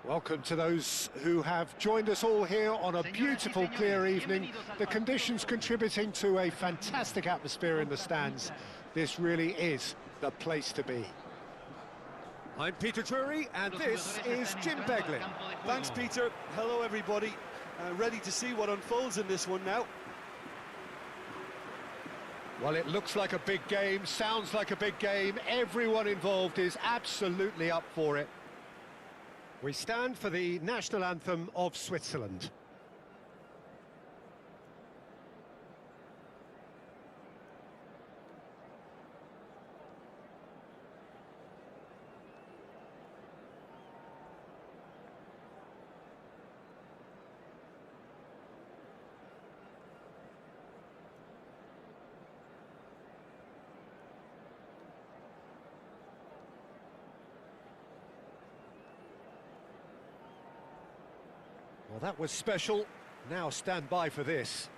Welcome to those who have joined us all here on a beautiful, clear evening. The conditions contributing to a fantastic atmosphere in the stands. This really is the place to be. I'm Peter Drury, and this is Jim Beglin. Thanks, Peter. Hello, everybody. Ready to see what unfolds in this one now. Well, it looks like a big game, sounds like a big game. Everyone involved is absolutely up for it. We stand for the national anthem of Switzerland. Well, that was special. Now stand by for this.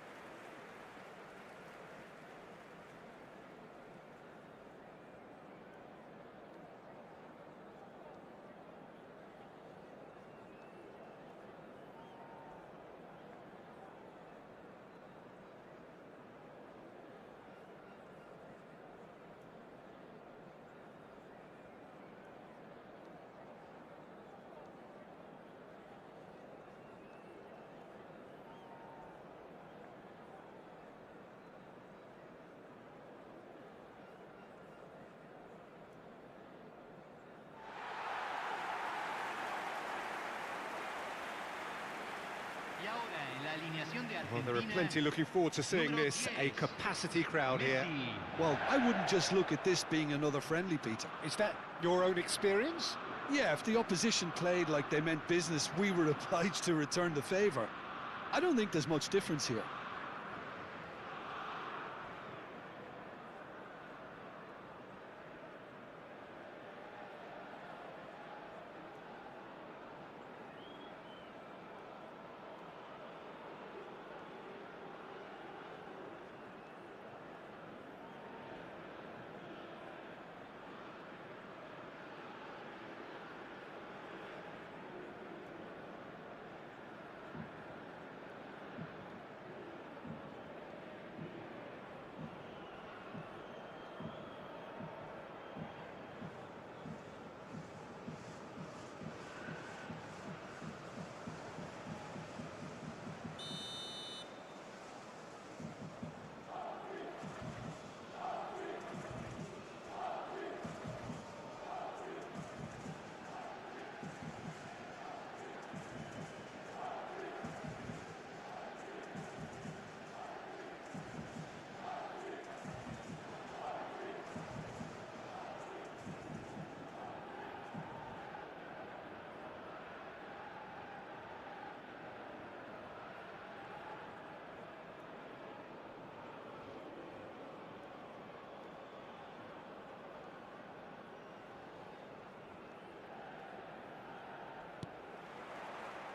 Well, there are plenty looking forward to seeing this, a capacity crowd here. Well, I wouldn't just look at this being another friendly, Peter. Is that your own experience? Yeah, if the opposition played like they meant business, we were obliged to return the favour. I don't think there's much difference here.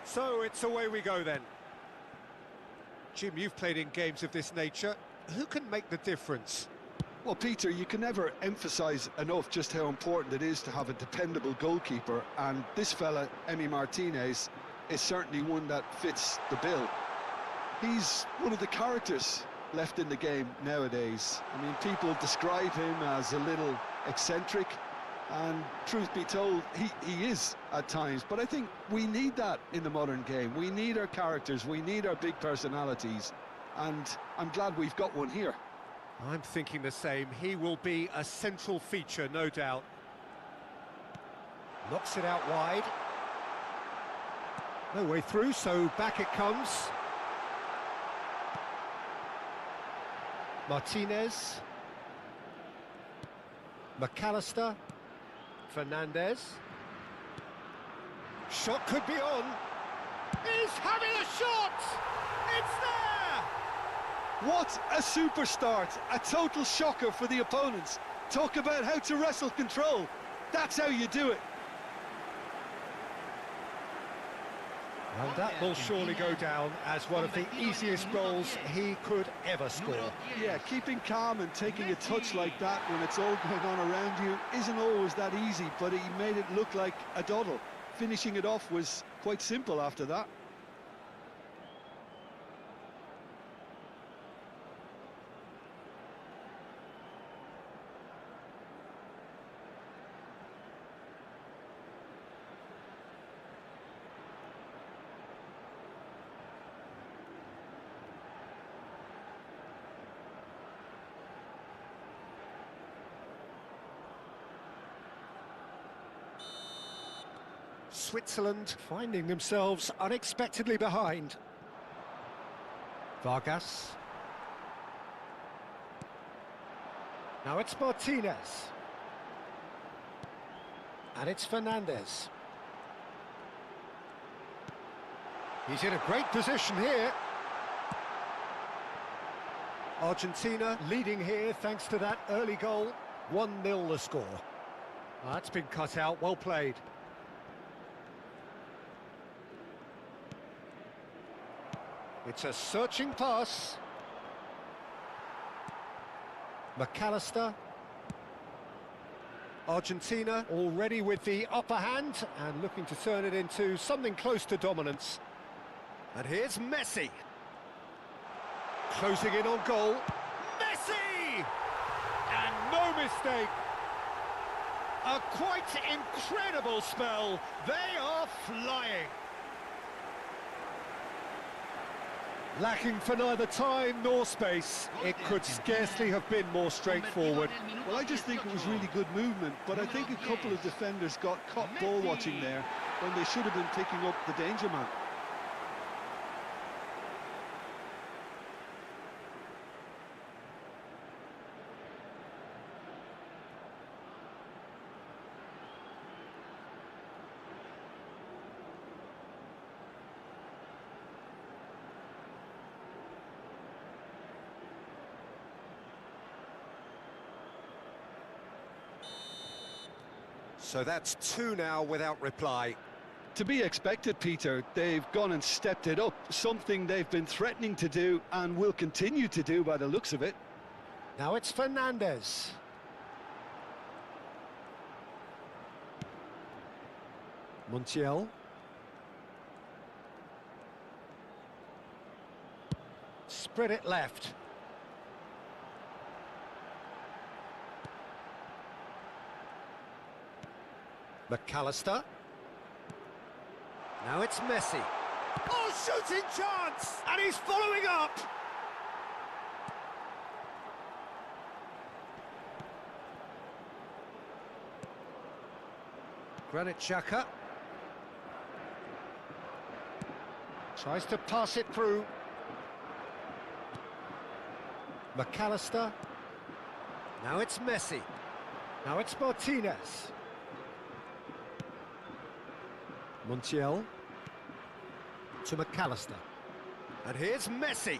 So it's away we go then. Jim, you've played in games of this nature. Who can make the difference? Well, Peter, you can never emphasise enough just how important it is to have a dependable goalkeeper, and this fella, Emi Martinez, is certainly one that fits the bill. He's one of the characters left in the game nowadays. I mean, people describe him as a little eccentric, and truth be told, he is at times, but I think we need that in the modern game. We need our characters, we need our big personalities, and I'm glad we've got one here. I'm thinking the same. He will be a central feature, no doubt. Knocks it out wide. No way through, so back it comes. Martinez. McAllister. Fernandez. Shot could be on. He's having a shot! It's there! What a super start! A total shocker for the opponents. Talk about how to wrestle control. That's how you do it. And that will surely go down as one of the easiest goals he could ever score. Yeah, keeping calm and taking a touch like that when it's all going on around you isn't always that easy, but he made it look like a doddle. finishing it off was quite simple after that. Switzerland finding themselves unexpectedly behind. Vargas. Now it's Martinez. And it's Fernandez. He's in a great position here. Argentina leading here thanks to that early goal. 1-0 the score. That's been cut out, well played. It's a searching pass. McAllister. Argentina already with the upper hand and looking to turn it into something close to dominance. And here's Messi. Closing in on goal. Messi! And no mistake. A quite incredible spell. They are flying. Lacking for neither time nor space, it could scarcely have been more straightforward. Well, I just think it was really good movement, but I think a couple of defenders got caught ball watching there when they should have been picking up the danger man. So that's 2 now without reply. To be expected, Peter. They've gone and stepped it up, something they've been threatening to do and will continue to do by the looks of it. Now it's Fernandez. Montiel. Spread it left. McAllister. Now it's Messi. Oh, shooting chance! And he's following up! Granit Xhaka. Tries to pass it through. McAllister. Now it's Messi. Now it's Martinez. Montiel to McAllister. And here's Messi.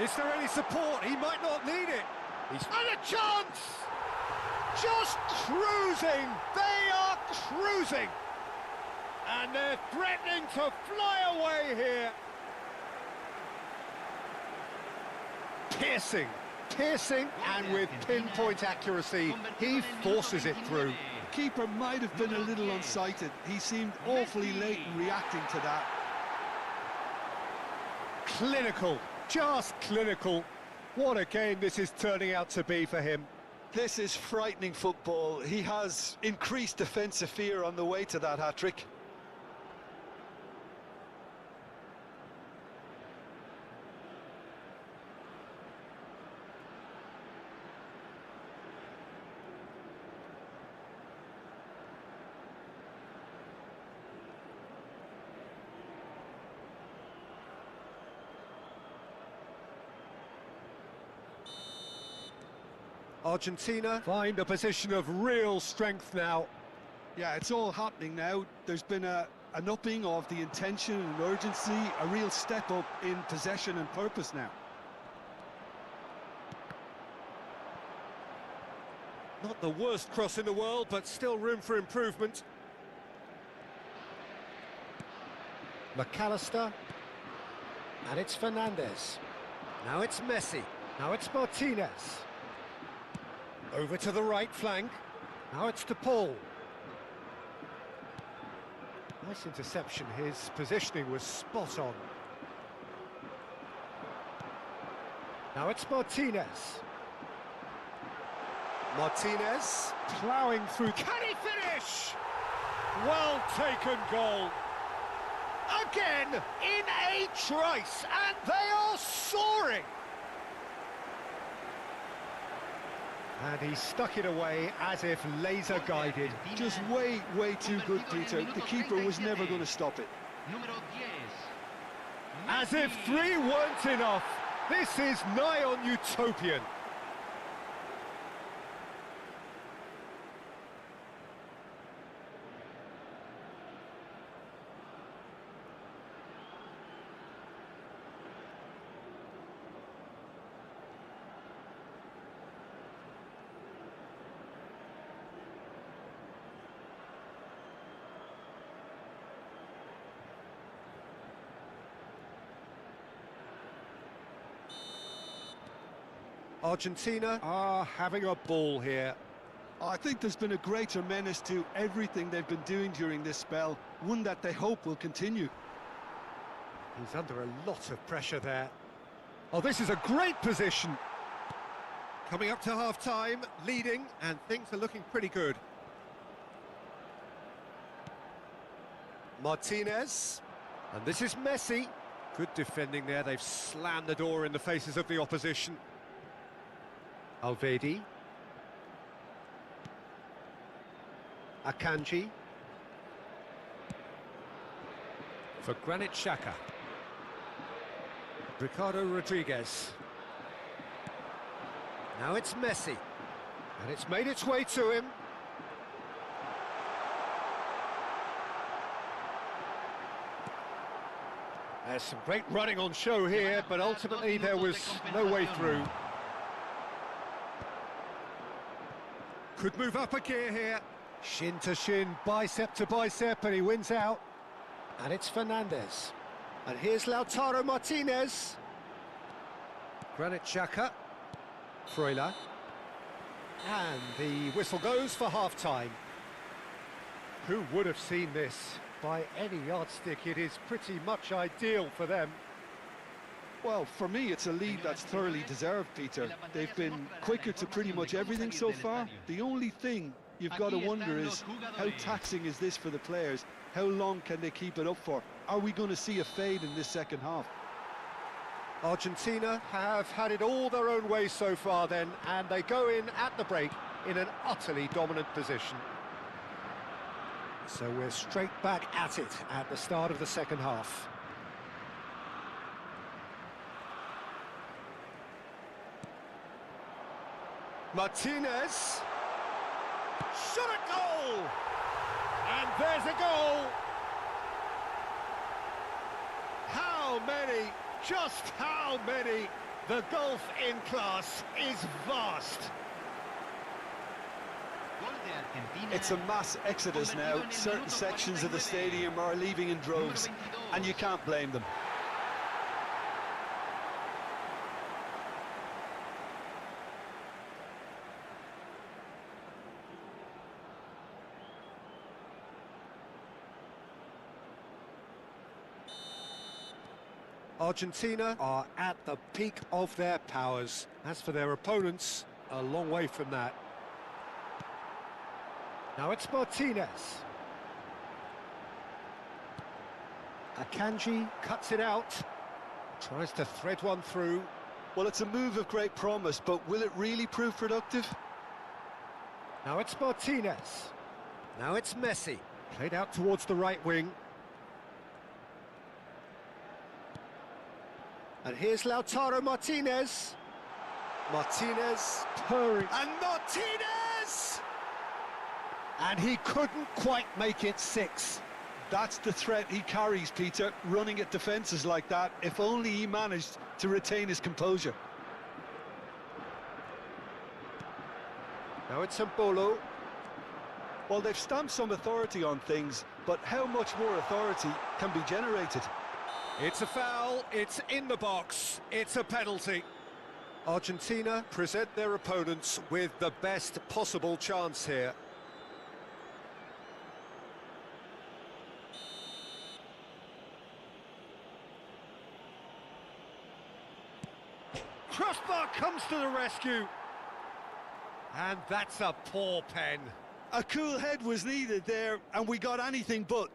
Is there any support? He might not need it. He's had a chance! Just cruising! They are cruising! And they're threatening to fly away here. Piercing, and with pinpoint accuracy, he forces it through. Keeper might have been a little unsighted. He seemed awfully late in reacting to that. Clinical, just clinical. What a game this is turning out to be for him. This is frightening football. He has increased defensive fear on the way to that hat-trick. Argentina find a position of real strength now. Yeah, it's all happening now. There's been an upping of the intention and urgency, a real step up in possession and purpose now. Not the worst cross in the world, but still room for improvement. McAllister. And it's Fernandez. Now it's Messi. Now it's Martinez. Over to the right flank. Now it's to Paul. Nice interception, his positioning was spot on. Now it's Martinez. Martinez, ploughing through, can he finish? Well taken goal. Again, in a trice, and they are soaring. And he stuck it away as if laser guided. Just way too good, Peter. The keeper was never going to stop it. As if 3 weren't enough. This is nigh on utopian. Argentina are having a ball here. I think there's been a greater menace to everything they've been doing during this spell, one that they hope will continue. He's under a lot of pressure there. Oh, this is a great position. Coming up to half-time, leading, and things are looking pretty good. Martinez, and this is Messi. Good defending there, they've slammed the door in the faces of the opposition. Alvedi. Akanji. For Granit Xhaka. Ricardo Rodriguez. Now it's Messi. And it's made its way to him. There's some great running on show here, but ultimately there was no way through. Could move up a gear here. Shin to shin, bicep to bicep, and he wins out. And it's Fernandez. And here's Lautaro Martinez. Granit Xhaka. Freuler. And the whistle goes for half-time. Who would have seen this? By any yardstick, it is pretty much ideal for them. Well, for me, it's a lead that's thoroughly deserved, Peter. They've been quicker to pretty much everything so far. The only thing you've got to wonder is, how taxing is this for the players? How long can they keep it up for? Are we going to see a fade in this second half? Argentina have had it all their own way so far then, and they go in at the break in an utterly dominant position. So we're straight back at it at the start of the second half. Martinez, shot a goal, and there's a goal. How many, just how many? The gulf in class is vast. It's a mass exodus now. Certain sections of the stadium are leaving in droves, and you can't blame them. Argentina are at the peak of their powers. As for their opponents, a long way from that. Now it's Martinez. Akanji cuts it out. Tries to thread one through. Well, it's a move of great promise, but will it really prove productive? Now it's Martinez. Now it's Messi. Played out towards the right wing. And here's Lautaro Martinez. Martinez purring. And Martinez! And he couldn't quite make it 6. That's the threat he carries, Peter, running at defences like that. If only he managed to retain his composure. Now it's Mbolo. Well, they've stamped some authority on things, but how much more authority can be generated? It's a foul, it's in the box, it's a penalty. Argentina present their opponents with the best possible chance here. crossbar comes to the rescue. And that's a poor pen. A cool head was needed there, and we got anything but.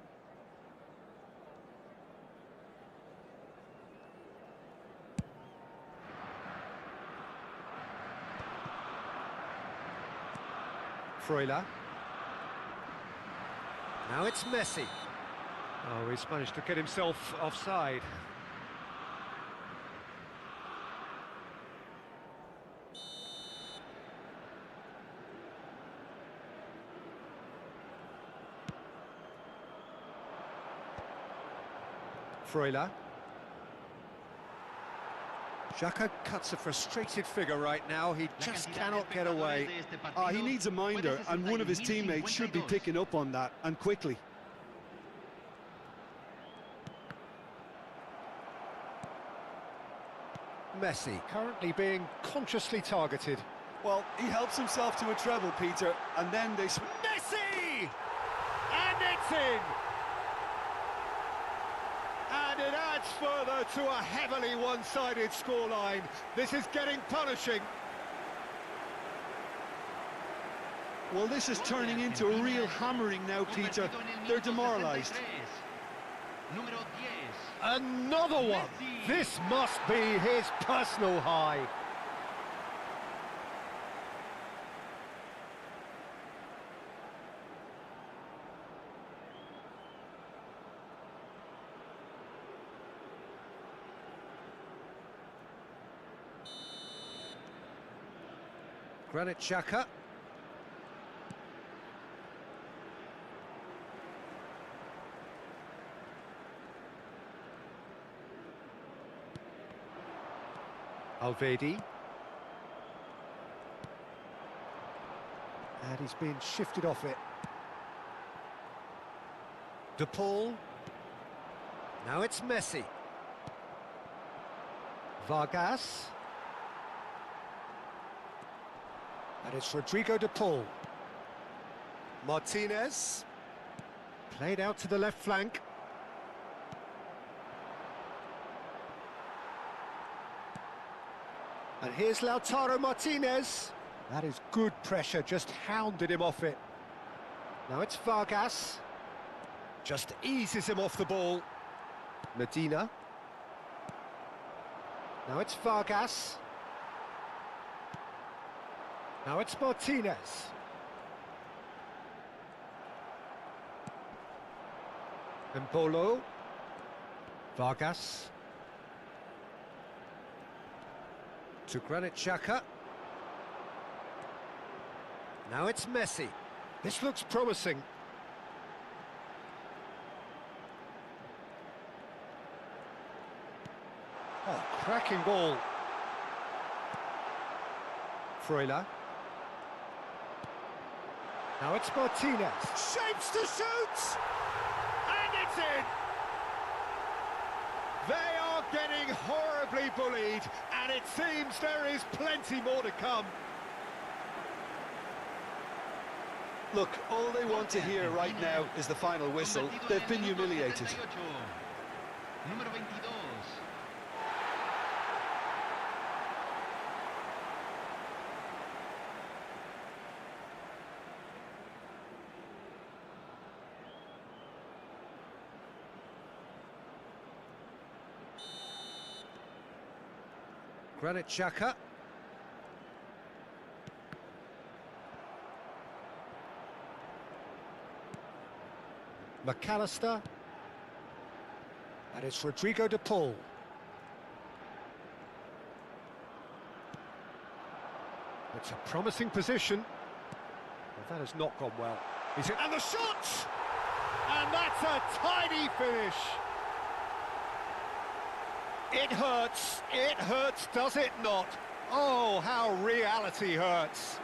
Freuler. Now it's Messi. Oh, he's managed to get himself offside. Freuler. Xhaka cuts a frustrated figure right now. He just cannot get away. He needs a minder, and one of his teammates should be picking up on that, and quickly. Messi currently being consciously targeted. Well, he helps himself to a treble, Peter, and then they... Messi! And it's in! And it adds further to a heavily one-sided scoreline. This is getting punishing. Well, this is turning into a real hammering now, Peter. They're demoralised. Another one! This must be his personal high. Granit Xhaka. Alvedi. And he's been shifted off it. De Paul. Now it's Messi. Vargas. And it's Rodrigo De Paul. Martinez. Played out to the left flank. And here's Lautaro Martinez. That is good pressure, just hounded him off it. Now it's Vargas. Just eases him off the ball. Medina. Now it's Vargas. Now it's Martinez. Mbolo. Vargas. To Granit Xhaka. Now it's Messi. This looks promising. Oh, cracking ball. Freuler. Now it's Martinez. Shapes to shoot! And it's in! They are getting horribly bullied, and it seems there is plenty more to come. Look, all they want to hear right now is the final whistle. They've been humiliated. Granit Xhaka. McAllister. And it's Rodrigo De Paul. It's a promising position. Well, that has not gone well. And the shot! And that's a tidy finish. It hurts, does it not? Oh, how reality hurts.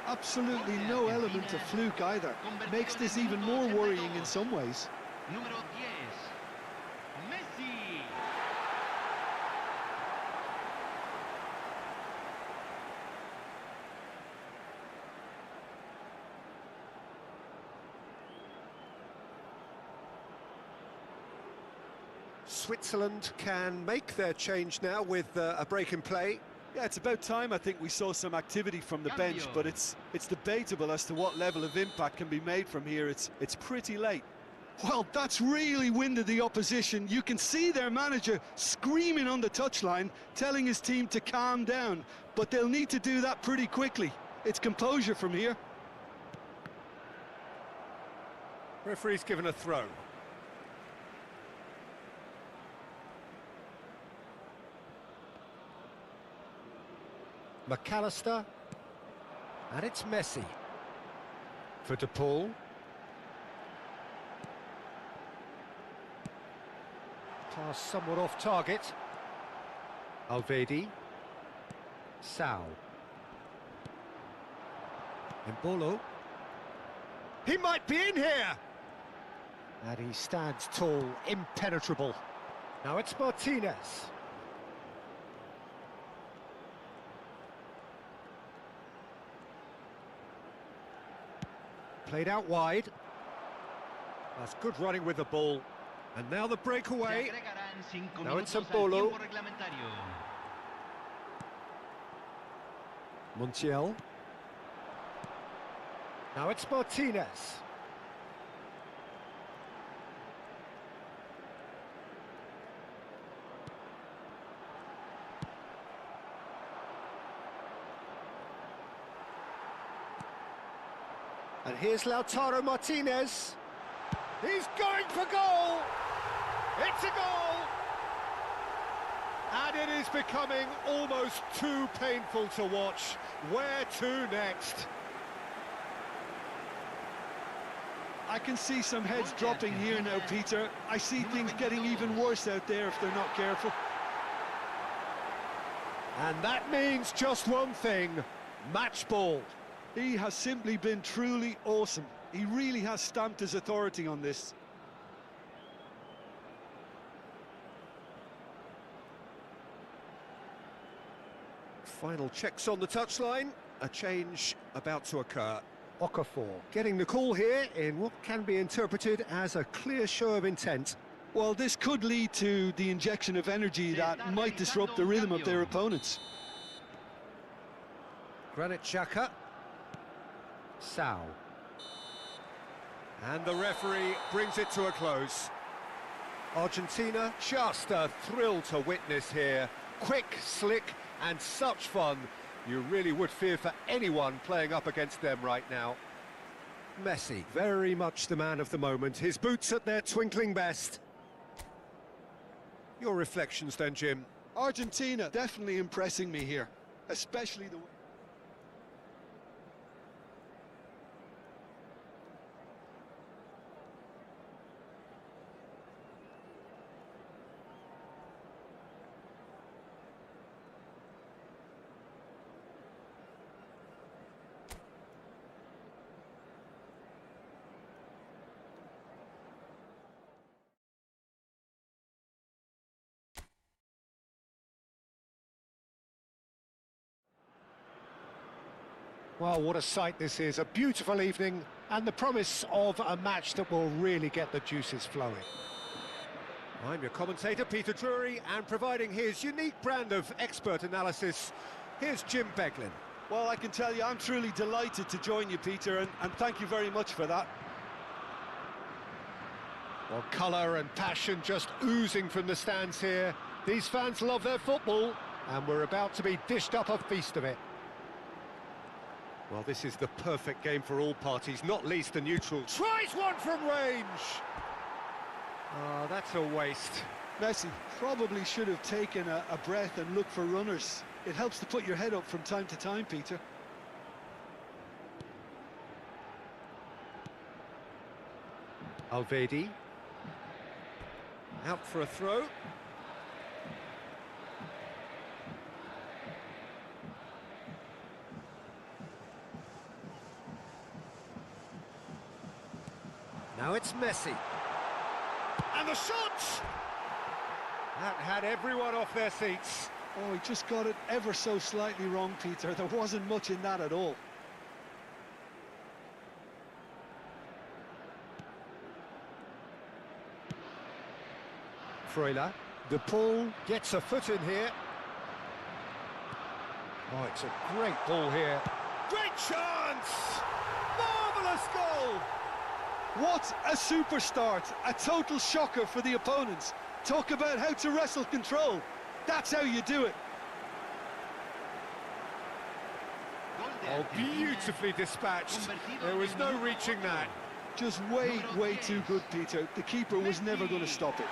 Absolutely no element of fluke either. Makes this even more worrying in some ways. Switzerland can make their change now with a break in play. Yeah, it's about time I think we saw some activity from the bench, but it's debatable as to what level of impact can be made from here. It's pretty late. Well, that's really winded the opposition. You can see their manager screaming on the touchline, telling his team to calm down, but they'll need to do that pretty quickly. It's composure from here. Referee's given a throw. McAllister, and it's Messi for De Paul. Pass somewhat off target. Alvedi, Sao, Mbolo. He might be in here! And he stands tall, impenetrable. Now it's Martinez. Played out wide. That's good running with the ball. And now the breakaway. Now it's Mbolo. Montiel. Now it's Martinez. And here's Lautaro Martinez. He's going for goal! It's a goal! And it is becoming almost too painful to watch. Where to next? I can see some heads dropping here now, Peter. I see things getting even worse out there if they're not careful. And that means just one thing, match ball. He has simply been truly awesome. He really has stamped his authority on this. Final checks on the touchline. A change about to occur. Okafor getting the call here in what can be interpreted as a clear show of intent. Well, this could lead to the injection of energy that might disrupt the rhythm of their opponents. Granit Xhaka. Sao. And the referee brings it to a close. Argentina, just a thrill to witness here. Quick, slick, and such fun. You really would fear for anyone playing up against them right now. Messi, very much the man of the moment. His boots at their twinkling best. Your reflections then, Jim? Argentina definitely impressing me here, especially the... Well, what a sight this is. A beautiful evening and the promise of a match that will really get the juices flowing. I'm your commentator, Peter Drury, and providing his unique brand of expert analysis, here's Jim Beglin. Well, I can tell you, I'm truly delighted to join you, Peter, and thank you very much for that. Well, colour and passion just oozing from the stands here. These fans love their football, and we're about to be dished up a feast of it. Well, this is the perfect game for all parties, not least the neutral. Tries one from range! Oh, that's a waste. Messi probably should have taken a breath and looked for runners. It helps to put your head up from time to time, Peter. Alvedi. Out for a throw. Now it's Messi. And the shot! That had everyone off their seats. Oh, he just got it ever so slightly wrong, Peter. There wasn't much in that at all. Freuler. The ball gets a foot in here. Oh, it's a great ball here. Great chance! Marvellous goal! What a super start, a total shocker for the opponents. Talk about how to wrestle control. That's how you do it. Oh, beautifully dispatched. There was no reaching that. Just way too good, Peter. The keeper was never going to stop it.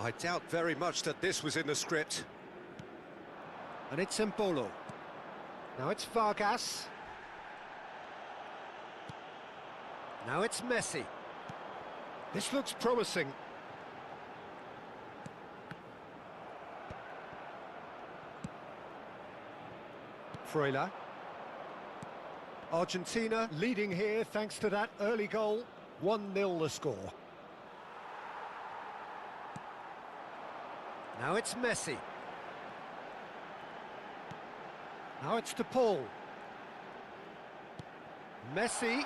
I doubt very much that this was in the script. And it's Embolo. Now it's Vargas. Now it's Messi. This looks promising. Freuler. Argentina leading here thanks to that early goal. 1-0 the score. Now it's Messi. Now it's DePaul. Messi.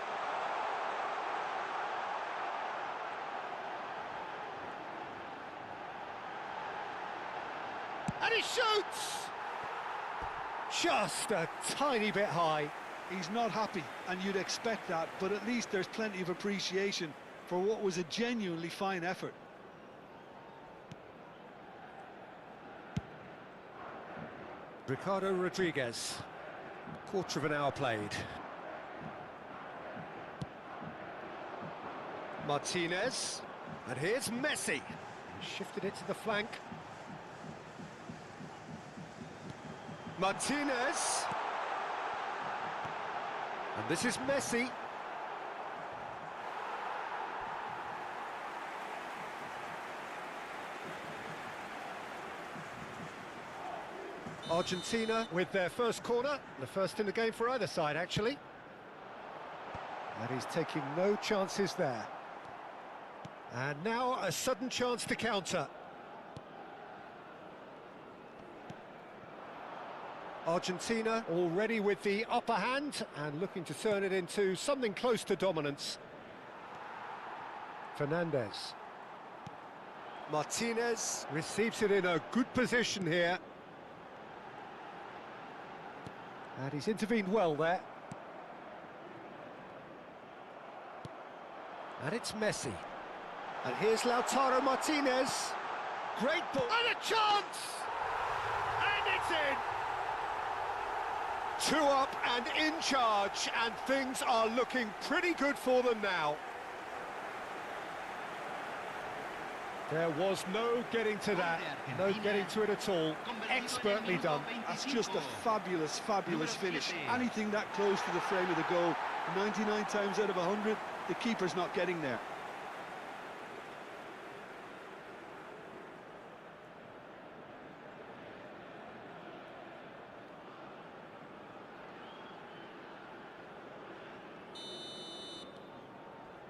And he shoots! Just a tiny bit high. He's not happy, and you'd expect that, but at least there's plenty of appreciation for what was a genuinely fine effort. Ricardo Rodriguez. Quarter of an hour played. Martinez. And here's Messi. Shifted it to the flank. Martinez. And this is Messi. Argentina with their first corner, the first in the game for either side, actually. And he's taking no chances there. And now a sudden chance to counter. Argentina already with the upper hand and looking to turn it into something close to dominance. Fernandez. Martinez receives it in a good position here. And he's intervened well there. And it's Messi. And here's Lautaro Martinez. Great ball. And a chance! And it's in! 2 up and in charge, and things are looking pretty good for them now. There was no getting to that, no getting to it at all. Expertly done. That's just a fabulous finish. Anything that close to the frame of the goal, 99 times out of 100, the keeper's not getting there.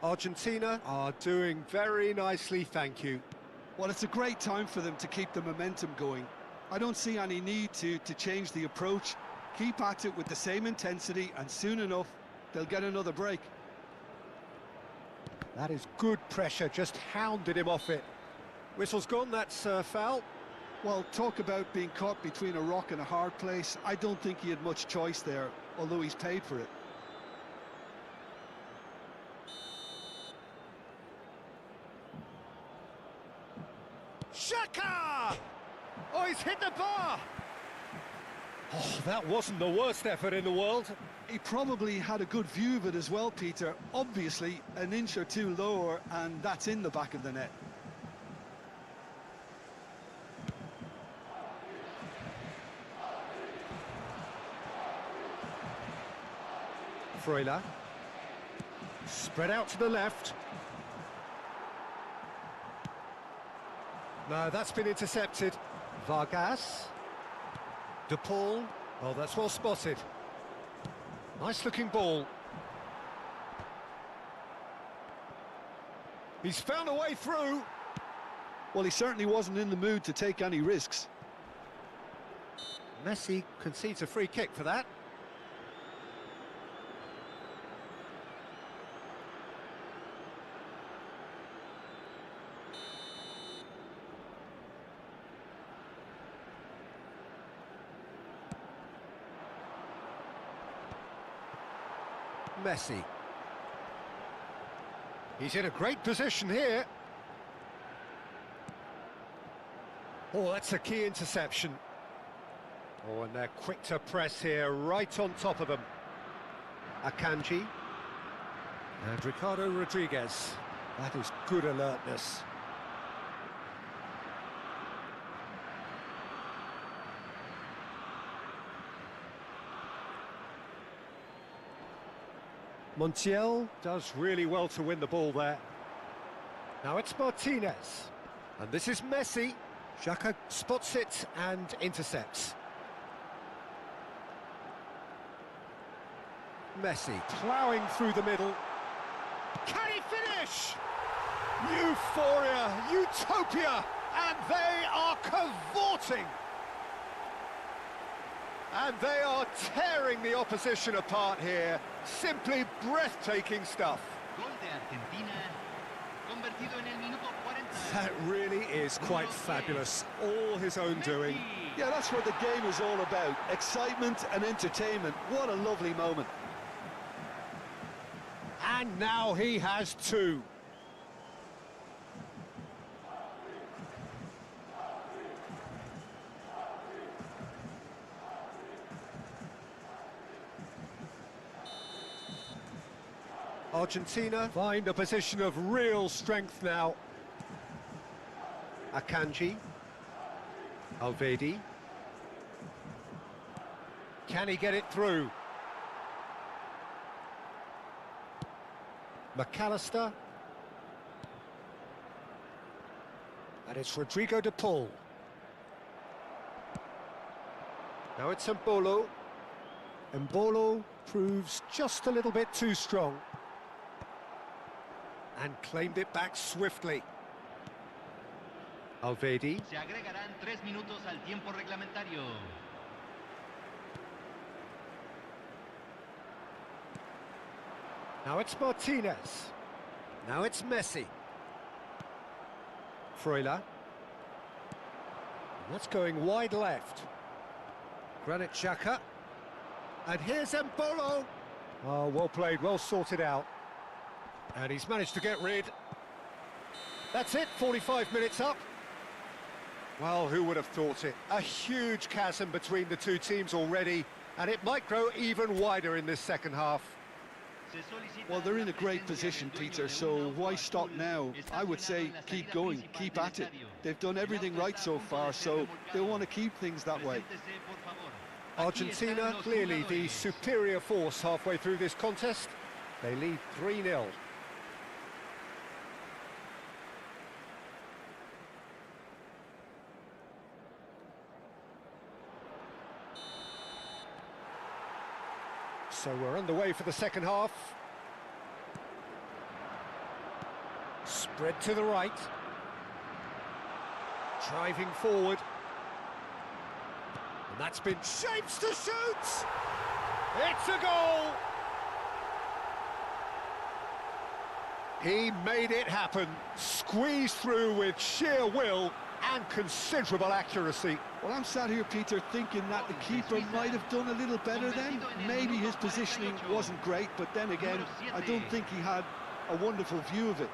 Argentina are doing very nicely, thank you. Well, it's a great time for them to keep the momentum going. I don't see any need to change the approach. Keep at it with the same intensity, and soon enough, they'll get another break. That is good pressure, just hounded him off it. Whistle's gone, that's foul. Well, talk about being caught between a rock and a hard place. I don't think he had much choice there, although he's paid for it. Shaka! Oh, he's hit the bar! Oh, that wasn't the worst effort in the world. He probably had a good view of it as well, Peter. Obviously, an inch or two lower, and that's in the back of the net. Freuler. Spread out to the left. No, that's been intercepted. Vargas. DePaul. Oh, that's well spotted. Nice looking ball. He's found a way through. Well, he certainly wasn't in the mood to take any risks. Messi concedes a free kick for that. Messi. He's in a great position here. Oh, that's a key interception. Oh, and they're quick to press here, right on top of them. Akanji. And Ricardo Rodriguez. That is good alertness. Montiel does really well to win the ball there. Now it's Martinez. And this is Messi. Xhaka spots it and intercepts. Messi ploughing through the middle. Can he finish? Euphoria, utopia, and they are cavorting. And they are tearing the opposition apart here. Simply breathtaking stuff. Gol de Argentina, convertido en el minuto 40. That really is quite fabulous. All his own doing. Yeah, that's what the game is all about. Excitement and entertainment. What a lovely moment. And now he has two. Argentina find a position of real strength now. Akanji. Alvedi. Can he get it through? McAllister. And it's Rodrigo de Paul. Now it's Mbolo. Mbolo proves just a little bit too strong. And claimed it back swiftly. Alvedi. Se agregarán 3 minutos al tiempo reglamentario. Now it's Martinez. Now it's Messi. Freuler. And that's going wide left. Granit Xhaka. And here's Mbolo. Oh, well played, well sorted out. And he's managed to get rid. That's it, 45 minutes up. Well, who would have thought it? A huge chasm between the two teams already, and it might grow even wider in this second half. Well, they're in a great position, Peter, so why stop now? I would say keep going, keep at it. They've done everything right so far, so they'll want to keep things that way. Argentina, clearly the superior force halfway through this contest. They lead 3-0. So we're underway for the second half. Spread to the right. Driving forward. And that's been shapes to shoot! It's a goal! He made it happen. Squeezed through with sheer will and considerable accuracy. Well, I'm sat here, Peter, thinking that the keeper might have done a little better then. Maybe his positioning wasn't great, but then again, I don't think he had a wonderful view of it.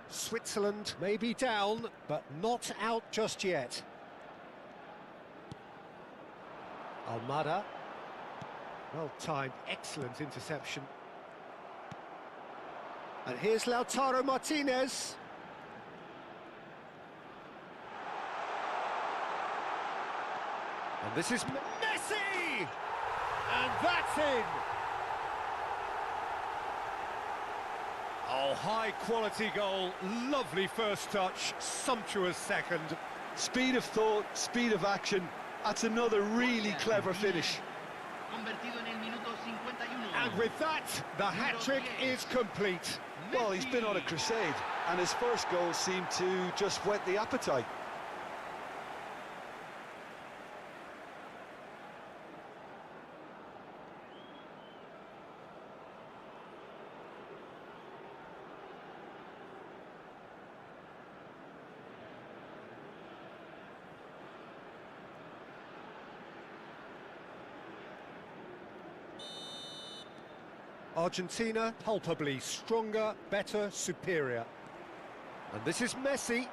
Switzerland may be down, but not out just yet. Almada. Well-timed, excellent interception. And here's Lautaro Martinez. And this is Messi! And that's in! Oh, high-quality goal, lovely first touch, sumptuous second. Speed of thought, speed of action. That's another really clever finish. And with that, the hat-trick is complete. Well, he's been on a crusade, and his first goal seemed to just whet the appetite. Argentina, palpably stronger, better, superior. And this is Messi.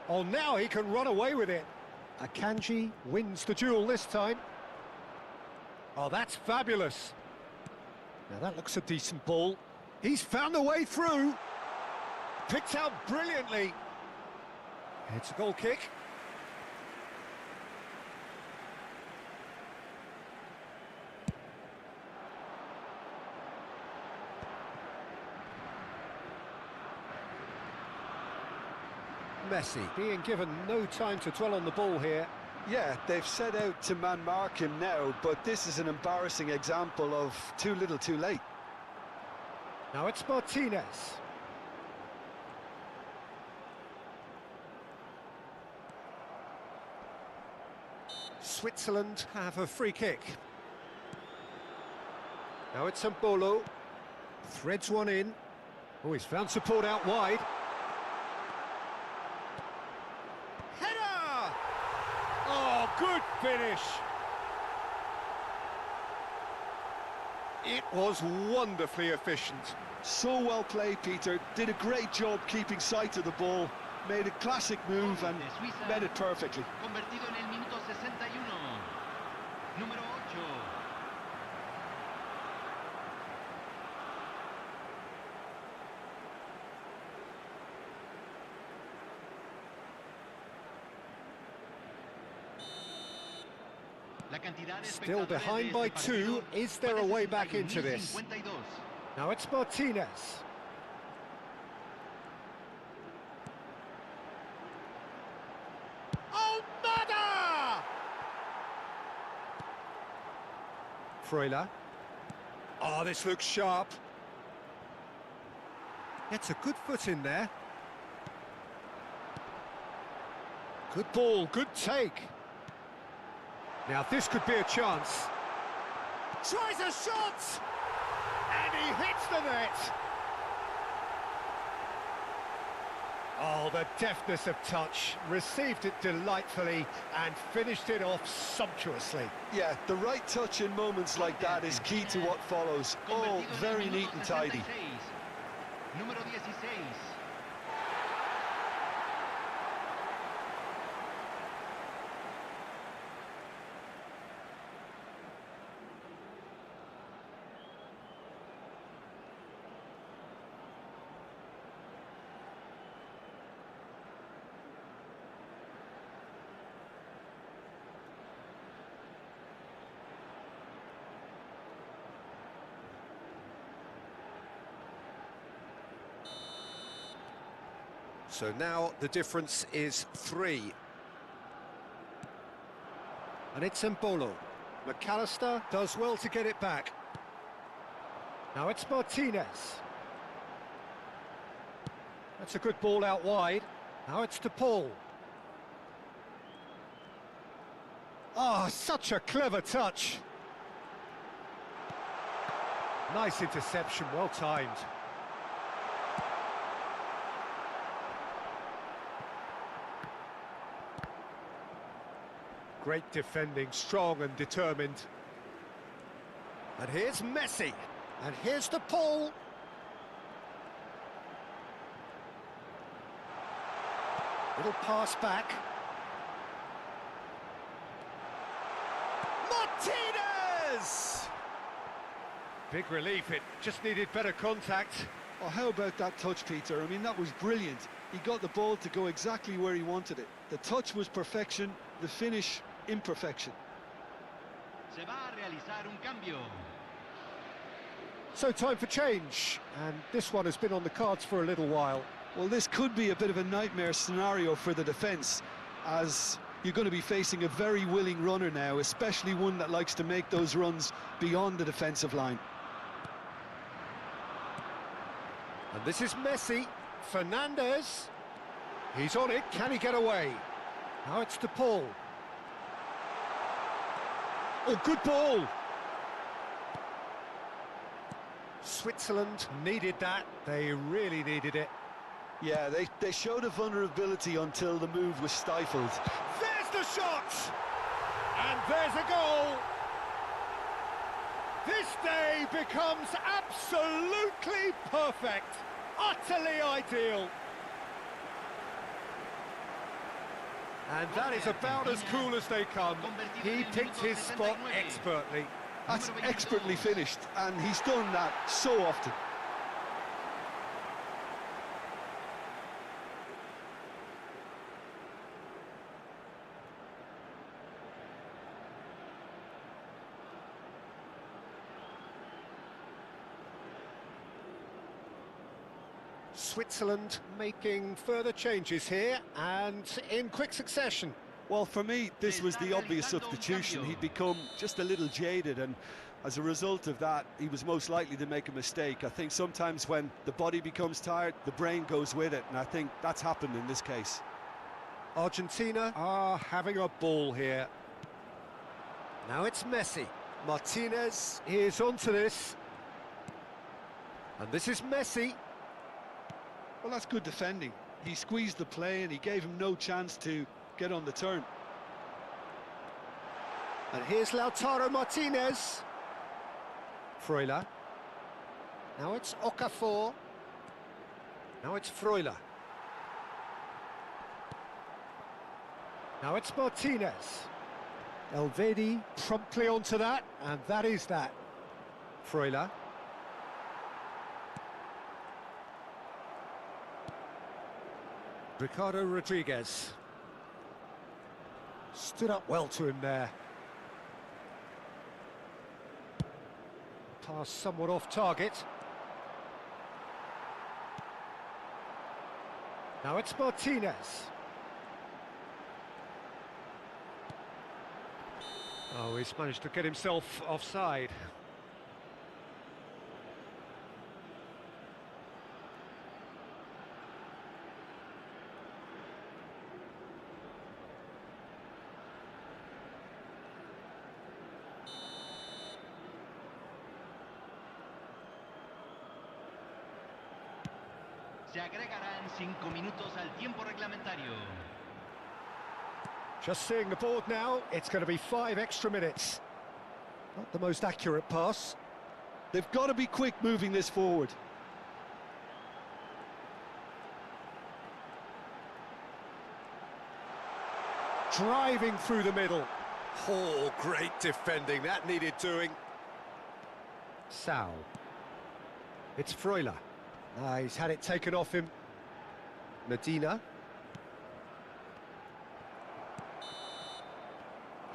Oh, now he can run away with it. Akanji wins the duel this time. Oh, that's fabulous. Now that looks a decent ball. He's found a way through. Picked out brilliantly. It's a goal kick. Messi being given no time to dwell on the ball here. Yeah, they've set out to man-mark him now, but this is an embarrassing example of too little too late. Now it's Martinez. Switzerland have a free kick. Now it's Mbolo. Threads one in. Oh, he's found support out wide. Oh, good finish! It was wonderfully efficient. So well played, Peter. Did a great job keeping sight of the ball. Made a classic move and met it perfectly. Convertido en el minuto 61. Número 8. Still behind by 2. Is there a way back into this? Now it's Martinez. Almada! Freuler. Oh, this looks sharp. Gets a good foot in there. Good ball, good take. Now this could be a chance. Tries a shot! And he hits the net! Oh, the deftness of touch. Received it delightfully and finished it off sumptuously. Yeah, the right touch in moments like that is key to what follows. Oh, very neat and tidy. Número 16. So now the difference is 3. And it's Mbolo. McAllister does well to get it back. Now it's Martinez. That's a good ball out wide. Now it's to Paul. Oh, such a clever touch. Nice interception, well timed. Great defending, strong and determined. And here's Messi. And here's the Paul. Little pass back. Big relief, it just needed better contact. Oh, how about that touch, Peter? I mean, that was brilliant. He got the ball to go exactly where he wanted it. The touch was perfection, the finish, imperfection. Se va a realizar un cambio. So time for change, and this one has been on the cards for a little while. Well, this could be a bit of a nightmare scenario for the defence, as you're going to be facing a very willing runner now, especially one that likes to make those runs beyond the defensive line. And this is Messi. Fernandez. He's on it. Can he get away? Now it's De Paul. Oh, good ball. Switzerland needed that. They really needed it. Yeah, they showed a vulnerability until the move was stifled. There's the shot! And there's a goal! This day becomes absolutely perfect, utterly ideal. And that is about as cool as they come. He picked his spot expertly. That's expertly finished, and he's done that so often. Switzerland making further changes here, and in quick succession. Well, for me, this was the obvious substitution. He'd become just a little jaded, and as a result of that, he was most likely to make a mistake. I think sometimes when the body becomes tired, the brain goes with it, and I think that's happened in this case. Argentina are having a ball here. Now it's Messi. Martinez is onto this. And this is Messi. Well, that's good defending. He squeezed the play and he gave him no chance to get on the turn. And here's Lautaro Martinez. Freuler. Now it's Okafor. Now it's Freuler. Now it's Martinez. Elvedi promptly onto that, and that is that. Freuler. Ricardo Rodriguez. Stood up well to him there. Pass somewhat off target. Now it's Martinez. Oh, he's managed to get himself offside. Se agregarán 5 minutos al tiempo reglamentario. Just seeing the board now, it's going to be 5 extra minutes. Not the most accurate pass. They've got to be quick moving this forward. Driving through the middle. Oh, great defending, that needed doing. Sal. It's Freuler. He's had it taken off him. Medina.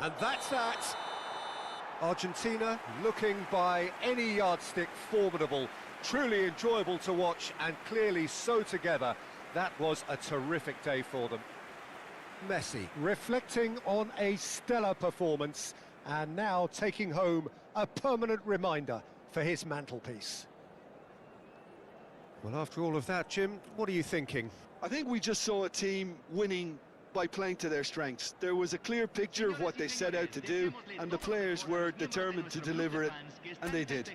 And that's that. Argentina looking by any yardstick formidable. Truly enjoyable to watch and clearly so together. That was a terrific day for them. Messi reflecting on a stellar performance and now taking home a permanent reminder for his mantelpiece. Well, after all of that, Jim, what are you thinking? I think we just saw a team winning by playing to their strengths. There was a clear picture of what they set out to do, and the players were determined to deliver it, and they did.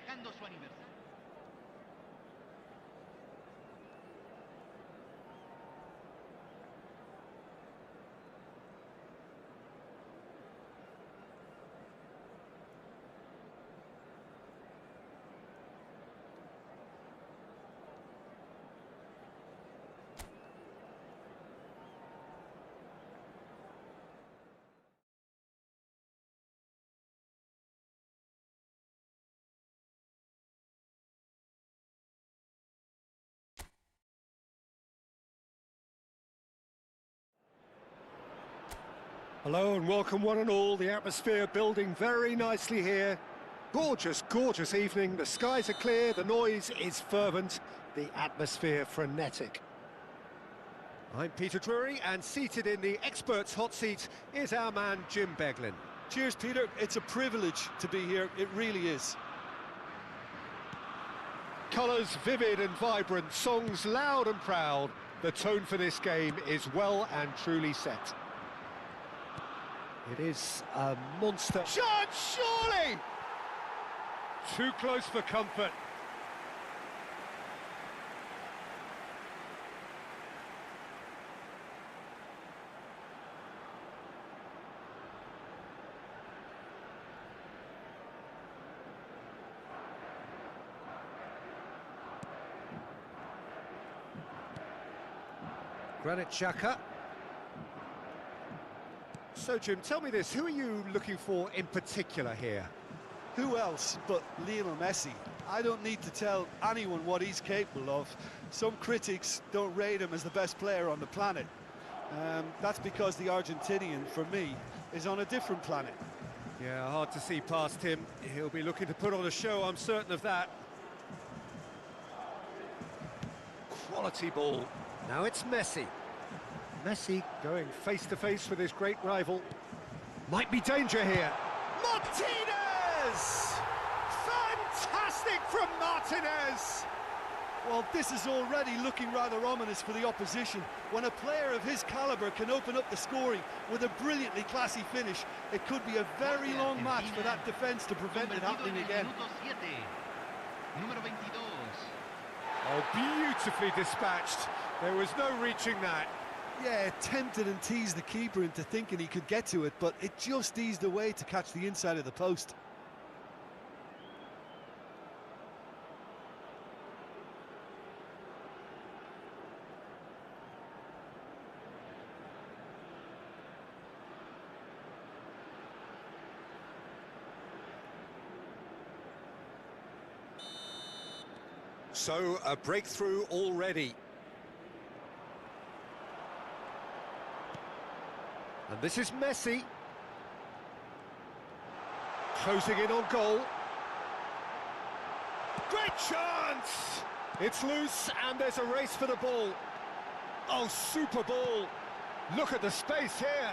Hello and welcome one and all. The atmosphere building very nicely here. Gorgeous, gorgeous evening. The skies are clear, the noise is fervent, the atmosphere frenetic. I'm Peter Drury, and seated in the experts' hot seat is our man Jim Beglin. Cheers, Peter. It's a privilege to be here. It really is. Colours vivid and vibrant, songs loud and proud. The tone for this game is well and truly set. It is a monster. Shot, surely! Too close for comfort. Granit Xhaka. So, Jim, tell me this, who are you looking for in particular here? Who else but Lionel Messi? I don't need to tell anyone what he's capable of. Some critics don't rate him as the best player on the planet. That's because the Argentinian, for me, is on a different planet. Yeah, hard to see past him. He'll be looking to put on a show, I'm certain of that. Quality ball. Now it's Messi. Messi going face-to-face with his great rival. Might be danger here. Martinez! Fantastic from Martinez! Well, this is already looking rather ominous for the opposition. When a player of his calibre can open up the scoring with a brilliantly classy finish, it could be a very long match for that defence to prevent it happening again. Oh, beautifully dispatched. There was no reaching that. Yeah, tempted and teased the keeper into thinking he could get to it, but it just eased away to catch the inside of the post. So, a breakthrough already. And this is Messi. Closing in on goal. Great chance! It's loose and there's a race for the ball. Oh, super ball. Look at the space here.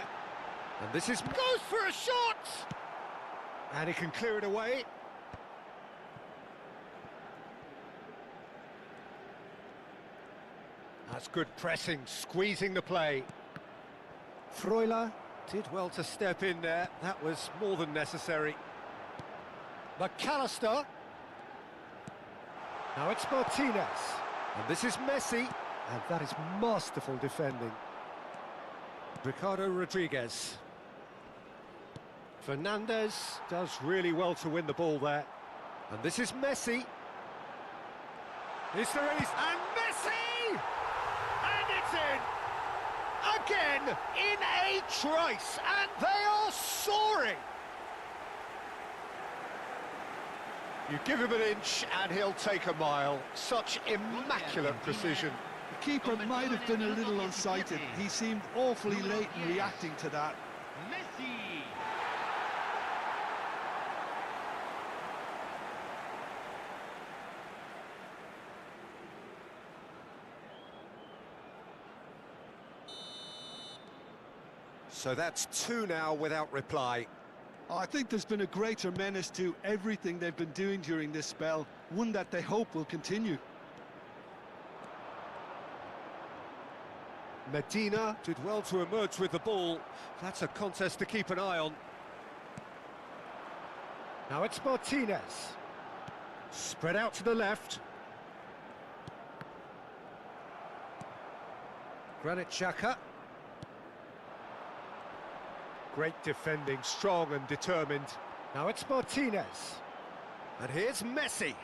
And this is... goes for a shot! And he can clear it away. That's good pressing, squeezing the play. Freuler did well to step in there. That was more than necessary. McAllister. Now it's Martinez. And this is Messi. And that is masterful defending. Ricardo Rodriguez. Fernandez does really well to win the ball there. And this is Messi. Is there any... and Messi! And it's in! Again, in a trice, and they are soaring! You give him an inch and he'll take a mile. Such immaculate precision. The keeper might have been a little unsighted. He seemed awfully late in reacting to that. Messi. So that's two now without reply. I think there's been a greater menace to everything they've been doing during this spell, one that they hope will continue. Medina did well to emerge with the ball. That's a contest to keep an eye on. Now it's Martinez. Spread out to the left. Granit Xhaka. Great defending, strong and determined. Now it's Martinez. And here's Messi.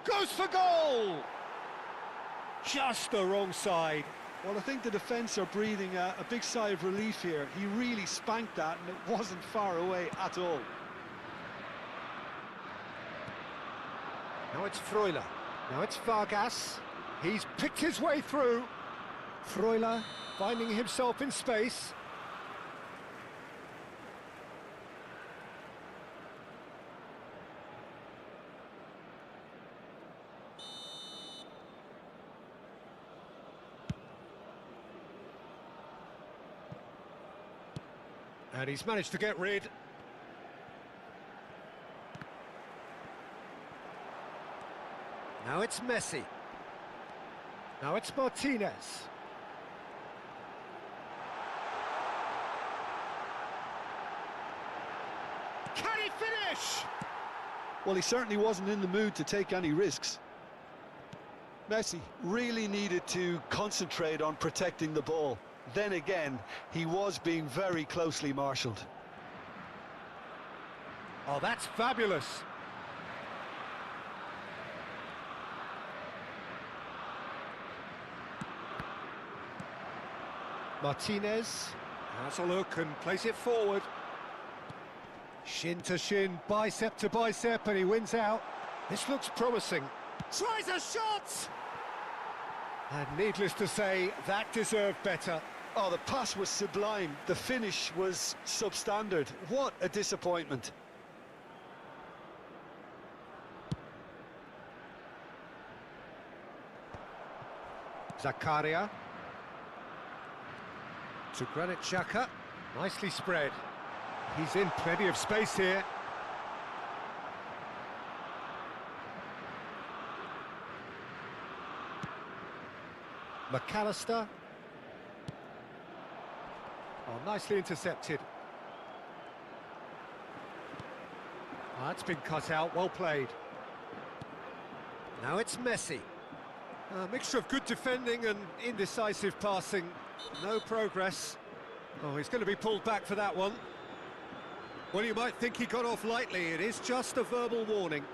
Goes for goal! Just the wrong side. Well, I think the defence are breathing a big sigh of relief here. He really spanked that and it wasn't far away at all. Now it's Freuler. Now it's Vargas. He's picked his way through. Freuler finding himself in space. And he's managed to get rid. Now it's Messi. Now it's Martinez. Can he finish? Well, he certainly wasn't in the mood to take any risks. Messi really needed to concentrate on protecting the ball. Then again, he was being very closely marshalled. Oh, that's fabulous. Martinez has a look and plays it forward. Shin to shin, bicep to bicep, and he wins out. This looks promising. Tries a shot! And needless to say, that deserved better. Oh, the pass was sublime. The finish was substandard. What a disappointment. Zakaria. To Granit Xhaka. Nicely spread. He's in plenty of space here. McAllister. Oh, nicely intercepted. Oh, that's been cut out, well played. Now it's Messi. A mixture of good defending and indecisive passing. No progress. Oh, he's going to be pulled back for that one. Well, you might think he got off lightly. It is just a verbal warning.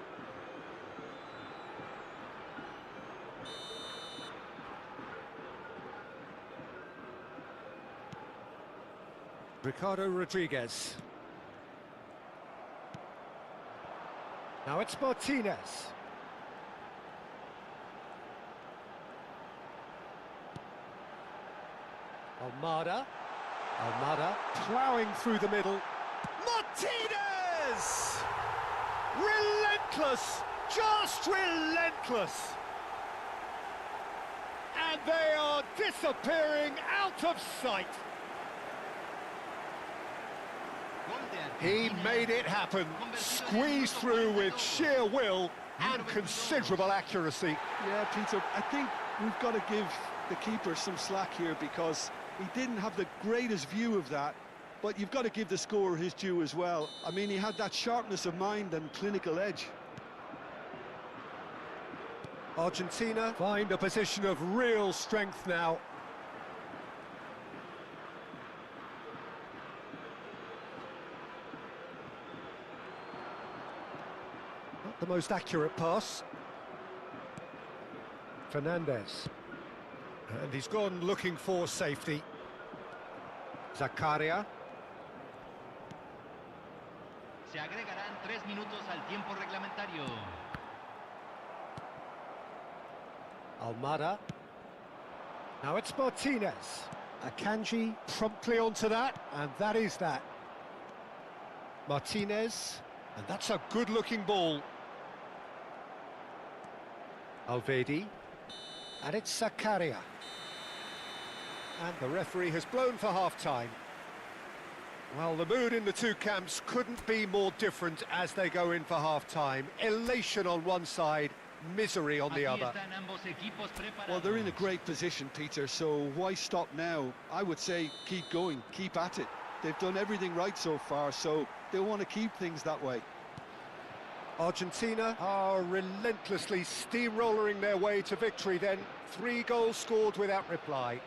Ricardo Rodriguez. Now it's Martinez. Almada ploughing through the middle. Martinez! Relentless! Just relentless! And they are disappearing out of sight. He made it happen, squeezed through with sheer will and considerable accuracy. Yeah, Peter, I think we've got to give the keeper some slack here because he didn't have the greatest view of that, but you've got to give the scorer his due as well. I mean, he had that sharpness of mind and clinical edge. Argentina find a position of real strength now. Not the most accurate pass. Fernandez. And he's gone looking for safety. Zakaria. Se agregarán 3 minutos al tiempo reglamentario. Almada. Now it's Martinez. Akanji promptly onto that, and that is that. Martinez, and that's a good-looking ball. Alvedi. And it's Zakaria. And the referee has blown for half-time. Well, the mood in the two camps couldn't be more different as they go in for half-time. Elation on one side, misery on the other. Well, they're in a great position, Peter, so why stop now? I would say keep going, keep at it. They've done everything right so far, so they'll want to keep things that way. Argentina are relentlessly steamrolling their way to victory then. 3 goals scored without reply.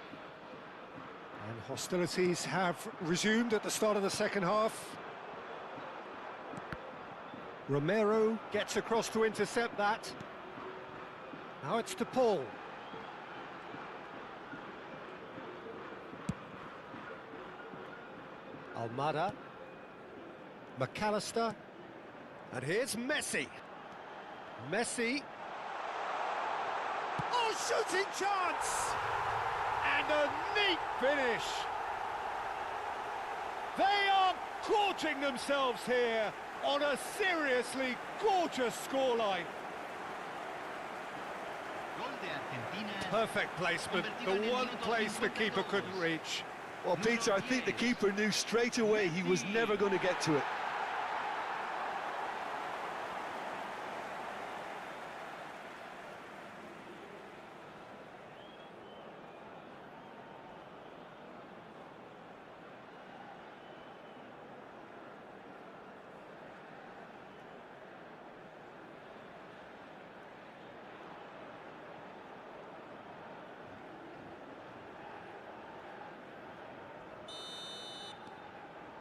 And hostilities have resumed at the start of the second half. Romero gets across to intercept that. Now it's to Paul. Almada. McAllister. And here's Messi. Messi. Oh, shooting chance! And a neat finish. They are gorging themselves here on a seriously gorgeous scoreline. Perfect placement, the one place the keeper couldn't reach. Well, Peter, I think the keeper knew straight away he was never going to get to it.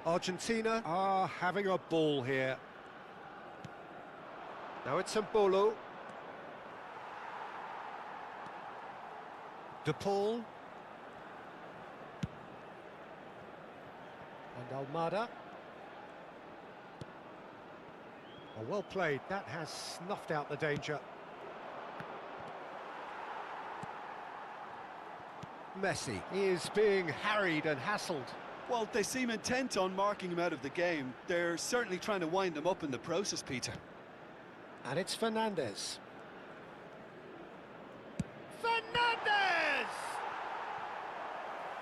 Argentina are having a ball here. Now it's Mbolo. De Paul. And Almada. Oh, well played. That has snuffed out the danger. Messi is being harried and hassled. Well, they seem intent on marking him out of the game. They're certainly trying to wind him up in the process, Peter. And it's Fernandez. Fernandez!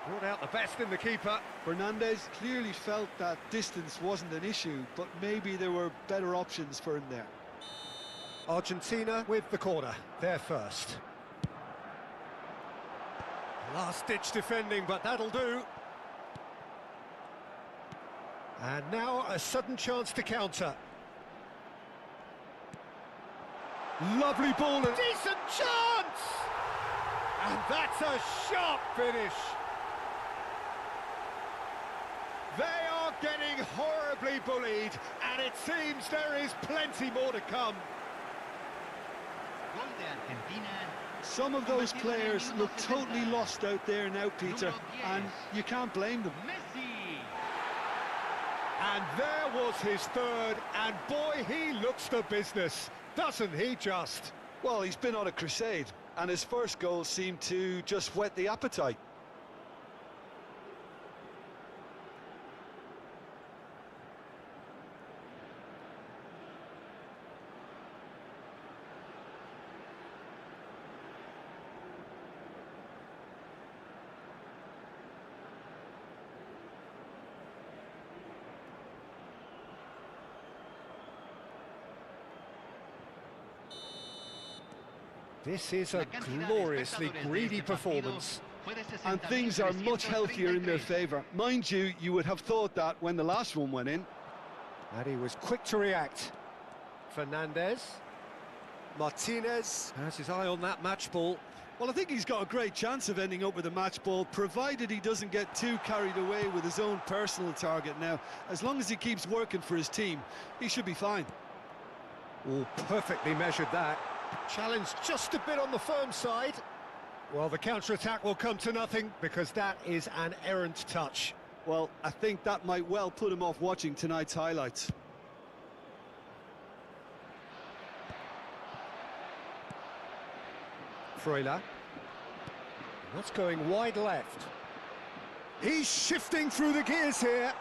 Brought out the best in the keeper. Fernandez clearly felt that distance wasn't an issue, but maybe there were better options for him there. Argentina with the corner, they're first. Last-ditch defending, but that'll do. And now a sudden chance to counter. Lovely ball. And decent chance! And that's a sharp finish. They are getting horribly bullied, and it seems there is plenty more to come. Gol de Argentina. Some of those players look totally lost out there now, Peter, and you can't blame them. Messi. And there was his third, and boy, he looks the business, doesn't he just? Well, he's been on a crusade, and his first goal seemed to just whet the appetite. This is a gloriously greedy performance. And things are much healthier in their favour. Mind you, you would have thought that when the last one went in. And he was quick to react. Fernandez. Martinez has his eye on that match ball. Well, I think he's got a great chance of ending up with a match ball, provided he doesn't get too carried away with his own personal target now. As long as he keeps working for his team, he should be fine. Oh, perfectly measured that. Challenge just a bit on the firm side. Well, the counter-attack will come to nothing because that is an errant touch. Well, I think that might well put him off watching tonight's highlights. Freuler. That's going wide left. He's shifting through the gears here.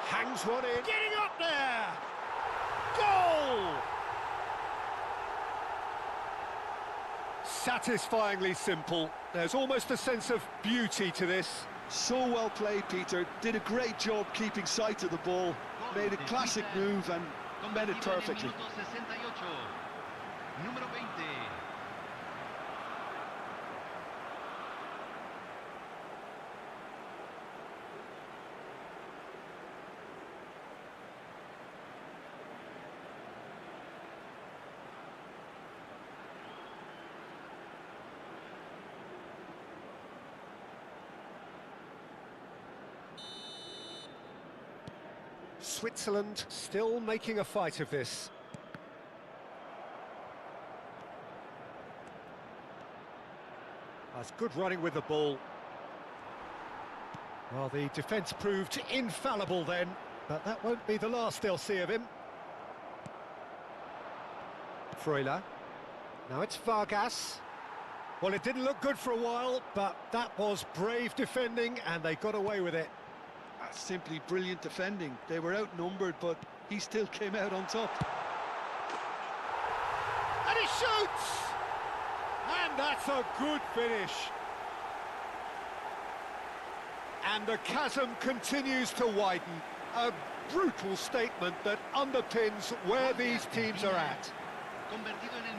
Hangs one in. Getting up there! Goal! Satisfyingly simple. There's almost a sense of beauty to this. So well played, Peter. Did a great job keeping sight of the ball. Made a classic move and met it perfectly. Número 20. Switzerland still making a fight of this. That's good running with the ball. Well, the defence proved infallible then, but that won't be the last they'll see of him. Freuler. Now it's Vargas. Well, it didn't look good for a while, but that was brave defending, and they got away with it. That's simply brilliant defending. They were outnumbered, but he still came out on top. And he shoots! And That's a good finish. And the chasm continues to widen. A brutal statement that underpins where these teams are at.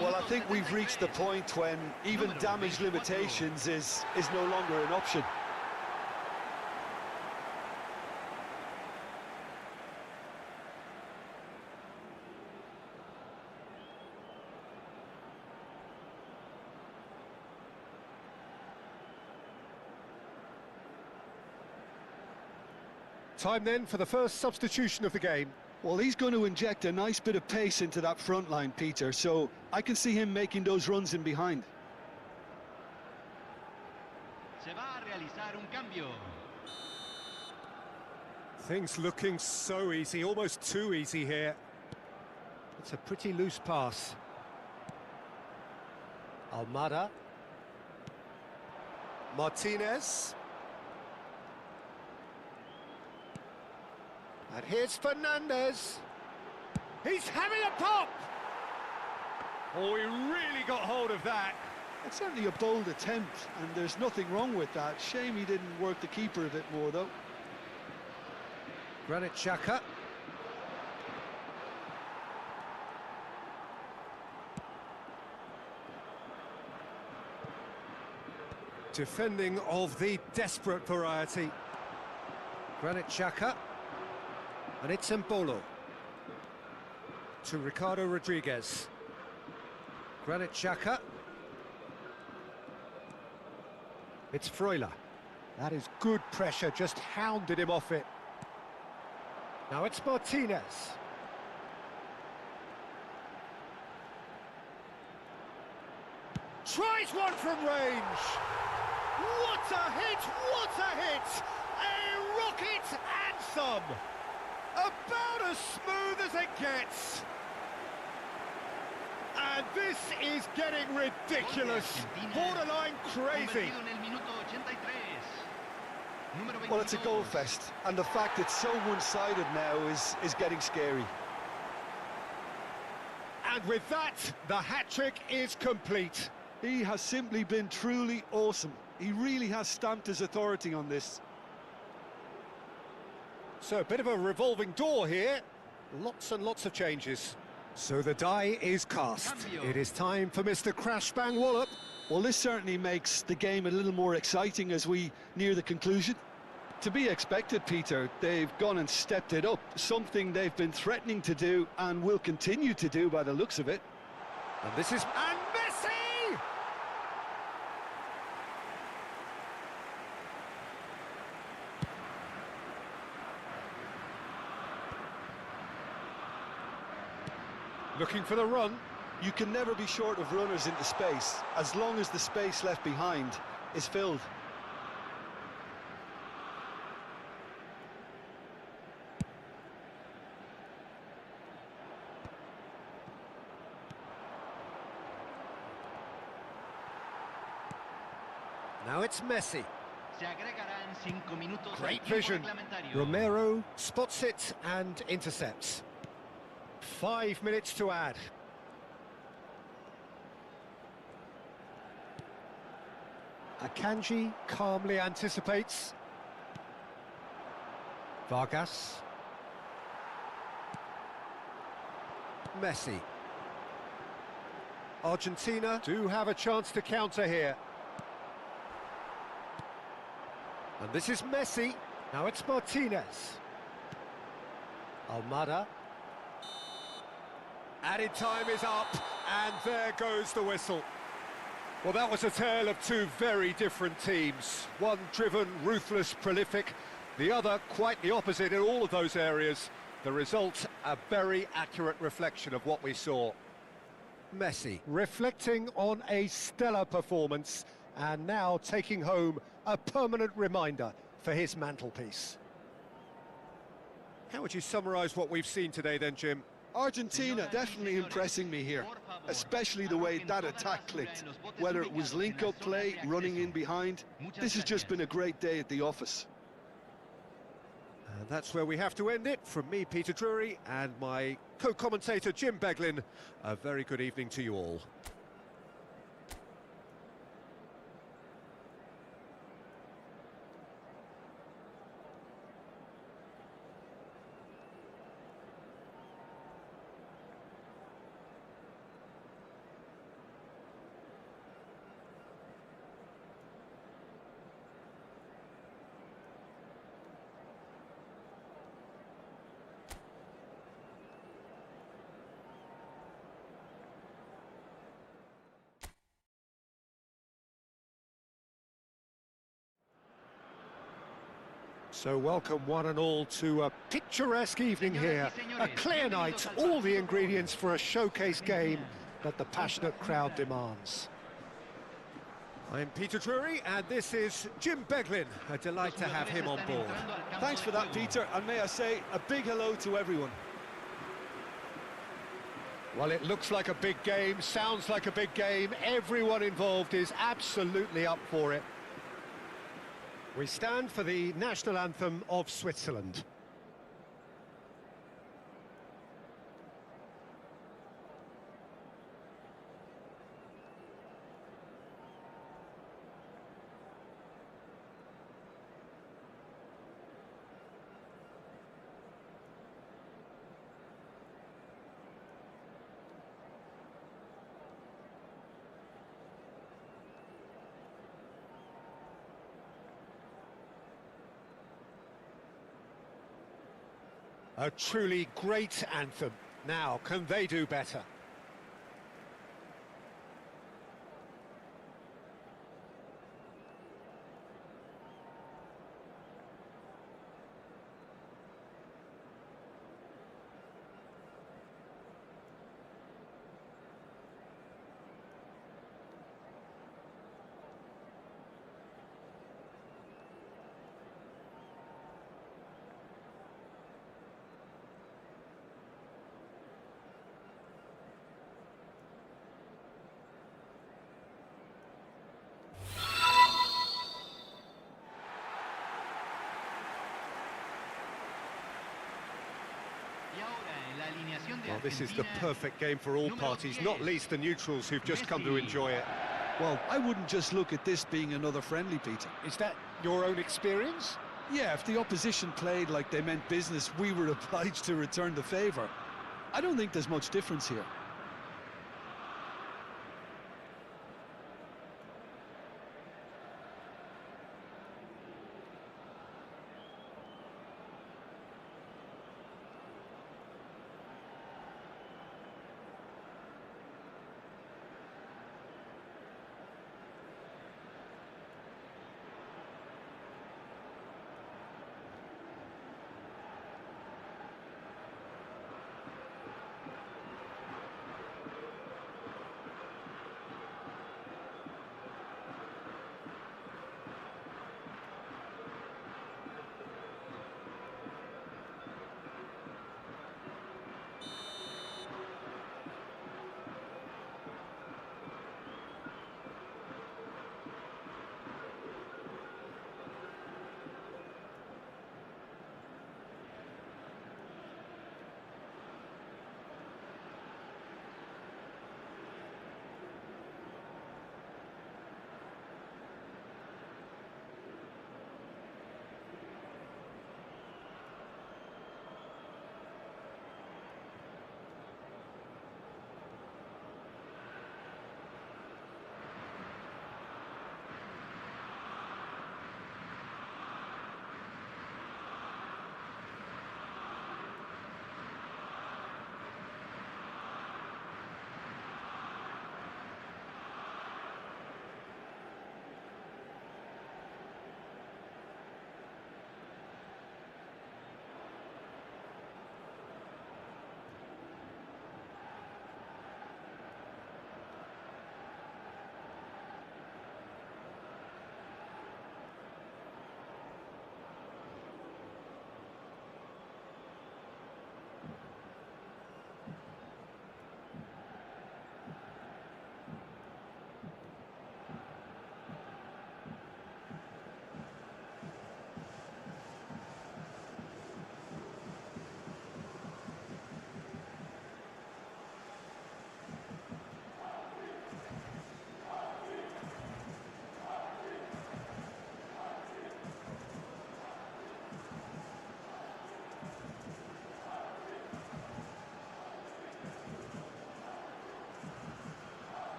Well, I think we've reached the point when even damage limitations is no longer an option. Time then for the first substitution of the game. Well, he's going to inject a nice bit of pace into that front line, Peter, so I can see him making those runs in behind. Se va a realizar un cambio. Things looking so easy, almost too easy here. It's a pretty loose pass. Almada. Martinez. And here's Fernandez. He's having a pop! Oh, he really got hold of that. It's certainly a bold attempt, and there's nothing wrong with that. Shame he didn't work the keeper a bit more, though. Granit Xhaka. Defending of the desperate variety. Granit Xhaka. And it's Mbolo. To Ricardo Rodriguez. Granit Xhaka. It's Freuler. That is good pressure, just hounded him off it. Now it's Martinez. Tries one from range. What a hit! What a hit! A rocket anthem! About as smooth as it gets. And this is getting ridiculous. Borderline crazy. Well, it's a goal fest, and the fact it's so one-sided now is getting scary. And with that, the hat-trick is complete. He has simply been truly awesome. He really has stamped his authority on this. So a bit of a revolving door here. Lots and lots of changes. So the die is cast. It is time for Mr. Crash Bang Wallop. Well, this certainly makes the game a little more exciting as we near the conclusion. To be expected, Peter, they've gone and stepped it up, something they've been threatening to do and will continue to do by the looks of it. And this is... And Messi! Looking for the run. You can never be short of runners into space, as long as the space left behind is filled. Now it's Messi. Se agregarán 5 minutos al Great tiempo vision. reglamentario. Romero spots it and intercepts. 5 minutes to add. Akanji calmly anticipates. Vargas. Messi. Argentina do have a chance to counter here. And this is Messi. Now it's Martinez. Almada. Added time is up, and there goes the whistle. Well, that was a tale of two very different teams. One driven, ruthless, prolific. The other quite the opposite in all of those areas. The result, a very accurate reflection of what we saw. Messi reflecting on a stellar performance and now taking home a permanent reminder for his mantelpiece. How would you summarise what we've seen today then, Jim? Argentina definitely impressing me here, especially the way that attack clicked. Whether it was link-up play, running in behind, this has just been a great day at the office. And that's where we have to end it. From me, Peter Drury, and my co-commentator, Jim Beglin, a very good evening to you all. So welcome one and all to a picturesque evening here, a clear night, all the ingredients for a showcase game that the passionate crowd demands. I'm Peter Drury, and this is Jim Beglin. A delight to have him on board. Thanks for that, Peter, and may I say a big hello to everyone. Well, it looks like a big game, sounds like a big game. Everyone involved is absolutely up for it. We stand for the national anthem of Switzerland. A truly great anthem. Now, can they do better? Well, this is the perfect game for all parties, not least the neutrals who've just come to enjoy it. Well, I wouldn't just look at this being another friendly, Peter. Is that your own experience? Yeah, if the opposition played like they meant business, we were obliged to return the favour. I don't think there's much difference here.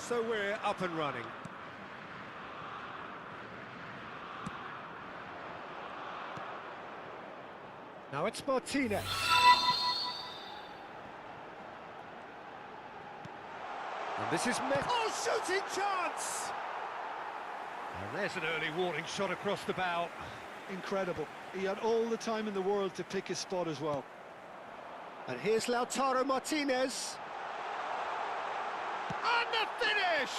So we're up and running. Now it's Martinez. And this is Messi. Oh, shooting chance! And there's an early warning shot across the bow. Incredible. He had all the time in the world to pick his spot as well. And here's Lautaro Martinez. And the finish!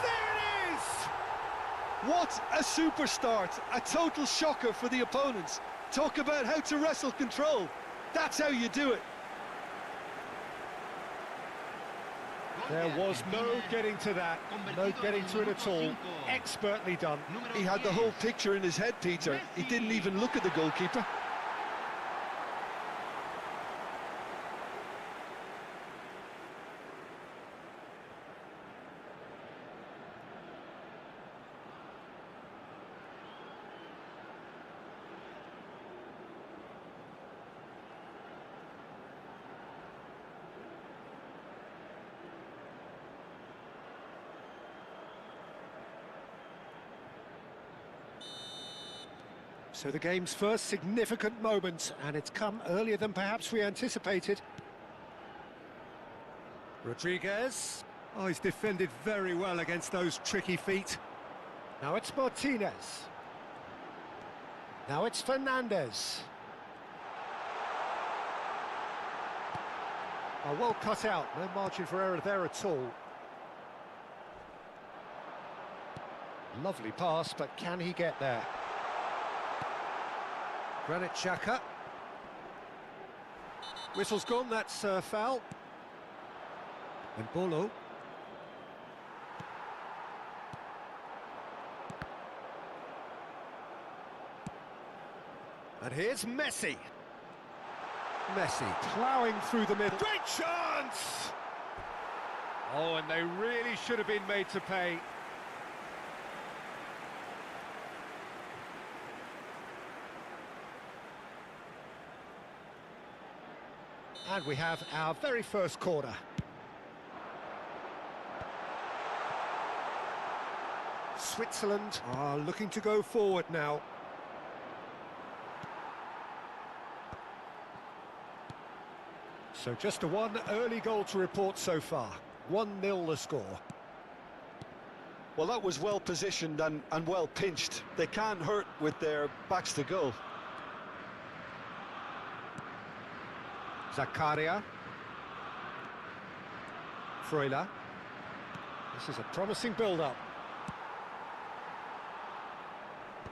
There it is! What a super start. A total shocker for the opponents. Talk about how to wrestle control. That's how you do it. There was no getting to that, no getting to it at all. Expertly done. He had the whole picture in his head, Peter. He didn't even look at the goalkeeper. So the game's first significant moment, and it's come earlier than perhaps we anticipated. Rodriguez. Oh, he's defended very well against those tricky feet. Now it's Martinez. Now it's Fernandez. Oh, well cut out, no margin for error there at all. Lovely pass, but can he get there? Granit Xhaka. Whistle's gone, that's foul. And Bolo. And here's Messi. Messi ploughing through the middle. Great chance! Oh, and they really should have been made to pay. And we have our very first corner. Switzerland are looking to go forward now. So just one early goal to report so far. 1-0 the score. Well, that was well positioned and well pinched. They can't hurt with their backs to goal. Zakaria. Freuler. This is a promising build-up.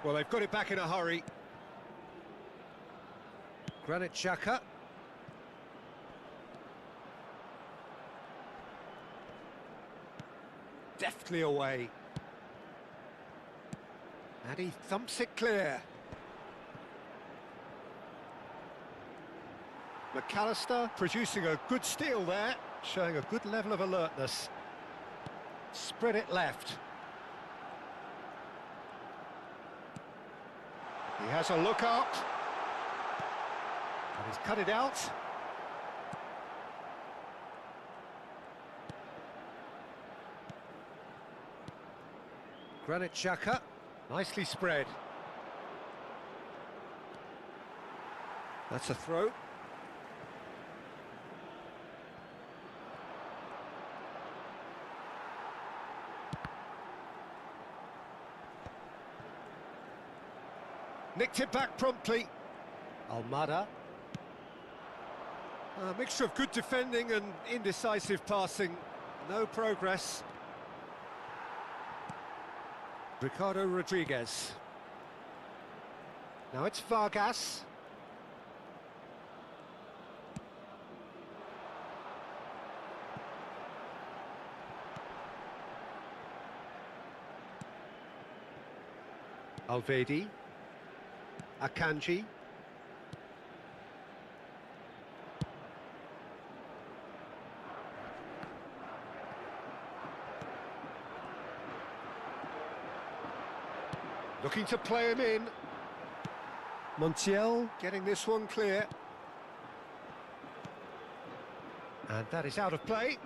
Well, they've got it back in a hurry. Granit Xhaka. Deftly away. And he thumps it clear. McAllister producing a good steal there, showing a good level of alertness. Spread it left. He has a look up. And he's cut it out. Granit Xhaka, nicely spread. That's a throw. Nicked it back promptly. Almada. A mixture of good defending and indecisive passing. No progress. Ricardo Rodriguez. Now it's Vargas. Alvedi. Akanji. Looking to play him in. Montiel getting this one clear. And that is out of play.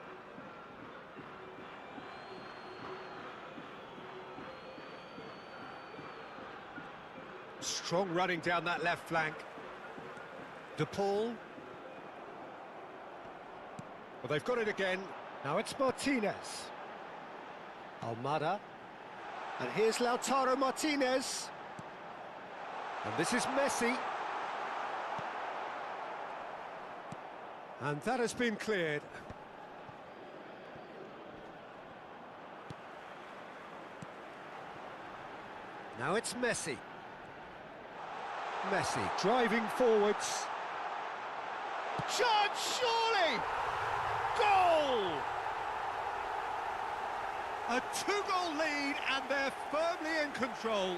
Strong running down that left flank. De Paul. Well, they've got it again. Now it's Martinez. Almada. And here's Lautaro Martinez. And this is Messi. And that has been cleared. Now it's Messi. Messi driving forwards. Shot, surely! Goal! A two-goal lead, and they're firmly in control.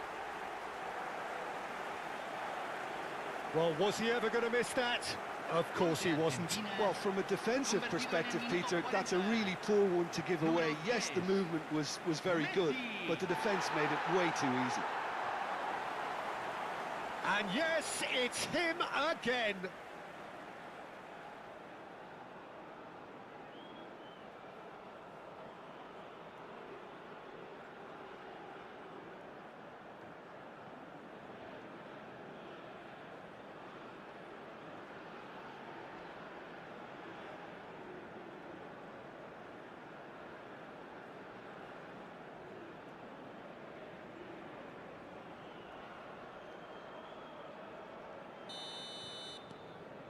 Well, was he ever going to miss that? Of course he wasn't. Well, from a defensive perspective, Peter, that's a really poor one to give away. Yes, the movement was very good, but the defence made it way too easy. And yes, it's him again.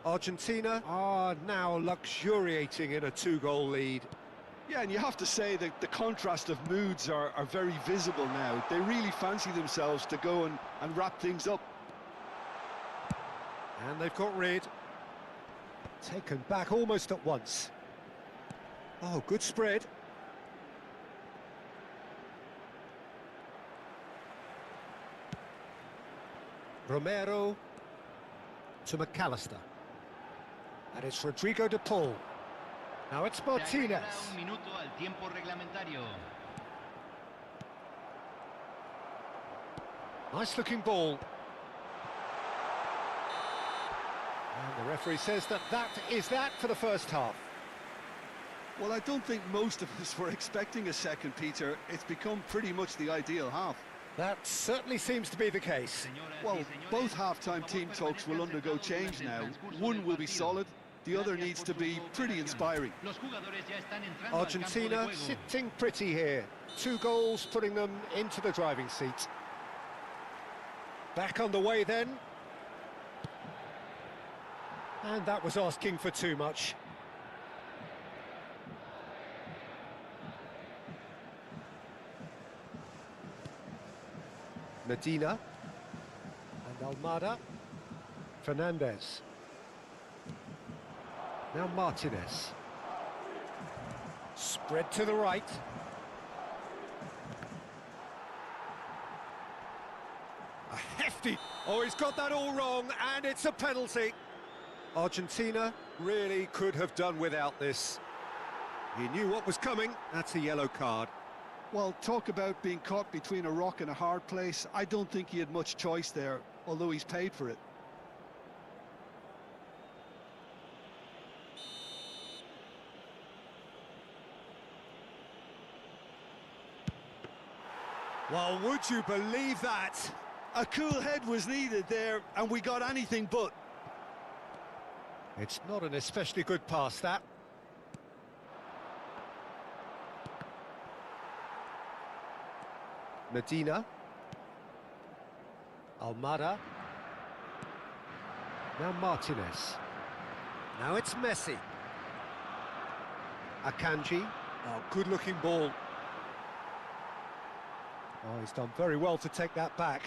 Argentina are now luxuriating in a two-goal lead. Yeah, and you have to say that the contrast of moods are very visible now. They really fancy themselves to go and wrap things up. And they've got rid. Taken back almost at once. Oh, good spread. Romero to McAllister. And it's Rodrigo de Paul. Now it's Martinez. Nice looking ball. And the referee says that is that for the first half. Well, I don't think most of us were expecting a second, Peter. It's become pretty much the ideal half. That certainly seems to be the case. Well, both half-time team talks will undergo change now. One will be solid, the other needs to be pretty inspiring. Argentina sitting pretty here. 2 goals putting them into the driving seat. Back on the way then. And that was asking for too much. Medina. And Almada. Fernandez. Now Martinez. Spread to the right. A hefty... Oh, he's got that all wrong, and it's a penalty. Argentina really could have done without this. He knew what was coming. That's a yellow card. Well, talk about being caught between a rock and a hard place. I don't think he had much choice there, although he's paid for it. Well, would you believe that? A cool head was needed there, and we got anything but. It's not an especially good pass, that. Medina. Almada. Now Martinez. Now it's Messi. Akanji. Oh, good-looking ball. Oh, he's done very well to take that back.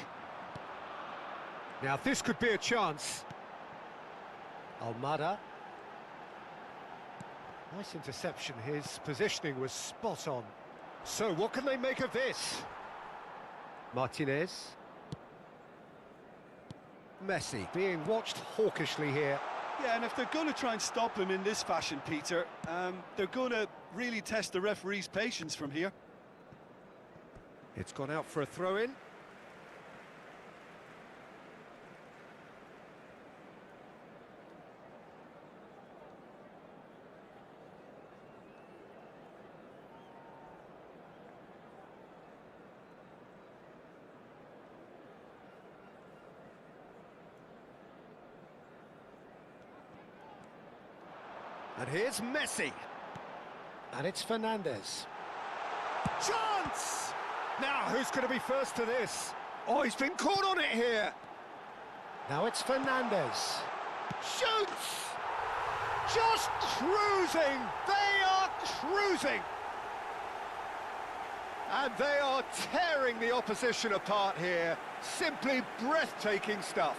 Now, this could be a chance. Almada. Nice interception. His positioning was spot on. So, what can they make of this? Martinez. Messi being watched hawkishly here. Yeah, and if they're going to try and stop him in this fashion, Peter, they're going to really test the referee's patience from here. It's gone out for a throw-in. And here's Messi. And it's Fernandez. Chance! Now, who's going to be first to this? Oh, he's been caught on it here. Now it's Fernandez. Shoots! Just cruising! They are cruising! And they are tearing the opposition apart here. Simply breathtaking stuff.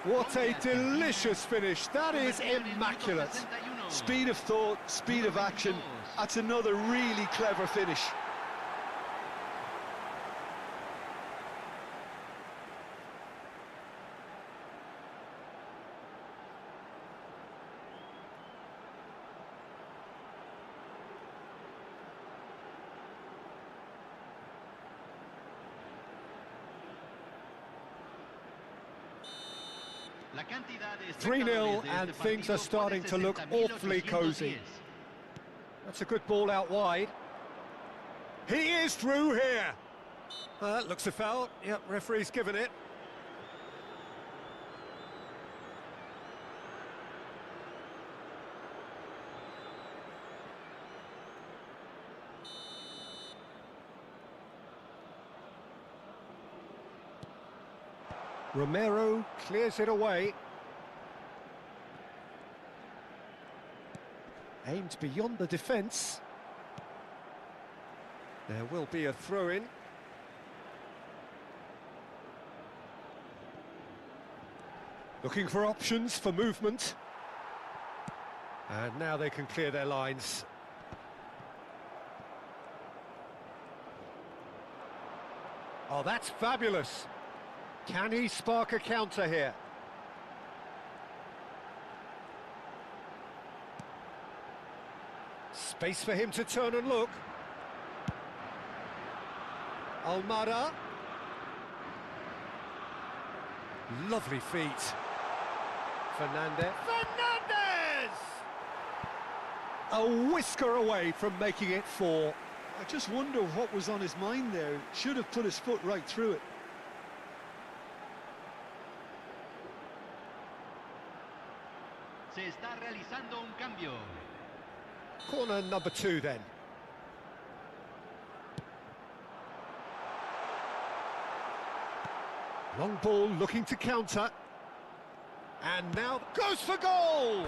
What a delicious finish. That is immaculate. Speed of thought, speed of action. That's another really clever finish. La cantidad de 3-0 espectadores de and este things are partido starting to look fue de awfully 60.810. cosy. That's a good ball out wide. He is through here. That looks a foul. Yep, referee's given it. Romero clears it away. Aimed beyond the defence. There will be a throw-in. Looking for options for movement. And now they can clear their lines. Oh, that's fabulous. Can he spark a counter here? Space for him to turn and look. Almada. Lovely feet. Fernandez. Fernandez! A whisker away from making it 4. I just wonder what was on his mind there. Should have put his foot right through it. Se está realizando un cambio. Corner number 2 then. Long ball looking to counter. And now goes for goal!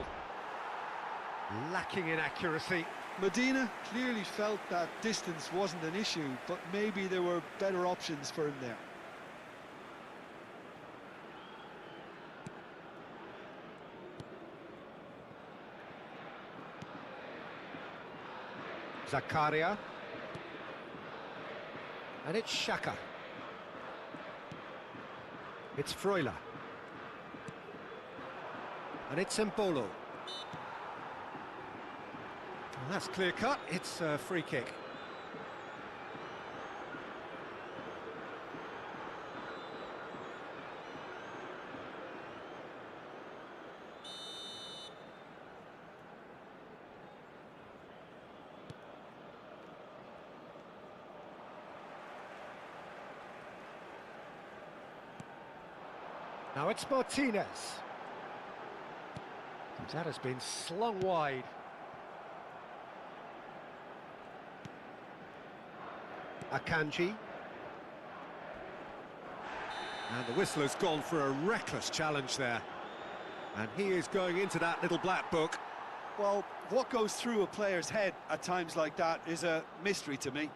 Lacking in accuracy. Medina clearly felt that distance wasn't an issue, but maybe there were better options for him there. Zakaria. And it's Xhaka. It's Freuler. And it's Embolo. Well, that's clear cut. It's a free kick. Now it's Martinez. That has been slung wide. Akanji. And the whistler's gone for a reckless challenge there. And he is going into that little black book. Well, what goes through a player's head at times like that is a mystery to me.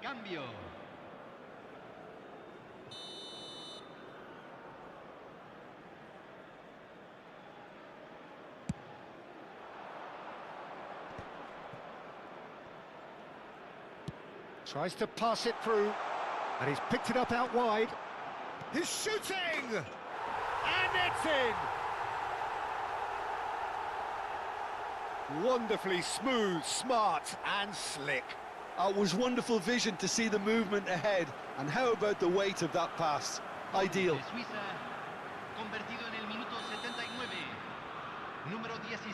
Cambio. Tries to pass it through, and he's picked it up out wide. He's shooting! And it's in! Wonderfully smooth, smart and slick. It was wonderful vision to see the movement ahead, and how about the weight of that pass? Ideal. De Suiza, convertido en el minuto 79. Número 17.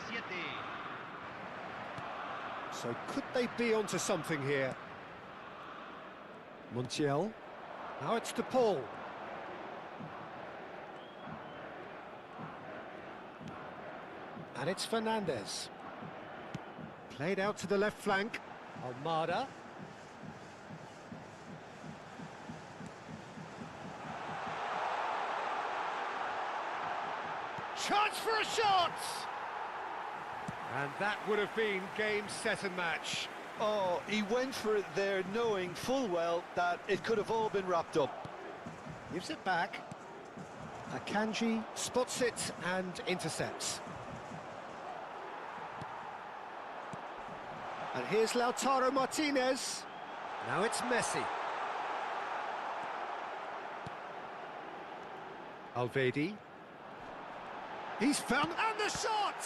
So could they be onto something here? Montiel. Now it's to Paul. And it's Fernandez. Played out to the left flank. Almada. Chance for a shot! And that would have been game, set and match. Oh, he went for it there, knowing full well that it could have all been wrapped up. Gives it back. Akanji spots it and intercepts. And here's Lautaro Martinez. Now it's Messi. Alvedi. He's found, and the shot!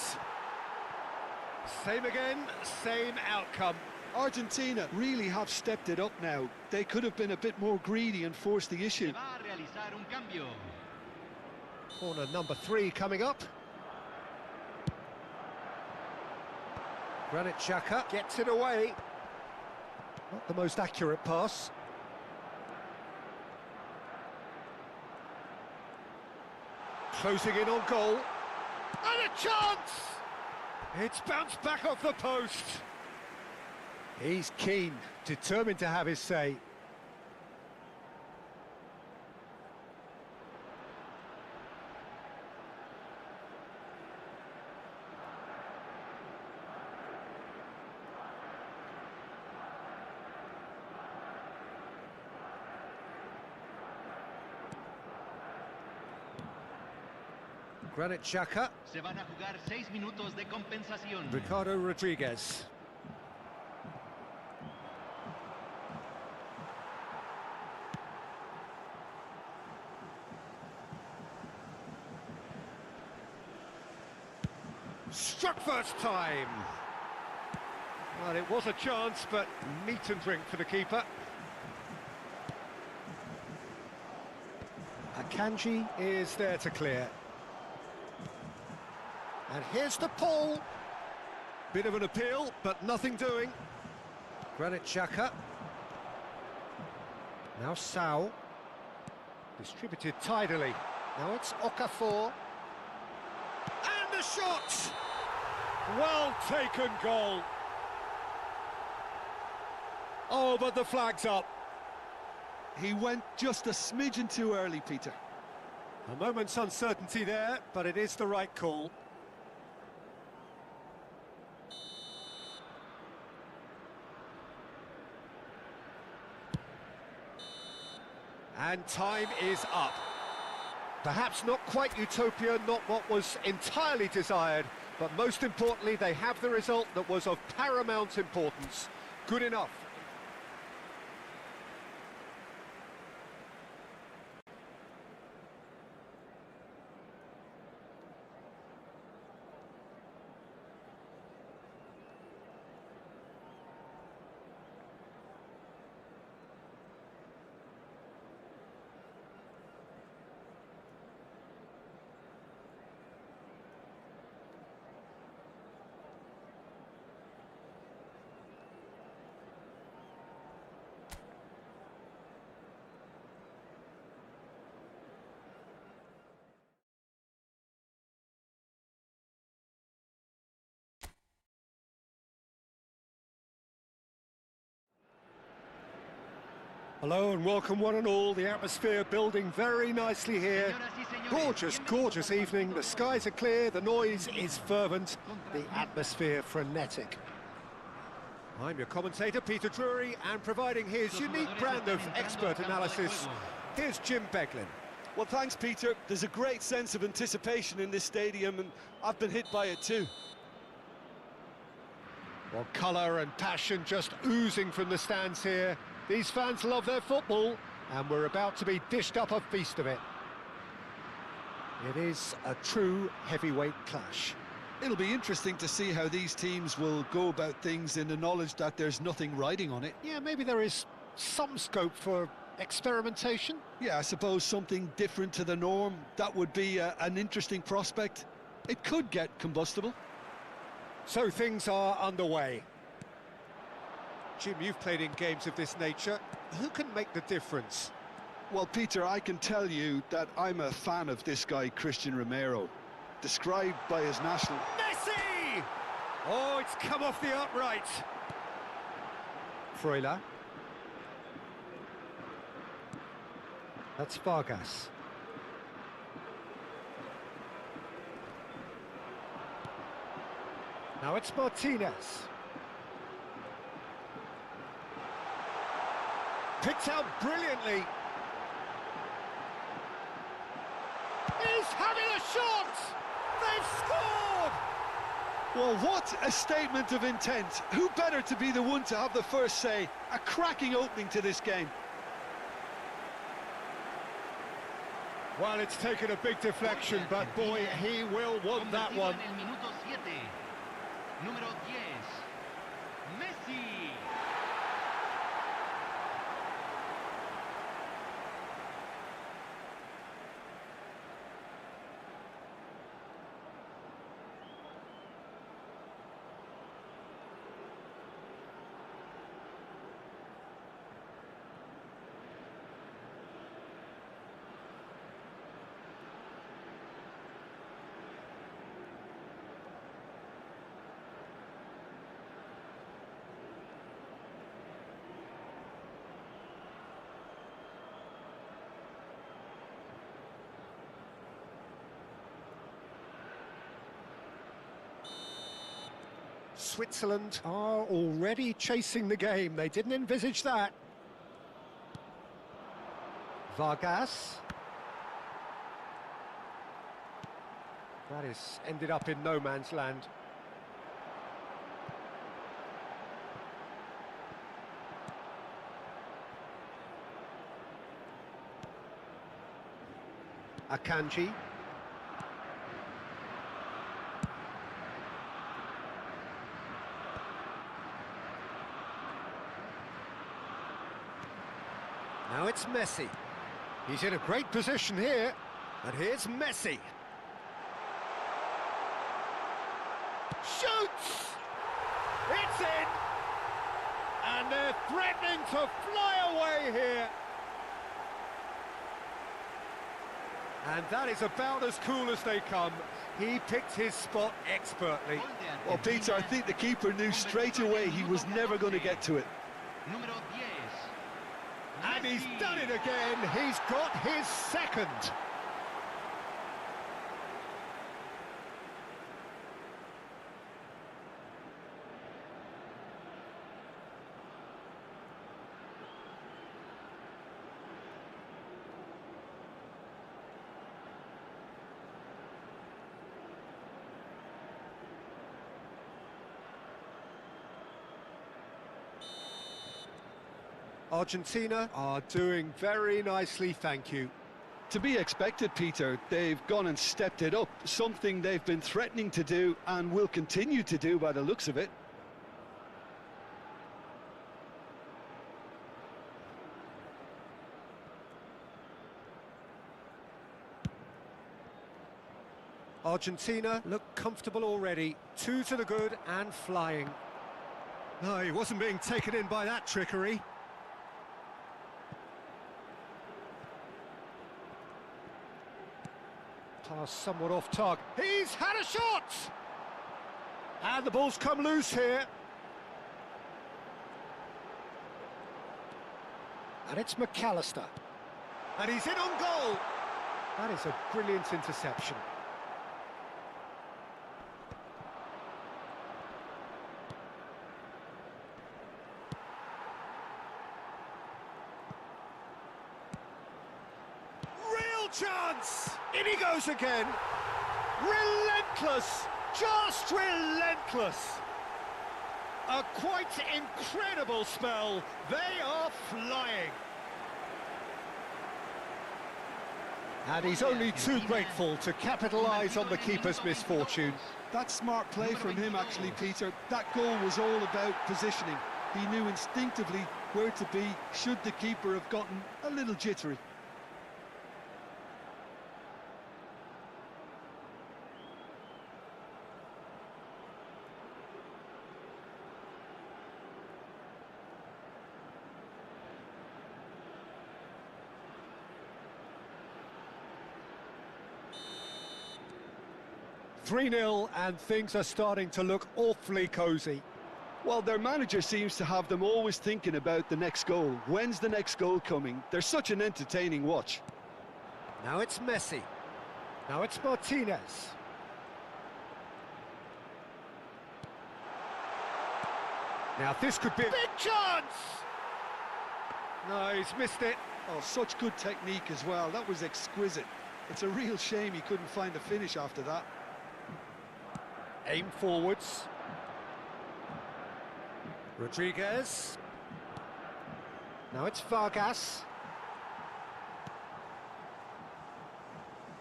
Same again, same outcome. Argentina really have stepped it up now. They could have been a bit more greedy and forced the issue. Corner number 3 coming up. Granit Xhaka gets it away. Not the most accurate pass. Closing in on goal. And a chance! It's bounced back off the post. He's keen, determined to have his say. Granit Xhaka. Se van a jugar 6 minutos de compensación. Ricardo Rodriguez. Struck first time. Well, it was a chance, but meat and drink for the keeper. Akanji is there to clear. And here's the pull. Bit of an appeal, but nothing doing. Granit Xhaka. Now Sao. Distributed tidily. Now it's Okafor. And the shot! Well taken goal. Oh, but the flag's up. He went just a smidgen too early, Peter. A moment's uncertainty there, but it is the right call. And time is up. Perhaps not quite utopia, not what was entirely desired, but most importantly, they have the result that was of paramount importance. Good enough. Hello and welcome one and all. The atmosphere building very nicely here. Gorgeous, gorgeous evening. The skies are clear, the noise is fervent, the atmosphere frenetic. I'm your commentator, Peter Drury, and providing his unique brand of expert analysis, here's Jim Beglin. Well, thanks, Peter. There's a great sense of anticipation in this stadium, and I've been hit by it too. Well, colour and passion just oozing from the stands here. These fans love their football, and we're about to be dished up a feast of it. It is a true heavyweight clash. It'll be interesting to see how these teams will go about things in the knowledge that there's nothing riding on it. Yeah, maybe there is some scope for experimentation. Yeah, I suppose something different to the norm. That would be an interesting prospect. It could get combustible. So things are underway. Jim, you've played in games of this nature. Who can make the difference? Well, Peter, I can tell you that I'm a fan of this guy, Christian Romero. Described by his national... Messi! Oh, it's come off the upright. Freuler. That's Vargas. Now it's Martinez. Picked out brilliantly. He's having a shot! They've scored! Well, what a statement of intent. Who better to be the one to have the first say? A cracking opening to this game. Well, it's taken a big deflection, but boy, he will want that one. Número 10, Messi. Switzerland are already chasing the game. They didn't envisage that. Vargas. That is ended up in no man's land. Akanji. Now it's Messi. He's in a great position here, and here's Messi. Shoots! It's in! And they're threatening to fly away here. And that is about as cool as they come. He picked his spot expertly. Well, Peter, I think the keeper knew straight away he was never going to get to it. Número 10. And he's done it again. He's got his second. Argentina are doing very nicely, thank you. To be expected, Peter. They've gone and stepped it up, something they've been threatening to do and will continue to do by the looks of it. Argentina look comfortable already. 2 to the good and flying. No, he wasn't being taken in by that trickery. Pass somewhat off target. He's had a shot! And the ball's come loose here. And it's McAllister. And he's in on goal. That is a brilliant interception. Chance! In he goes again. Relentless! Just relentless! A quite incredible spell. They are flying. And he's only too grateful to capitalise on the keeper's misfortune. That's smart play from him, actually, Peter. That goal was all about positioning. He knew instinctively where to be should the keeper have gotten a little jittery. 3-0, and things are starting to look awfully cosy. Well, their manager seems to have them always thinking about the next goal. When's the next goal coming? They're such an entertaining watch. Now it's Messi. Now it's Martinez. Now this could be a big chance! No, he's missed it. Oh, such good technique as well. That was exquisite. It's a real shame he couldn't find a finish after that. Aim forwards. Rodriguez. Now it's Vargas.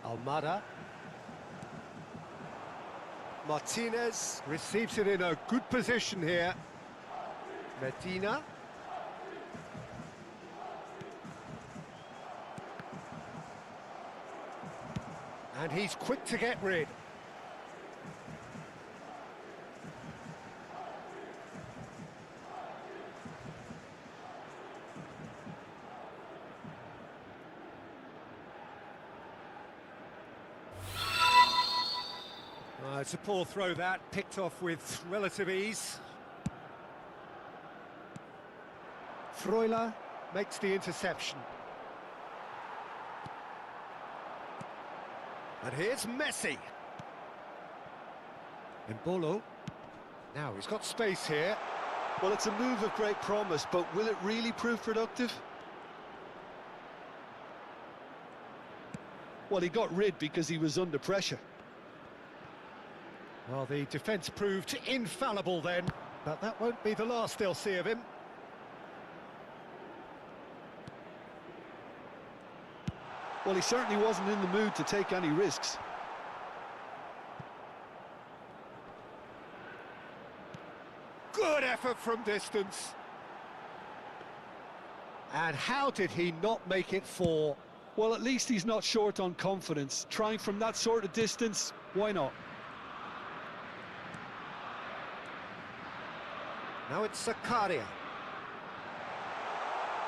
Almada. Martinez receives it in a good position here. Medina. And he's quick to get rid. It's a poor throw that, picked off with relative ease. Freuler makes the interception. And here's Messi. Embolo. Now he's got space here. Well, it's a move of great promise, but will it really prove productive? Well, he got rid because he was under pressure. Well, the defence proved infallible then, but that won't be the last they'll see of him. Well, he certainly wasn't in the mood to take any risks. Good effort from distance. And how did he not make it 4? Well, at least he's not short on confidence. Trying from that sort of distance, why not? Now it's Zakaria.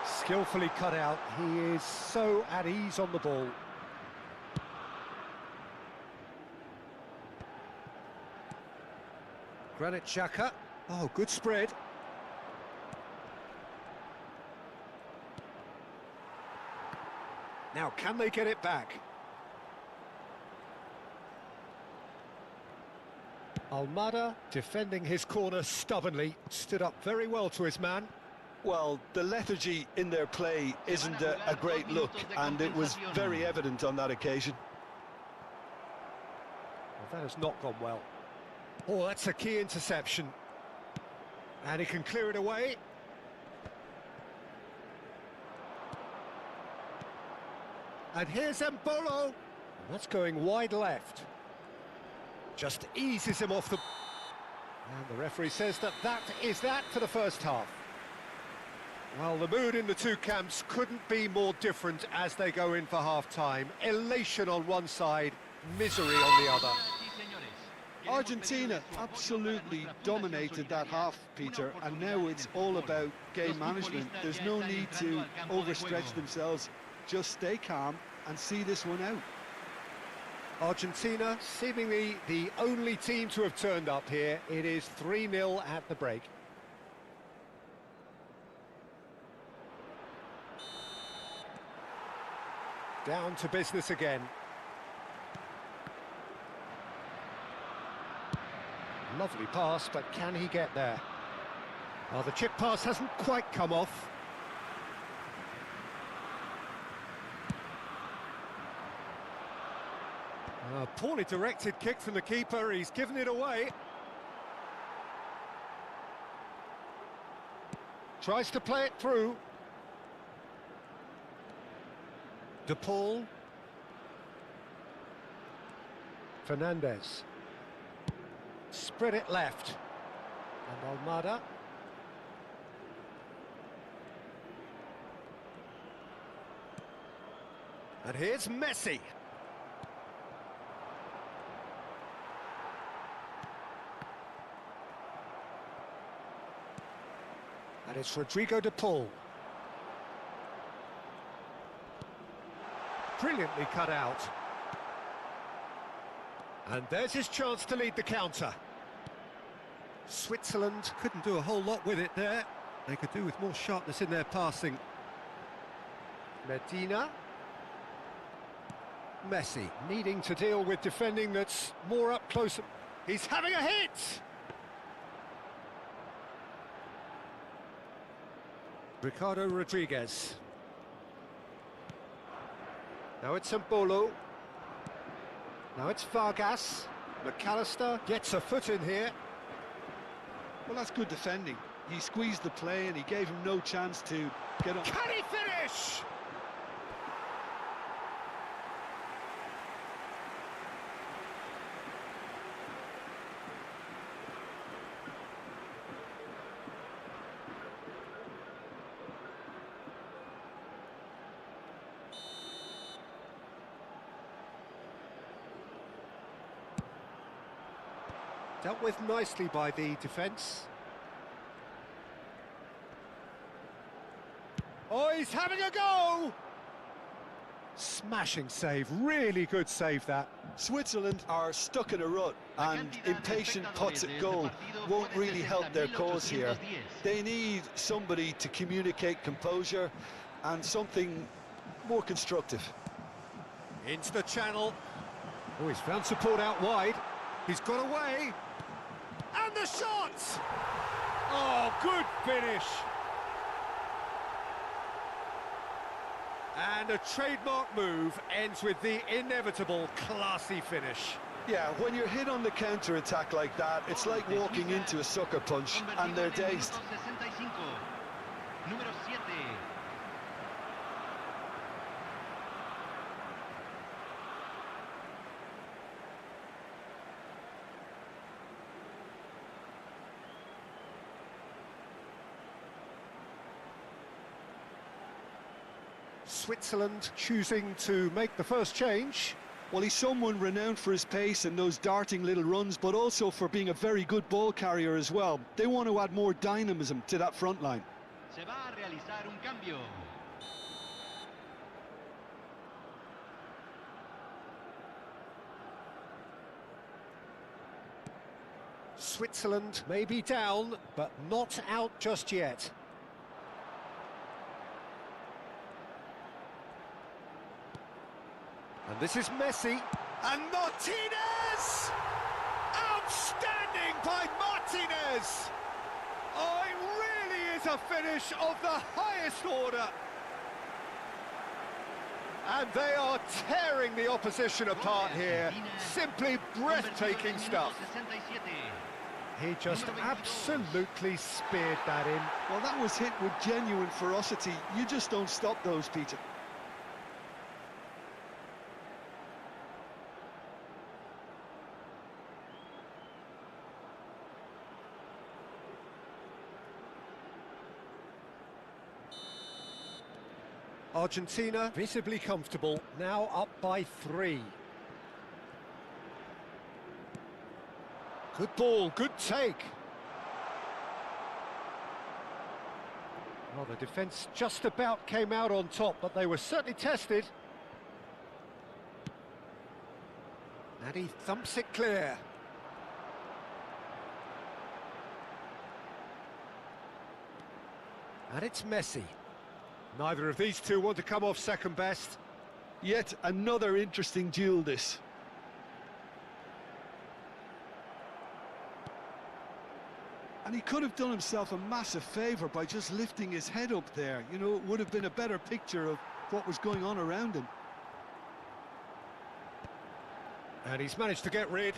Skillfully cut out. He is so at ease on the ball. Granit Xhaka. Oh, good spread. Now, can they get it back? Almada defending his corner stubbornly, stood up very well to his man. Well, the lethargy in their play isn't a great look, and it was very evident on that occasion. Well, that has not gone well. Oh, that's a key interception. And he can clear it away. And here's Embolo. That's going wide left. Just eases him off the... And the referee says that is that for the first half. Well, the mood in the two camps couldn't be more different as they go in for half-time. Elation on one side, misery on the other. Argentina absolutely dominated that half, Peter, and now it's all about game management. There's no need to overstretch themselves. Just stay calm and see this one out. Argentina, seemingly the only team to have turned up here. It is 3-0 at the break. Down to business again. Lovely pass, but can he get there? Oh, the chip pass hasn't quite come off. A poorly directed kick from the keeper, he's given it away. Tries to play it through. De Paul. Fernandez. Spread it left. And Almada. And here's Messi. And it's Rodrigo De Paul. Brilliantly cut out. And there's his chance to lead the counter. Switzerland couldn't do a whole lot with it there. They could do with more sharpness in their passing. Medina. Messi needing to deal with defending that's more up close. He's having a hit! Ricardo Rodriguez. Now it's Mbolo. Now it's Vargas. McAllister gets a foot in here. Well, that's good defending. He squeezed the play and he gave him no chance to get on. Can he finish? Dealt with nicely by the defence. Oh, he's having a go! Smashing save, really good save that. Switzerland are stuck in a rut, and impatient putts at goal won't really help their cause here. They need somebody to communicate composure and something more constructive. Into the channel. Oh, he's found support out wide. He's got away. And the shot! Oh, good finish. And a trademark move ends with the inevitable classy finish. Yeah, when you're hit on the counter-attack like that, it's like walking into a sucker punch and they're dazed. Switzerland choosing to make the first change. Well, he's someone renowned for his pace and those darting little runs, but also for being a very good ball carrier as well. They want to add more dynamism to that front line. Se va a realizar un cambio. Switzerland may be down, but not out just yet. And this is Messi. And Martinez! Outstanding by Martinez! Oh, it really is a finish of the highest order. And they are tearing the opposition apart here. Simply breathtaking stuff. He just absolutely speared that in. Well, that was hit with genuine ferocity. You just don't stop those, Peter. Argentina visibly comfortable, now up by 3. Good ball, good take. Well, the defence just about came out on top, but they were certainly tested. And he thumps it clear. And it's Messi. Neither of these two want to come off second best. Yet another interesting duel, this. And he could have done himself a massive favour by just lifting his head up there. You know, it would have been a better picture of what was going on around him. And he's managed to get rid.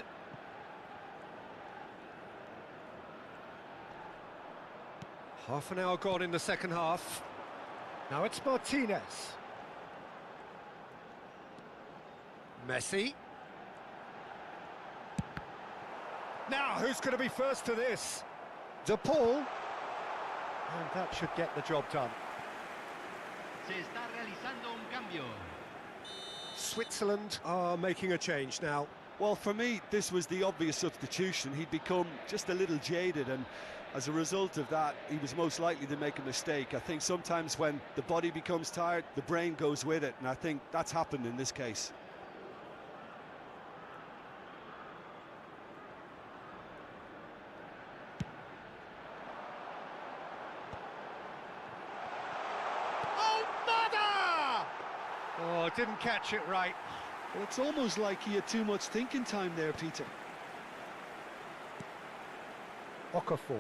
Half an hour gone in the second half. Now it's Martinez. Messi. Now, who's going to be first to this? De Paul. And that should get the job done. Se está realizando un cambio. Switzerland are making a change now. Well, for me, this was the obvious substitution. He'd become just a little jaded, and as a result of that, he was most likely to make a mistake. I think sometimes when the body becomes tired, the brain goes with it, and I think that's happened in this case. Oh, didn't catch it right. Well, it's almost like he had too much thinking time there, Peter. Okafor.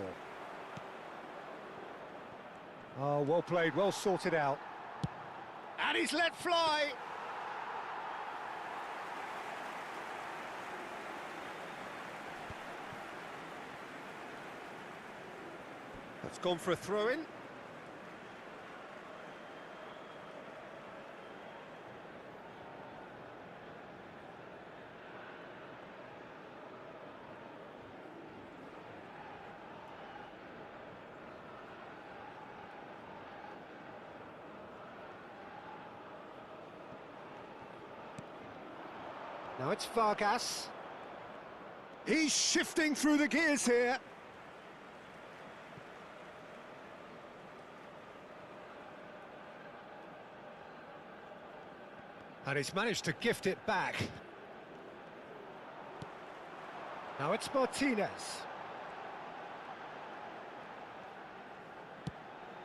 Oh, well played, well sorted out. And he's let fly! That's gone for a throw-in. Now it's Vargas. He's shifting through the gears here. And he's managed to gift it back. Now it's Martinez.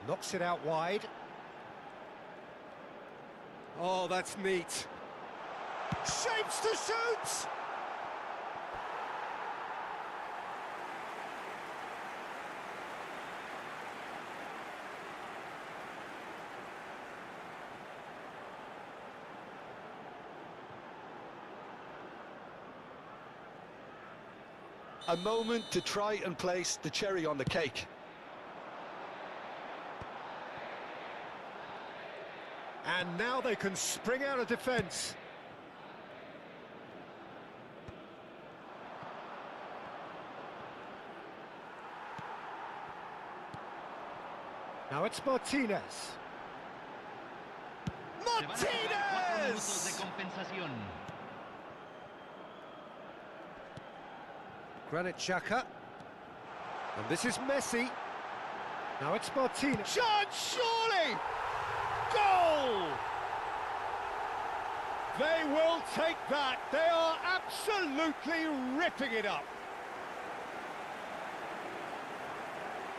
Knocks it out wide. Oh, that's neat. Shapes to shoot! A moment to try and place the cherry on the cake. And now they can spring out of defence. Now it's Martinez. Martinez! Granit Xhaka. And this is Messi. Now it's Martinez. Chance, surely! Goal! They will take that. They are absolutely ripping it up.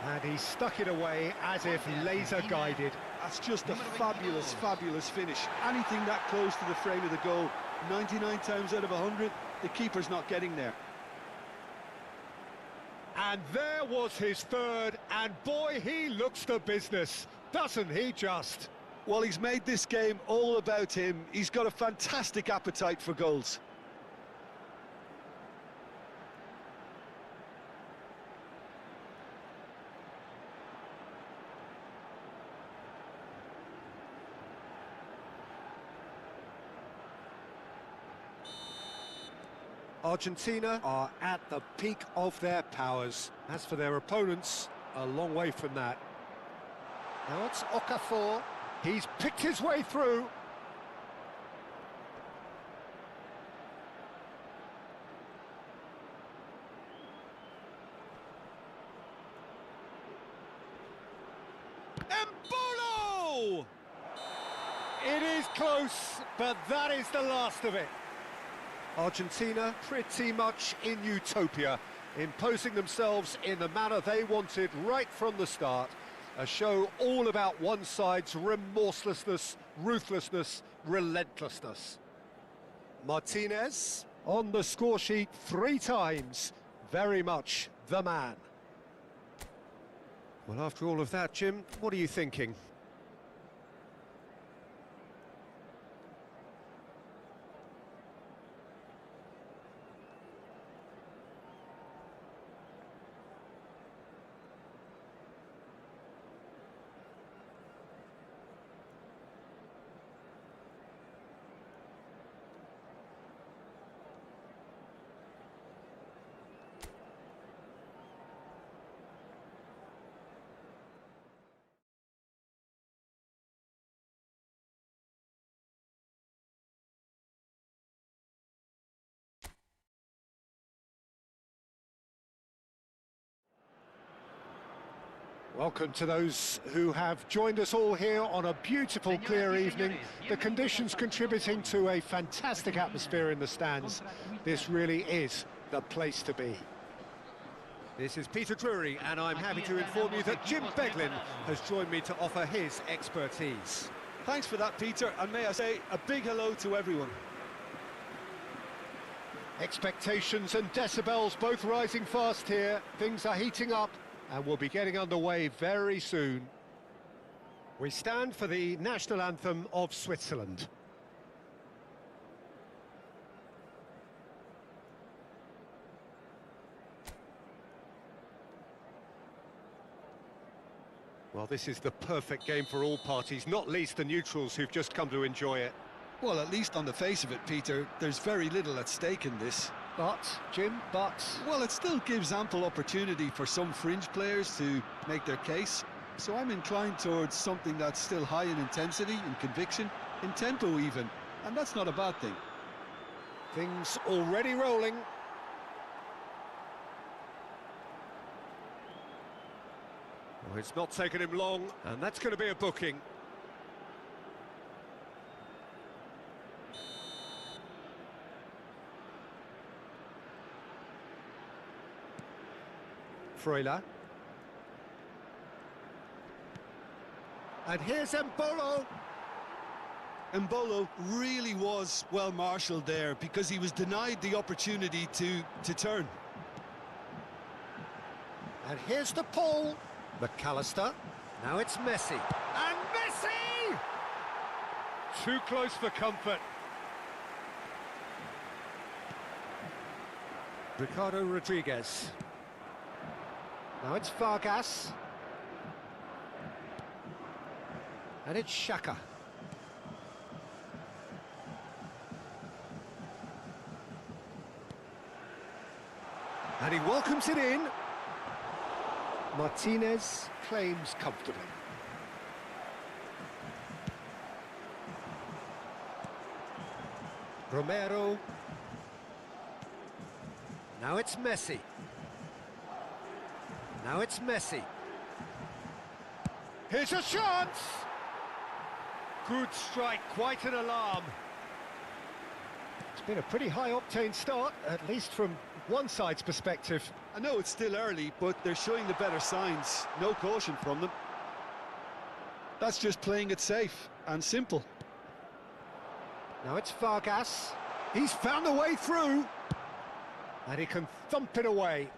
And he stuck it away as if laser-guided. That's just a fabulous, fabulous finish. Anything that close to the frame of the goal, 99 times out of 100, the keeper's not getting there. And there was his third, and boy, he looks the business, doesn't he just? Well, he's made this game all about him. He's got a fantastic appetite for goals. Argentina are at the peak of their powers. As for their opponents, a long way from that. Now it's Okafor. He's picked his way through. Embolo! It is close, but that is the last of it. Argentina pretty much in utopia, imposing themselves in the manner they wanted right from the start. A show all about one side's remorselessness, ruthlessness, relentlessness. Martinez on the score sheet 3 times, very much the man. Well, after all of that, Jim, what are you thinking? Welcome to those who have joined us all here on a beautiful, clear evening. The conditions contributing to a fantastic atmosphere in the stands. This really is the place to be. This is Peter Drury, and I'm happy to inform you that Jim Beglin has joined me to offer his expertise. Thanks for that, Peter, and may I say a big hello to everyone. Expectations and decibels both rising fast here. Things are heating up and we'll be getting underway very soon. We stand for the national anthem of Switzerland. Well, this is the perfect game for all parties, not least the neutrals who've just come to enjoy it. Well, at least on the face of it, Peter, there's very little at stake in this. But, Jim, Well, it still gives ample opportunity for some fringe players to make their case. So I'm inclined towards something that's still high in intensity, in conviction, in tempo even. And that's not a bad thing. Things already rolling. Well, it's not taken him long, and that's going to be a booking. Freuler. And here's Mbolo. Mbolo really was well marshalled there because he was denied the opportunity to turn. And here's the pull. McAllister. Now it's Messi. And Messi! Too close for comfort. Ricardo Rodriguez. Now it's Vargas. And it's Xhaka. And he welcomes it in. Martinez claims comfortably. Romero. Now it's Messi. Now it's Messi. Here's a shot! Good strike, quite an alarm. It's been a pretty high-octane start, at least from one side's perspective. I know it's still early, but they're showing the better signs. No caution from them. That's just playing it safe and simple. Now it's Vargas. He's found a way through. And he can thump it away.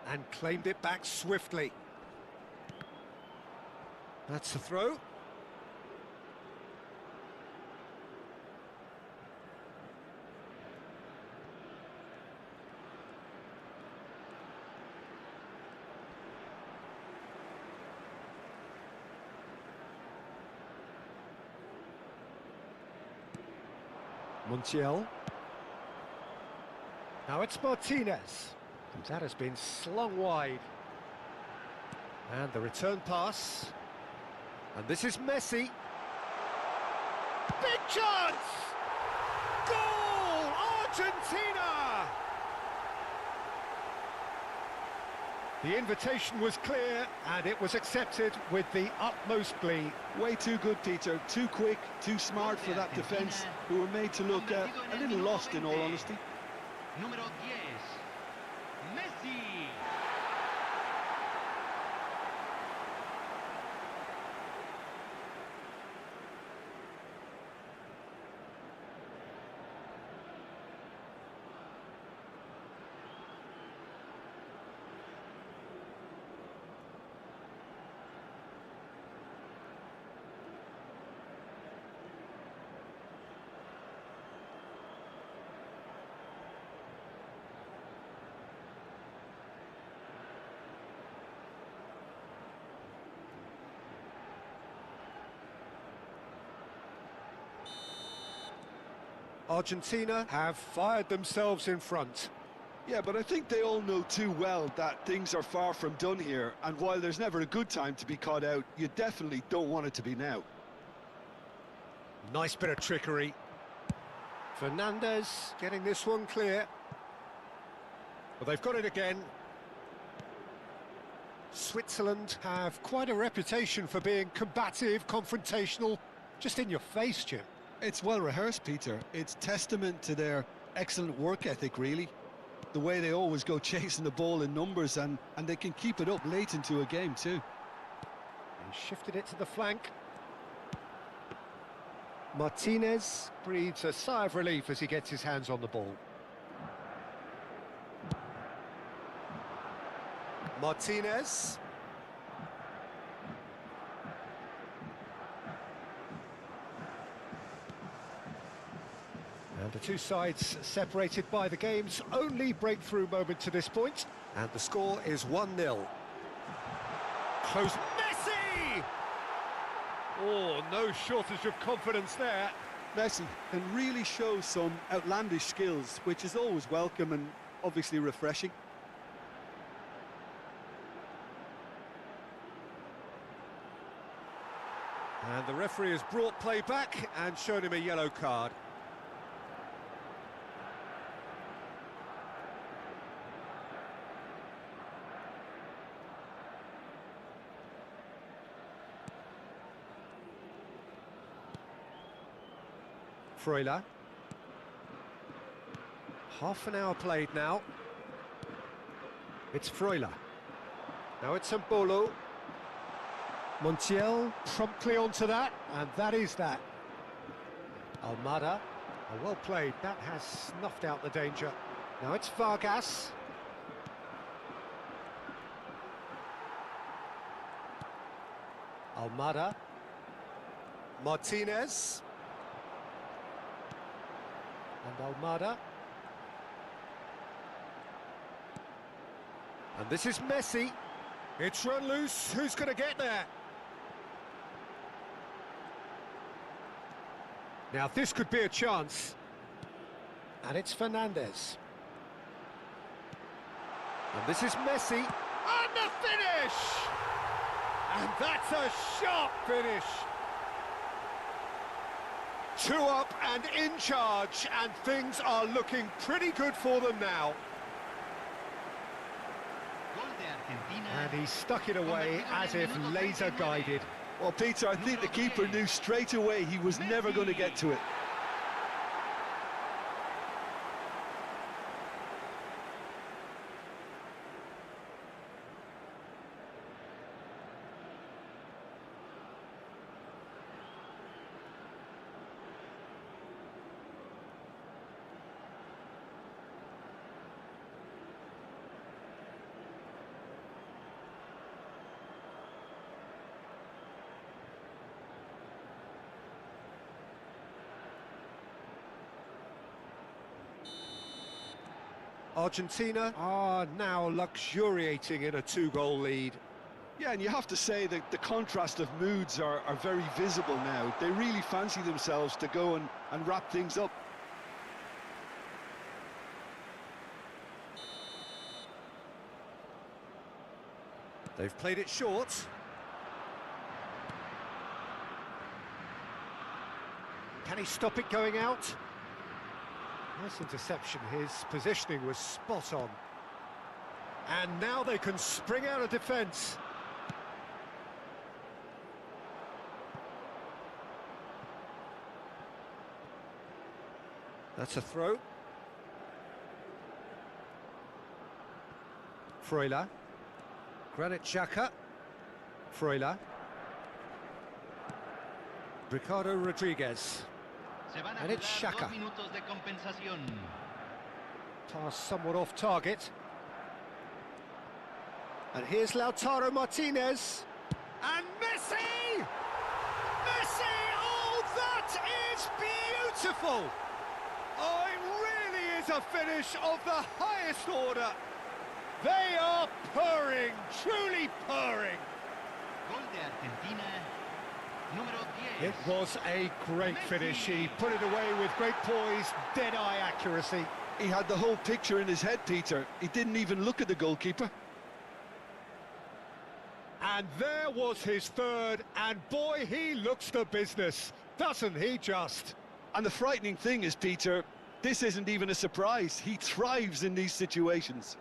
And claimed it back swiftly. That's the throw. Montiel. Now it's Martinez. And that has been slung wide. And the return pass. And this is Messi. Big chance! Goal! Argentina! The invitation was clear and it was accepted with the utmost glee. Way too good, Peter. Too quick, too smart for that defence, who were made to look a little lost in all honesty. Número 10, Messi. Argentina have fired themselves in front. Yeah, but I think they all know too well that things are far from done here, and while there's never a good time to be caught out, you definitely don't want it to be now. Nice bit of trickery. Fernandez getting this one clear. Well, they've got it again. Switzerland have quite a reputation for being combative, confrontational, just in your face, Jim. It's well rehearsed, Peter. It's testament to their excellent work ethic, really. The way they always go chasing the ball in numbers, and they can keep it up late into a game too. He shifted it to the flank. Martinez breathes a sigh of relief as he gets his hands on the ball. Martinez. And the two sides separated by the game's only breakthrough moment to this point. And the score is 1-0. Close. Messi! Oh, no shortage of confidence there. Messi can really show some outlandish skills, which is always welcome and obviously refreshing. And the referee has brought play back and shown him a yellow card. Freuler. Half an hour played now. It's Freuler. Now it's Mbolo. Montiel promptly onto that, and that is that. Almada, well played, that has snuffed out the danger. Now it's Vargas. Almada. Martinez. And Almada. And this is Messi. It's run loose, who's going to get there? Now this could be a chance. And it's Fernandez. And this is Messi. And the finish! And that's a sharp finish. 2 up and in charge, and things are looking pretty good for them now. And he stuck it away as if laser guided. Well, Peter, I think the keeper knew straight away he was never going to get to it. Argentina are now luxuriating in a 2-goal lead. Yeah, and you have to say that the contrast of moods are very visible now. They really fancy themselves to go and wrap things up. They've played it short. Can he stop it going out? Nice interception, his positioning was spot on. And now they can spring out of defence. That's a throw. Freuler. Granit Xhaka. Freuler. Ricardo Rodriguez. And it's Xhaka. Pass somewhat off target. And here's Lautaro Martinez. And Messi! Messi! Oh, that is beautiful! Oh, it really is a finish of the highest order. They are purring, truly purring. Gol de Argentina. It was a great finish. He put it away with great poise, dead-eye accuracy. He had the whole picture in his head, Peter. He didn't even look at the goalkeeper. And there was his third, and boy, he looks the business, doesn't he just? And the frightening thing is, Peter, this isn't even a surprise. He thrives in these situations.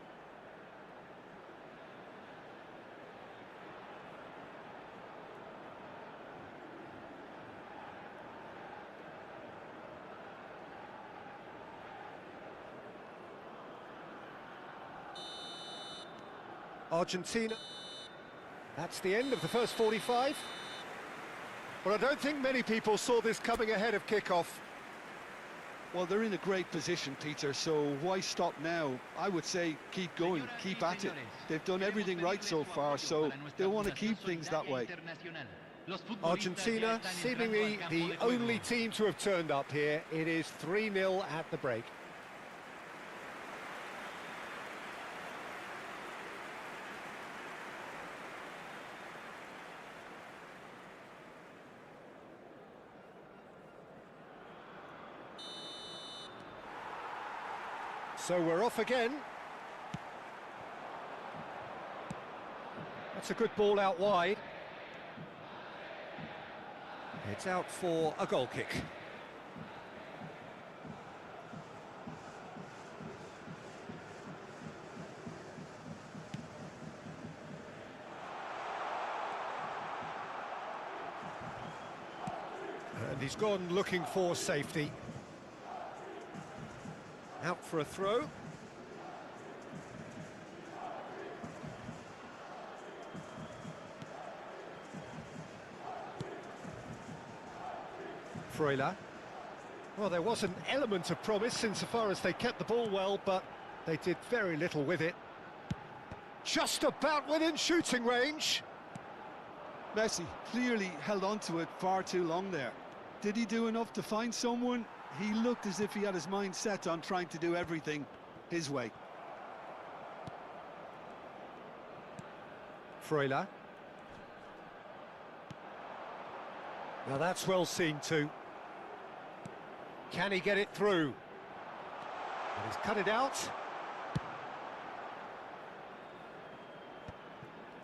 Argentina. That's the end of the first 45. Well, I don't think many people saw this coming ahead of kick-off. Well, they're in a great position, Peter, so why stop now? I would say keep going, keep at it. They've done everything right so far, so they want to keep things that way. Argentina, seemingly the only team to have turned up here. It is 3-0 at the break. So we're off again. That's a good ball out wide. It's out for a goal kick. And he's gone looking for safety. Out for a throw. Freuler. Well, there was an element of promise insofar as they kept the ball well, but they did very little with it. Just about within shooting range. Messi clearly held on to it far too long there. Did he do enough to find someone? He looked as if he had his mind set on trying to do everything his way. Freuler. Now that's well seen too. Can he get it through? And he's cut it out.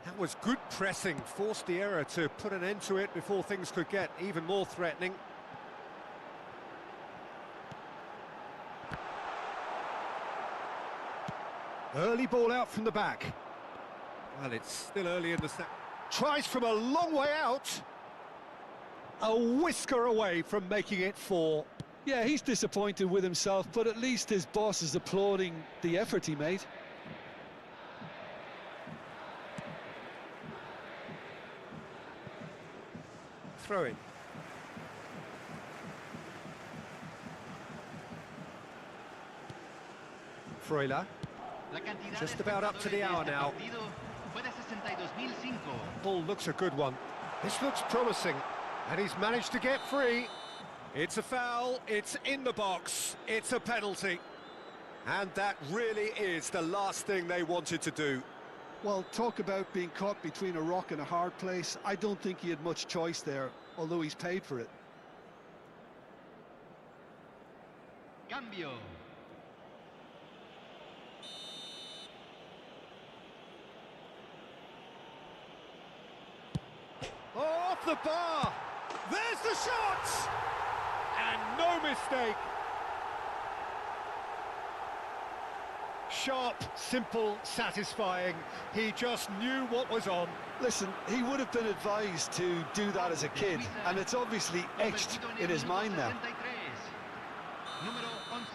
That was good pressing, forced the error to put an end to it before things could get even more threatening. Early ball out from the back. Well, it's still early in the set. Tries from a long way out. A whisker away from making it 4. Yeah, he's disappointed with himself, but at least his boss is applauding the effort he made. Throw in. Freuler. Just about up to the hour now. Ball looks a good one. This looks promising, and he's managed to get free. It's a foul, it's in the box, it's a penalty. And that really is the last thing they wanted to do. Well, talk about being caught between a rock and a hard place. I don't think he had much choice there, although he's paid for it. Cambio. Oh, off the bar! There's the shot! And no mistake. Sharp, simple, satisfying. He just knew what was on. Listen, he would have been advised to do that as a kid, and it's obviously etched in his mind now. Número 11.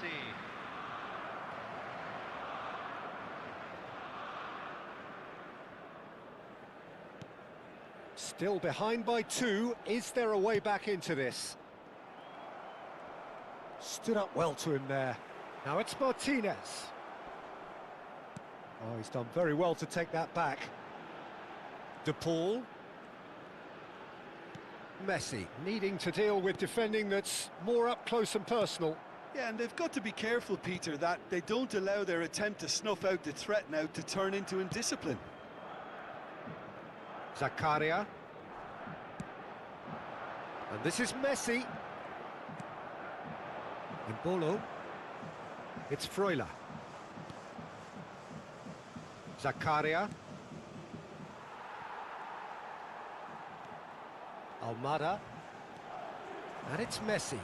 Still behind by 2. Is there a way back into this? Stood up well to him there. Now it's Martinez. Oh, he's done very well to take that back. De Paul. Messi, needing to deal with defending that's more up close and personal. Yeah, and they've got to be careful, Peter, that they don't allow their attempt to snuff out the threat now to turn into indiscipline. Zakaria. And this is Messi. Imbolo. It's Freuler. Zakaria. Almada. And it's Messi.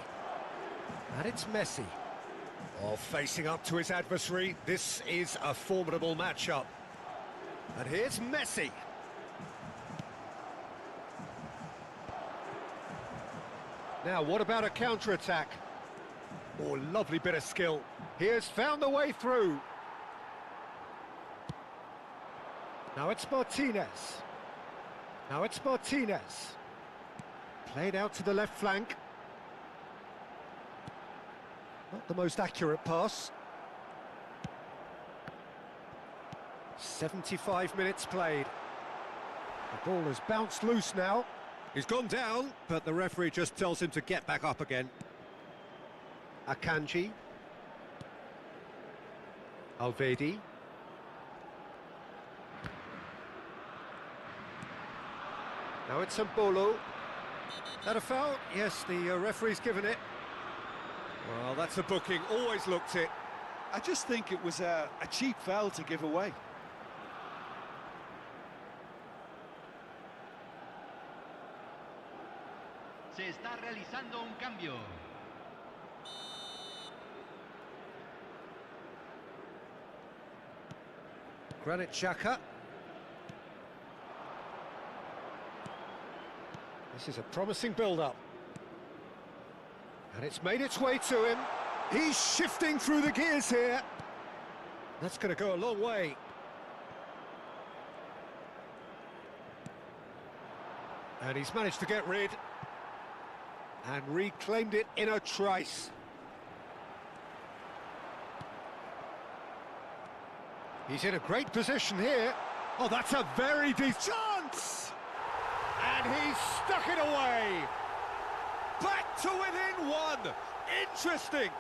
And it's Messi. Oh, facing up to his adversary. This is a formidable matchup. And here's Messi. Now, what about a counter-attack? Oh, lovely bit of skill. He has found the way through. Now it's Martinez. Now it's Martinez. Played out to the left flank. Not the most accurate pass. 75 minutes played. The ball has bounced loose now. He's gone down, but the referee just tells him to get back up again. Akanji. Alvedi. Now it's Mbolo. That a foul? Yes, the referee's given it. Well, that's a booking, always looked it. I just think it was a cheap foul to give away. Se está realizando un cambio. Granit Xhaka. This is a promising build-up. And it's made its way to him. He's shifting through the gears here. That's going to go a long way. And he's managed to get rid. And reclaimed it in a trice. He's in a great position here. Oh, that's a very deep chance! And he's stuck it away. Back to within one. Interesting.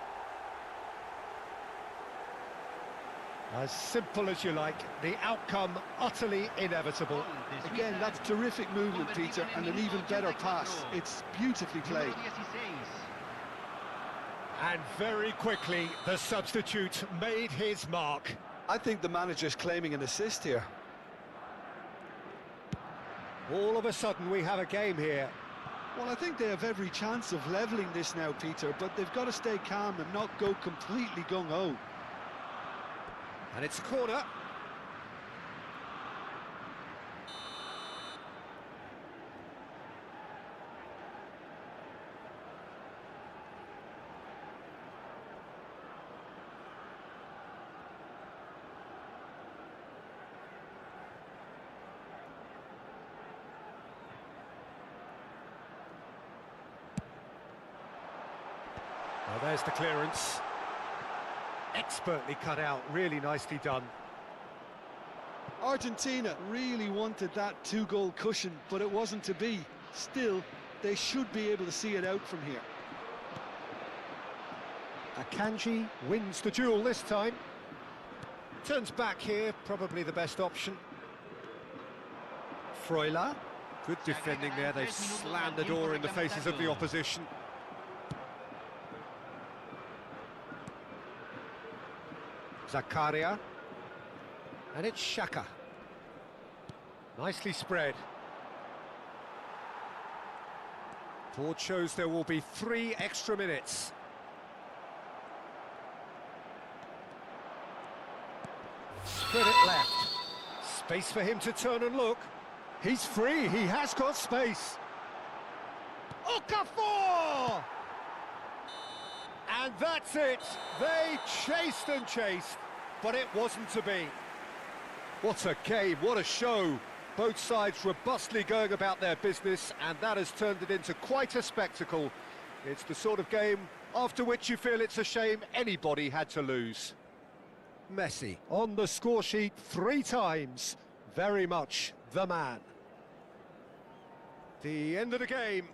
As simple as you like, the outcome utterly inevitable. Again, that's terrific movement, Peter, and an even better pass. It's beautifully played. And very quickly, the substitute made his mark. I think the manager's claiming an assist here. All of a sudden, we have a game here. Well, I think they have every chance of levelling this now, Peter, but they've got to stay calm and not go completely gung-ho. And it's a corner. Well, there's the clearance. Expertly cut out, really nicely done. Argentina really wanted that two-goal cushion, but it wasn't to be. Still, they should be able to see it out from here. Akanji wins the duel this time. Turns back here, probably the best option. Freuler. Good defending there, they've slammed the door in the faces of the opposition. Zakaria, and it's Xhaka. Nicely spread. Board shows there will be 3 extra minutes. Spread it left. Space for him to turn and look. He's free, he has got space. Okafor! And that's it. They chased and chased, but it wasn't to be. What a game, what a show. Both sides robustly going about their business, and that has turned it into quite a spectacle. It's the sort of game after which you feel it's a shame anybody had to lose. Messi on the score sheet 3 times. Very much the man. The end of the game.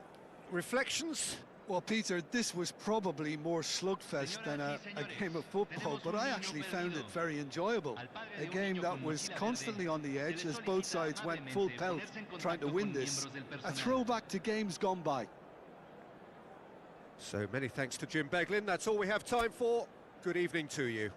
Reflections? Well, Peter, this was probably more slugfest than a game of football, but I actually found it very enjoyable. A game that was constantly on the edge as both sides went full pelt trying to win this. A throwback to games gone by. So many thanks to Jim Beglin. That's all we have time for. Good evening to you.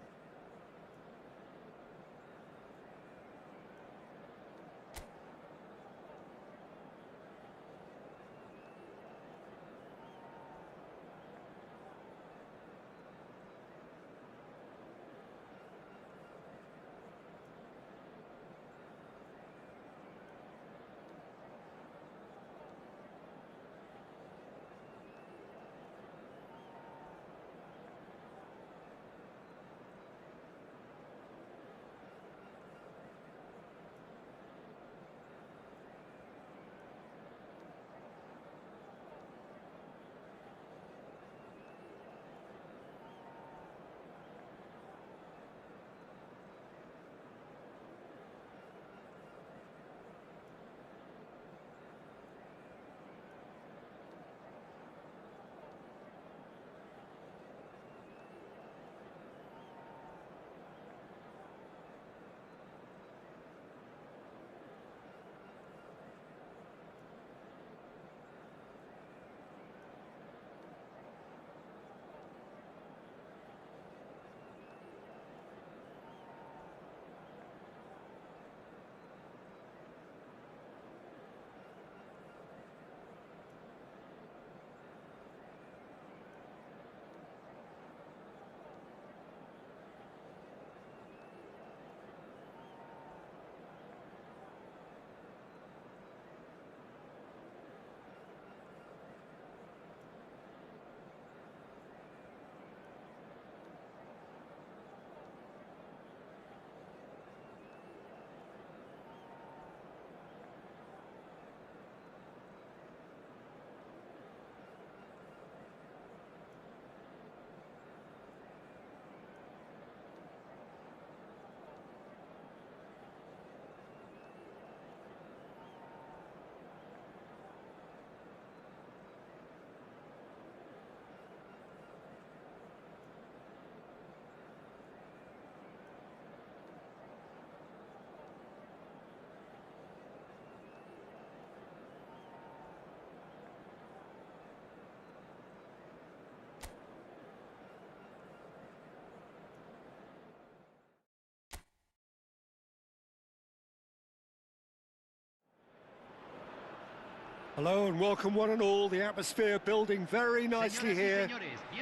Hello and welcome one and all. The atmosphere building very nicely here.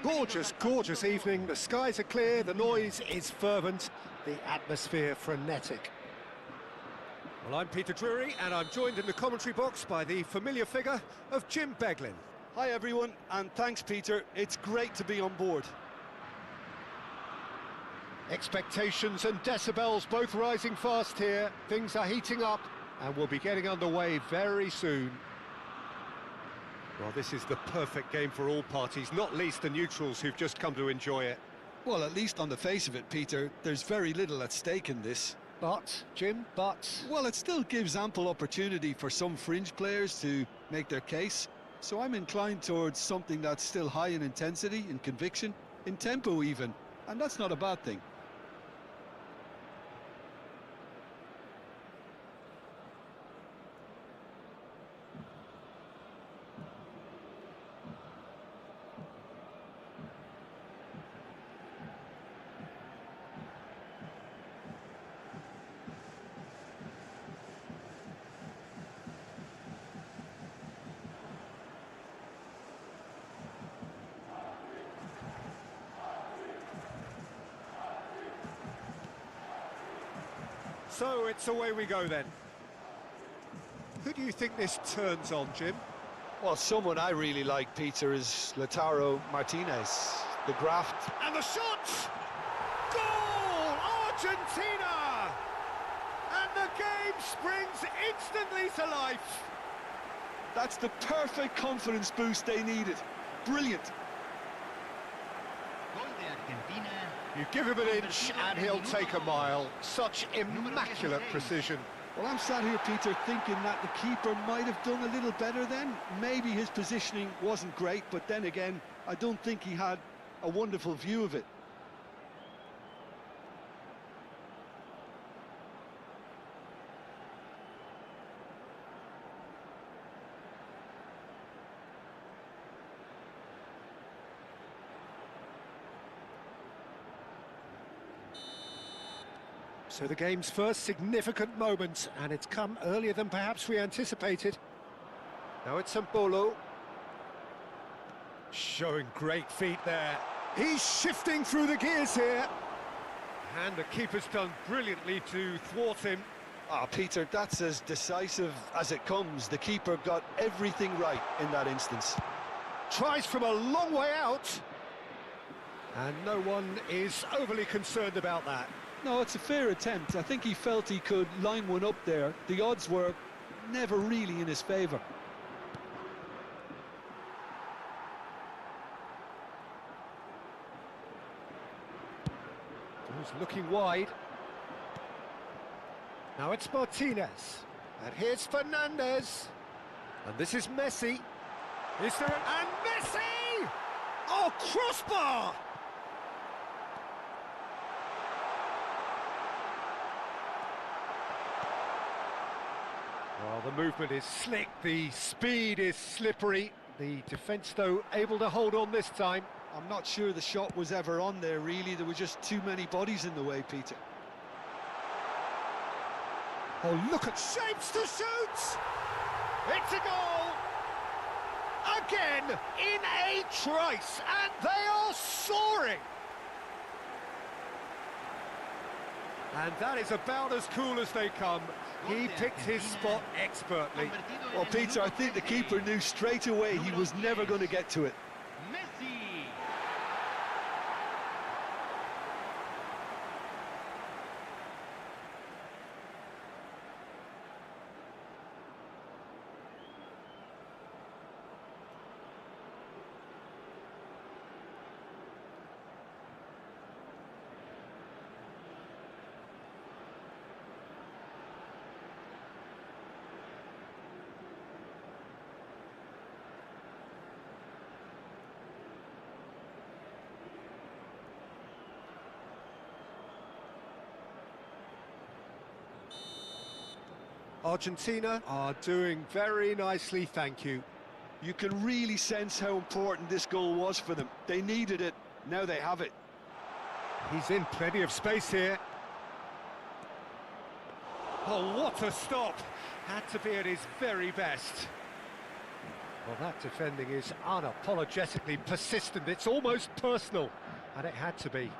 Gorgeous, gorgeous evening. The skies are clear, the noise is fervent, the atmosphere frenetic. Well, I'm Peter Drury and I'm joined in the commentary box by the familiar figure of Jim Beglin. Hi everyone, and thanks Peter, it's great to be on board. Expectations and decibels both rising fast here. Things are heating up and we'll be getting underway very soon. Well, this is the perfect game for all parties, not least the neutrals who've just come to enjoy it. Well, at least on the face of it, Peter, there's very little at stake in this. But, Jim, Well, it still gives ample opportunity for some fringe players to make their case. So I'm inclined towards something that's still high in intensity, in conviction, in tempo even. And that's not a bad thing. So it's away we go then. Who do you think this turns on, Jim? Well, someone I really like, Peter, is Lautaro Martinez. The graft. And the shot! Goal! Argentina! And the game springs instantly to life. That's the perfect confidence boost they needed. Brilliant. Gol de Argentina. You give him an inch and he'll take a mile. Such immaculate precision. Well, I'm sat here, Peter, thinking that the keeper might have done a little better then. Maybe his positioning wasn't great, but then again, I don't think he had a wonderful view of it. So the game's first significant moment, and it's come earlier than perhaps we anticipated. Now it's Bolo. Showing great feet there. He's shifting through the gears here. And the keeper's done brilliantly to thwart him. Ah, Peter, that's as decisive as it comes. The keeper got everything right in that instance. Tries from a long way out. And no one is overly concerned about that. No, it's a fair attempt. I think he felt he could line one up there. The odds were never really in his favour. He's looking wide. Now it's Martinez. And here's Fernandez. And this is Messi. Is there and Messi! Oh, crossbar! Well, the movement is slick, the speed is slippery. The defence, though, able to hold on this time. I'm not sure the shot was ever on there, really. There were just too many bodies in the way, Peter. Oh, look at shapes to shoot! It's a goal! Again, in a trice, and they are soaring! And that is about as cool as they come. He picked his spot expertly. Well, Peter, I think the keeper knew straight away he was never going to get to it. Messi. Argentina are doing very nicely, thank you. You can really sense how important this goal was for them. They needed it, now they have it. He's in plenty of space here. Oh, what a stop! Had to be at his very best. Well, that defending is unapologetically persistent. It's almost personal, and it had to be.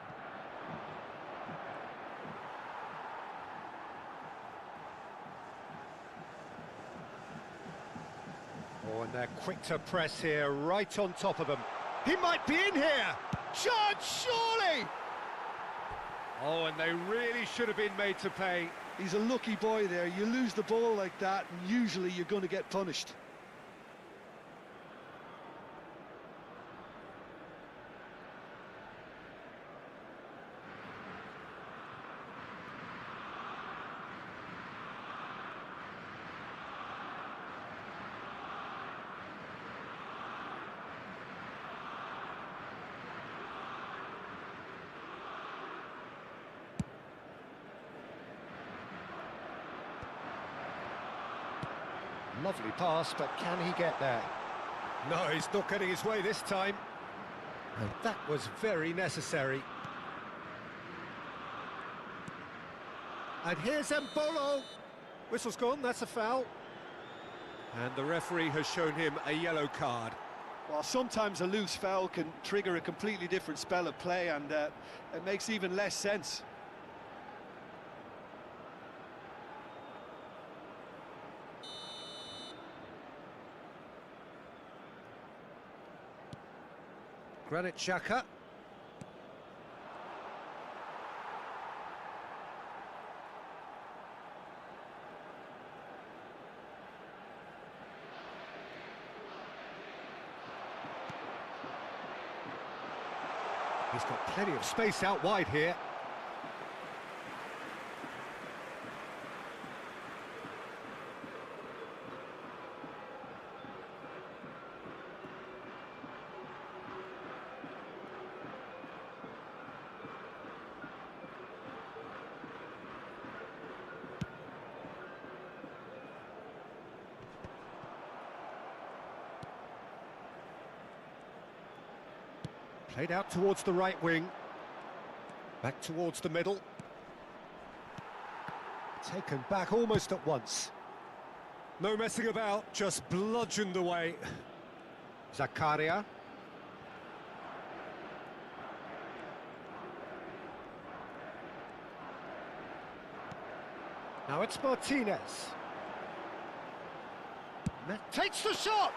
Oh, and they're quick to press here, right on top of them. He might be in here! Chance, surely! Oh, and they really should have been made to pay. He's a lucky boy there. You lose the ball like that, and usually you're going to get punished. Lovely pass, but can he get there? No, he's not getting his way this time. And that was very necessary. And here's Mbolo. Whistle's gone, that's a foul. And the referee has shown him a yellow card. Well, sometimes a loose foul can trigger a completely different spell of play, and it makes even less sense. Granit Xhaka. He's got plenty of space out wide here. Played out towards the right wing. Back towards the middle. Taken back almost at once. No messing about, just bludgeoned away. Zakaria. Now it's Martinez. Takes the shot!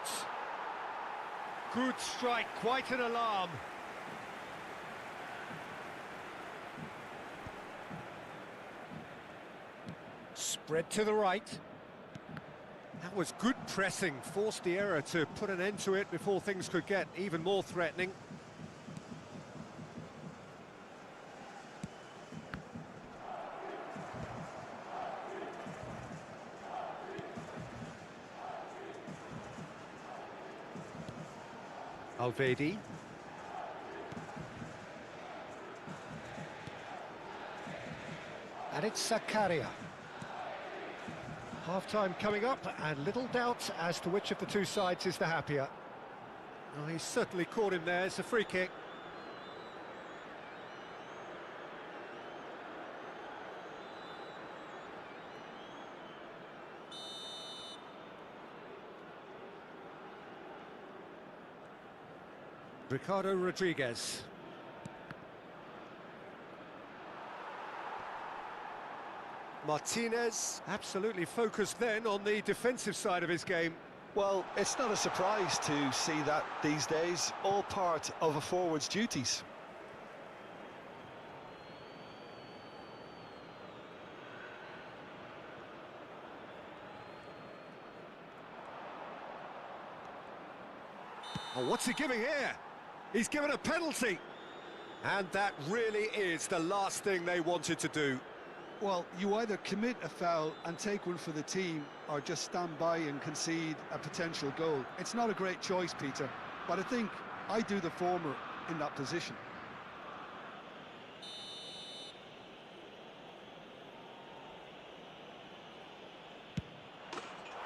Good strike, quite an alarm. Spread to the right. That was good pressing, forced the error to put an end to it before things could get even more threatening. Alvedi. And it's Zakaria. Half-time coming up, and little doubt as to which of the two sides is the happier. Oh, he's certainly caught him there. It's a free kick. Ricardo Rodriguez. Martinez, absolutely focused then on the defensive side of his game. Well, it's not a surprise to see that these days, all part of a forward's duties. Oh, what's he giving here? He's given a penalty. And that really is the last thing they wanted to do. Well, you either commit a foul and take one for the team, or just stand by and concede a potential goal. It's not a great choice, Peter, but I think I do the former in that position.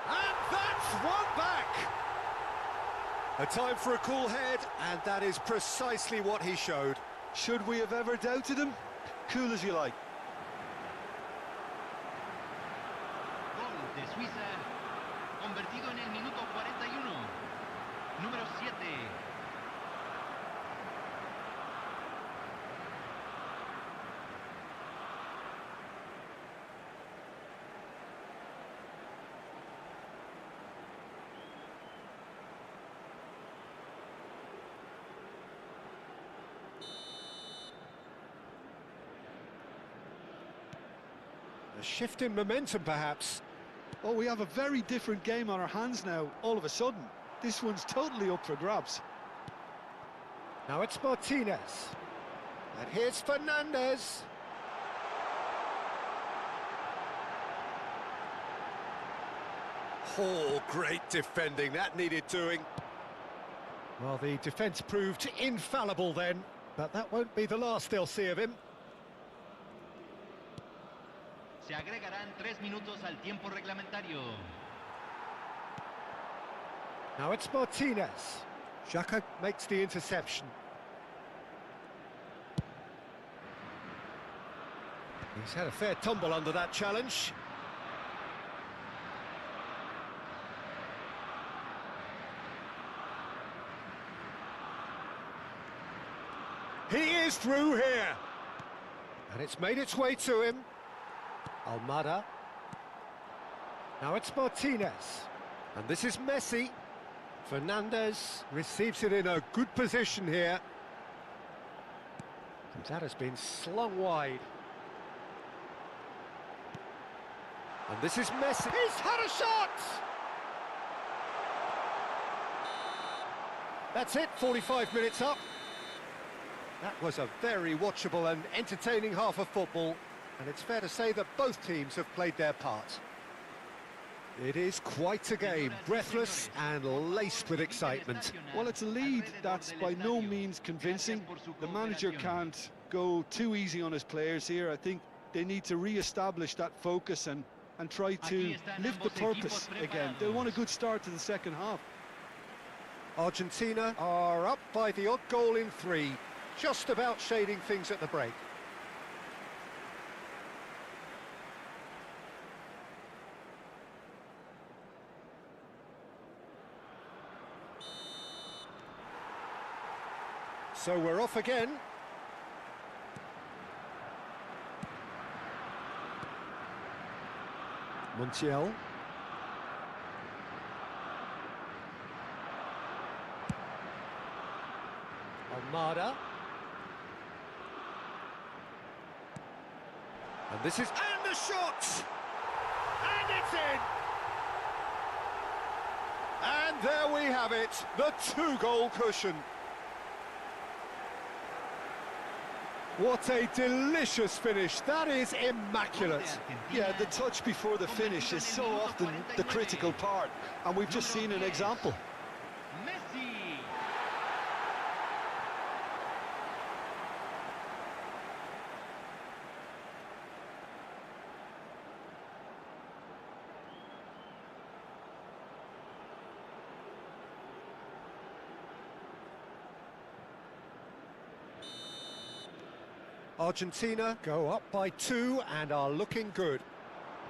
And that's one back! A time for a cool head, and that is precisely what he showed. Should we have ever doubted him? Cool as you like. Gol de Suiza, convertido en el minuto 41. A shift in momentum, perhaps. Oh, we have a very different game on our hands now, all of a sudden. This one's totally up for grabs. Now it's Martinez. And here's Fernandez. Oh, great defending. That needed doing. Well, the defence proved infallible then, but that won't be the last they'll see of him. Se agregarán 3 minutos al tiempo reglamentario. Now it's Martinez. Xhaka makes the interception. He's had a fair tumble under that challenge. He is through here. And it's made its way to him. Almada. Now it's Martinez. And this is Messi. Fernandez receives it in a good position here. And that has been slung wide. And this is Messi. He's had a shot! That's it, 45 minutes up. That was a very watchable and entertaining half of football, and it's fair to say that both teams have played their part. It is quite a game, breathless and laced with excitement. Well, it's a lead that's by no means convincing. The manager can't go too easy on his players here. I think they need to re-establish that focus and try to live the purpose again. They want a good start to the second half. Argentina are up by the odd goal in 3. Just about shading things at the break. So we're off again. Montiel. Almada. And this is... And the shot! And it's in! And there we have it, the 2-goal cushion. What a delicious finish. That is immaculate. Yeah, the touch before the finish is so often the critical part, and we've just seen an example. Messi. Argentina go up by 2 and are looking good.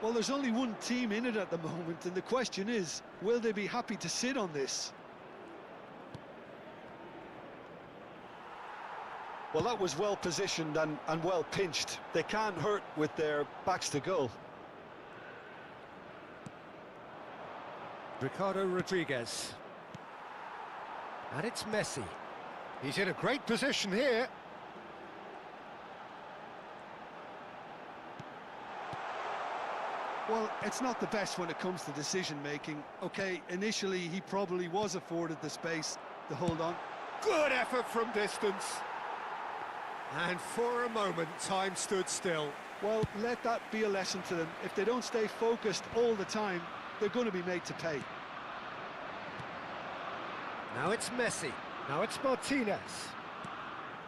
Well, there's only one team in it at the moment, and the question is, will they be happy to sit on this? Well, that was well positioned and well pinched. They can't hurt with their backs to goal. Ricardo Rodriguez. And it's Messi. He's in a great position here. Well, it's not the best when it comes to decision-making. Okay, initially he probably was afforded the space to hold on. Good effort from distance. And for a moment, time stood still. Well, let that be a lesson to them. If they don't stay focused all the time, they're going to be made to pay. Now it's Messi. Now it's Martinez.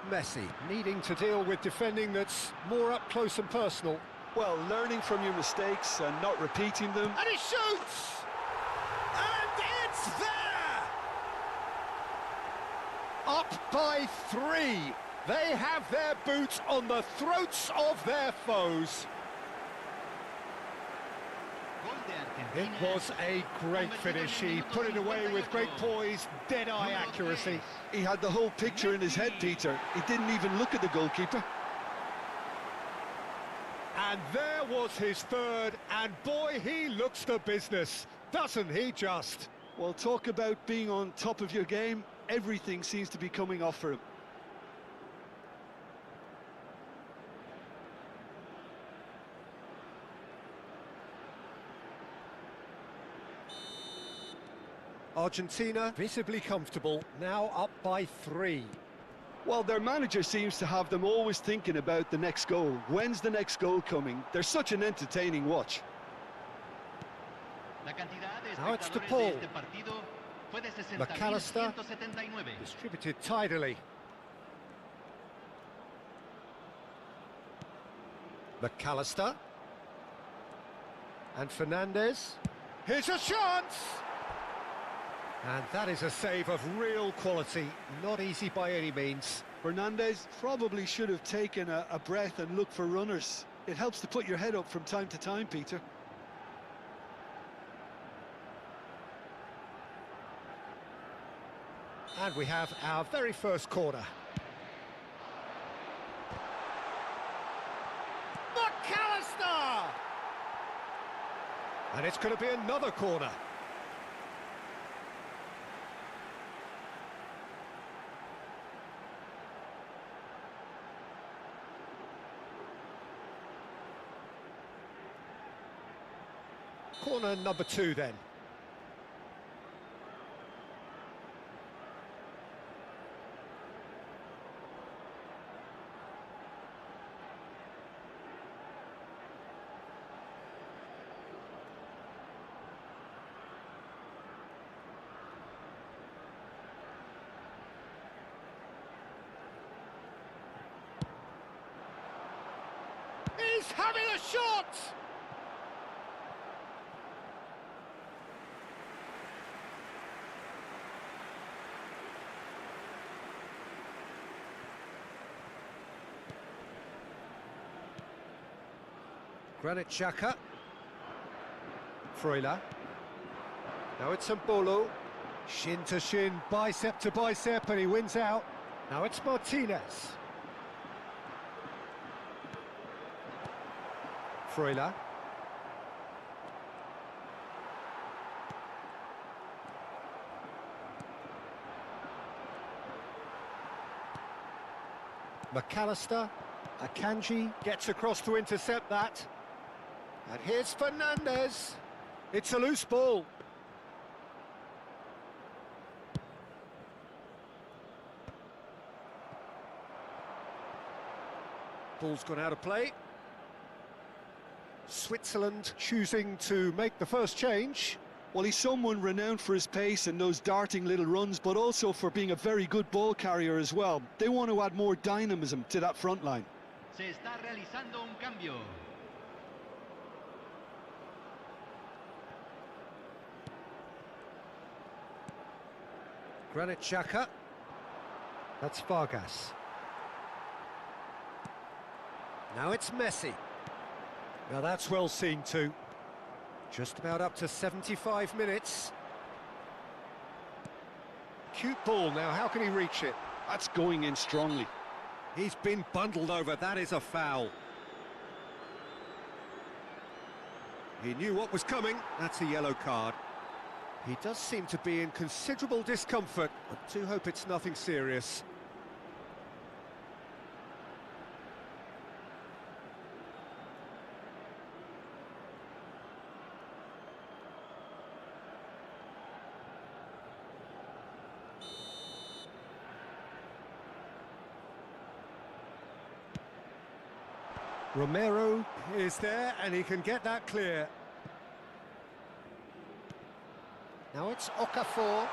Messi needing to deal with defending that's more up close and personal. Well, learning from your mistakes and not repeating them. And he shoots! And it's there! Up by 3. They have their boots on the throats of their foes. It was a great finish. He put it away with great poise, dead-eye accuracy. He had the whole picture in his head, Peter. He didn't even look at the goalkeeper. And there was his third, and boy, he looks the business, doesn't he just? Well, talk about being on top of your game. Everything seems to be coming off for him. Argentina visibly comfortable, now up by 3. Well, their manager seems to have them always thinking about the next goal. When's the next goal coming? They're such an entertaining watch. Now it's to Paul. McAllister, distributed tidily. McAllister. And Fernandez. Here's a chance! And that is a save of real quality, not easy by any means. Fernandez probably should have taken a breath and looked for runners. It helps to put your head up from time to time, Peter. And we have our very first corner. McAllister! And it's going to be another corner. Corner number 2 then. He's having a shot! Granit Xhaka. Freuler. Now it's Mbolo. Shin to shin, bicep to bicep, and he wins out. Now it's Martinez. Freuler. McAllister. Akanji gets across to intercept that. And here's Fernandez. It's a loose ball. Ball's gone out of play. Switzerland choosing to make the first change. Well, he's someone renowned for his pace and those darting little runs, but also for being a very good ball carrier as well. They want to add more dynamism to that front line. Se está realizando un cambio. Granit Xhaka. That's Vargas. Now it's Messi. Now that's well seen too. Just about up to 75 minutes. Cute ball now, how can he reach it? That's going in strongly. He's been bundled over, that is a foul. He knew what was coming, that's a yellow card. He does seem to be in considerable discomfort. I do hope it's nothing serious. Romero is there and he can get that clear. Now it's Okafor.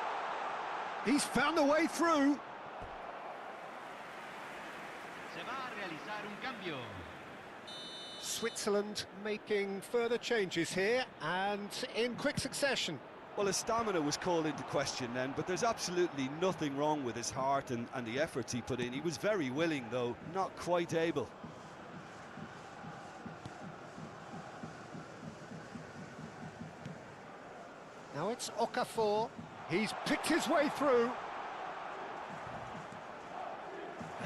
He's found the way through. Se va a realizar un cambio. Switzerland making further changes here and in quick succession. Well, his stamina was called into question then, but there's absolutely nothing wrong with his heart and the efforts he put in. He was very willing, though, not quite able. Now it's Okafor. He's picked his way through.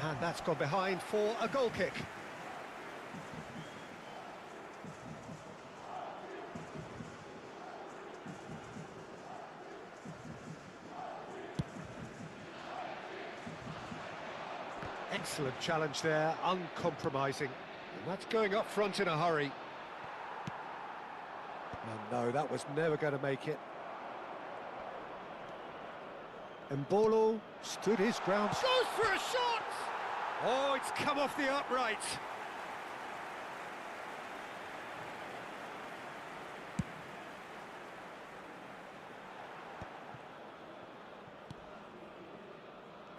And that's gone behind for a goal kick. Excellent challenge there, uncompromising. And that's going up front in a hurry. And no, that was never going to make it. Mbolo stood his ground. Goes for a shot! Oh, it's come off the upright.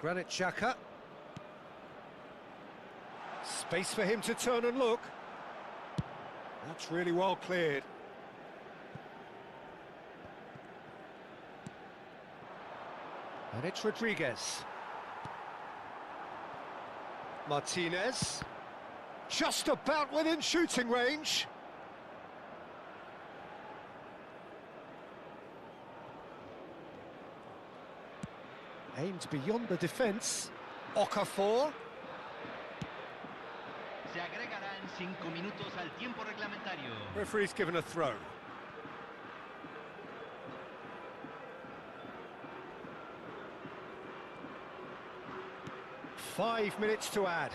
Granit Xhaka. Space for him to turn and look. That's really well cleared. And it's Rodriguez. Martinez. Just about within shooting range. Aimed beyond the defence. Okafor. Se agregarán 5 minutos al tiempo reglamentario. Referee's given a throw. Five minutes to add.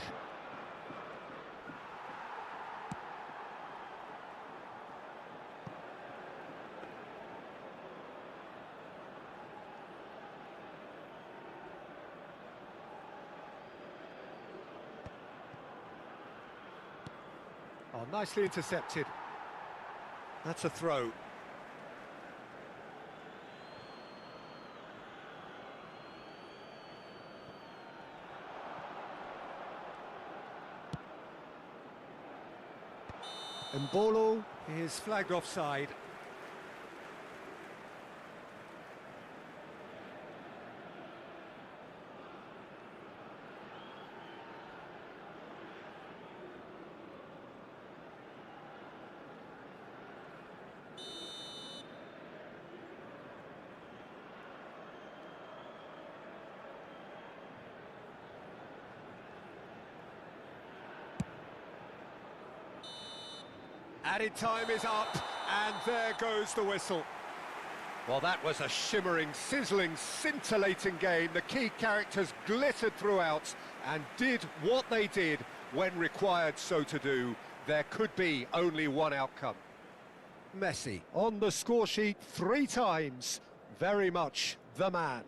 Oh, nicely intercepted. That's a throw. Mbolo is flagged offside. Added time is up, and there goes the whistle. Well, that was a shimmering, sizzling, scintillating game. The key characters glittered throughout and did what they did when required so to do. There could be only one outcome. Messi on the score sheet 3 times. Very much the man.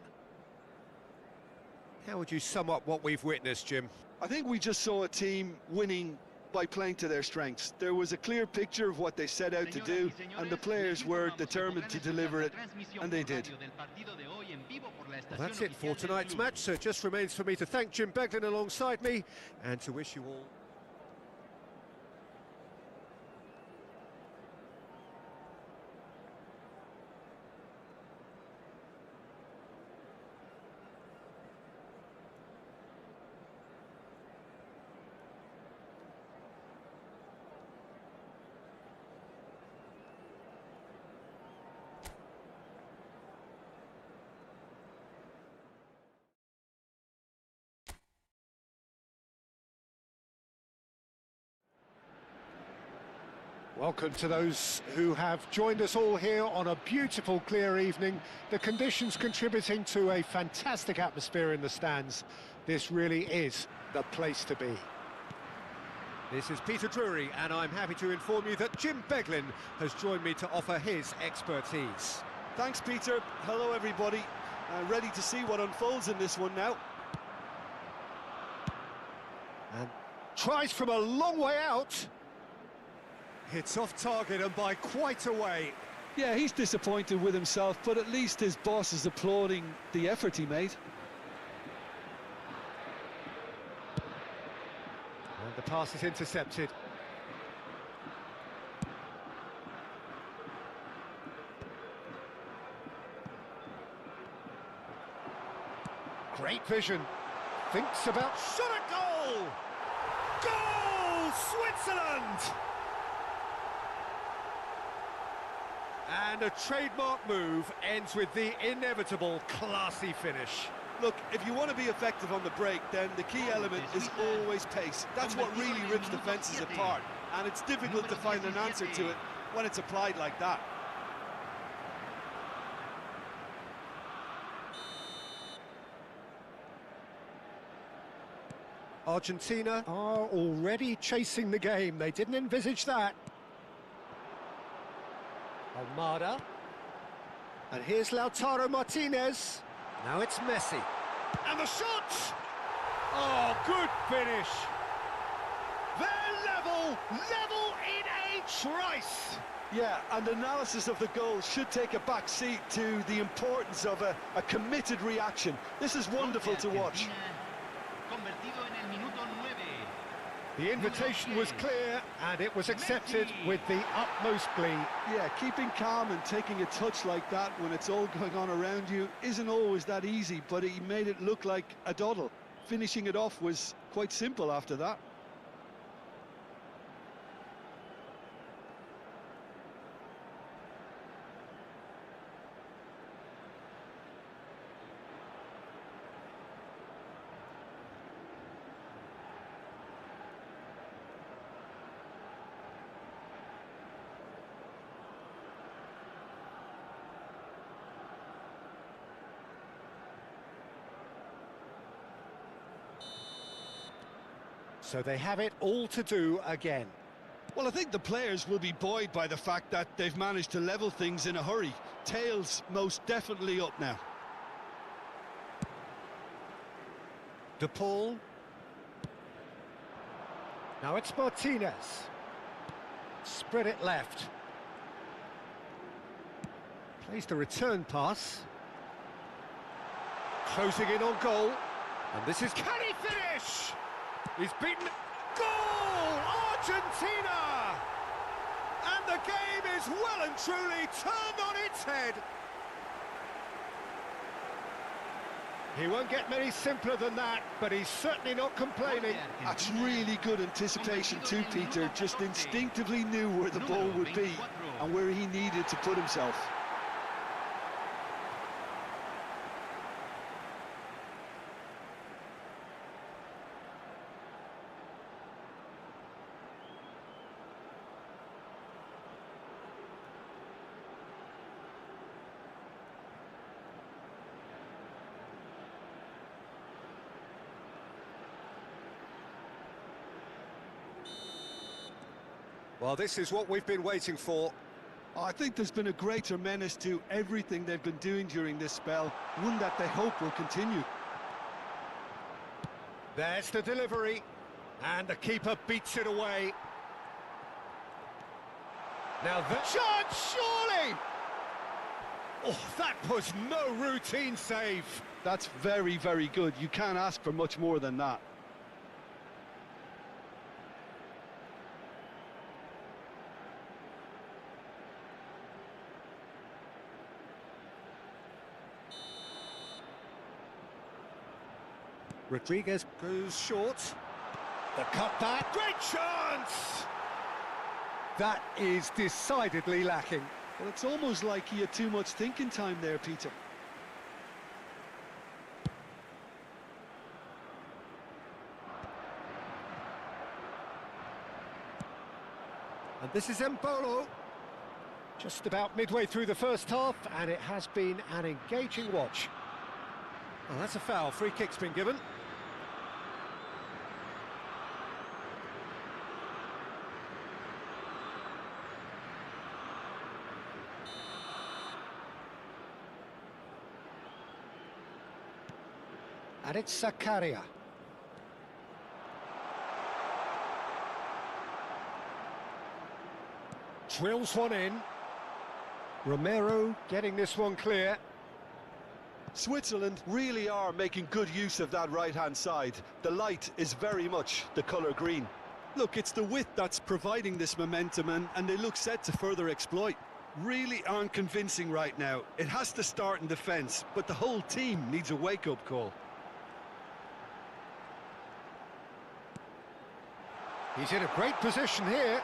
How would you sum up what we've witnessed, Jim? I think we just saw a team winning by playing to their strengths. There was a clear picture of what they set out to do, and the players were determined to deliver it, and they did. Well, that's it for tonight's match, so it just remains for me to thank Jim Beglin alongside me, and to wish you all... Welcome to those who have joined us all here on a beautiful, clear evening. The conditions contributing to a fantastic atmosphere in the stands. This really is the place to be. This is Peter Drury, and I'm happy to inform you that Jim Beglin has joined me to offer his expertise. Thanks, Peter. Hello, everybody. Ready to see what unfolds in this one now. And tries from a long way out. It's off target and by quite a way. Yeah, he's disappointed with himself, but at least his boss is applauding the effort he made. And the pass is intercepted. Great vision. Thinks about shot at goal! Goal! Switzerland! And a trademark move ends with the inevitable classy finish. Look, if you want to be effective on the break, then the key element is always pace. That's what really rips defences apart, and it's difficult to find an answer to it when it's applied like that. Argentina are already chasing the game. They didn't envisage that. Almada. And here's Lautaro Martinez. Now it's Messi. And the shot! Oh, good finish. They're level in a trice. Yeah, and analysis of the goal should take a back seat to the importance of a committed reaction. This is wonderful to watch. The invitation was clear, and it was accepted with the utmost glee. Yeah, keeping calm and taking a touch like that when it's all going on around you isn't always that easy, but he made it look like a doddle. Finishing it off was quite simple after that. So they have it all to do again. Well, I think the players will be buoyed by the fact that they've managed to level things in a hurry. Tails most definitely up now. De Paul. Now it's Martinez. Spread it left. Plays the return pass. Closing in on goal. And this is... Can he finish? He's beaten... Goal! Argentina! And the game is well and truly turned on its head. He won't get many simpler than that, but he's certainly not complaining. That's really good anticipation too, Peter. Just instinctively knew where the ball would be and where he needed to put himself. Well, this is what we've been waiting for. I think there's been a greater menace to everything they've been doing during this spell, one that they hope will continue. There's the delivery, and the keeper beats it away. Now the chance, surely! Oh, that was no routine save. That's very, very good. You can't ask for much more than that. Rodriguez goes short. The cutback, great chance! That is decidedly lacking. Well, it's almost like he had too much thinking time there, Peter. And this is Embolo. Just about midway through the first half, and it has been an engaging watch. Well, that's a foul. Free kick's been given. And it's Zakaria. Drills one in. Romero getting this one clear. Switzerland really are making good use of that right-hand side. The light is very much the colour green. Look, it's the width that's providing this momentum, and they look set to further exploit. Really aren't convincing right now. It has to start in defence, but the whole team needs a wake-up call. He's in a great position here.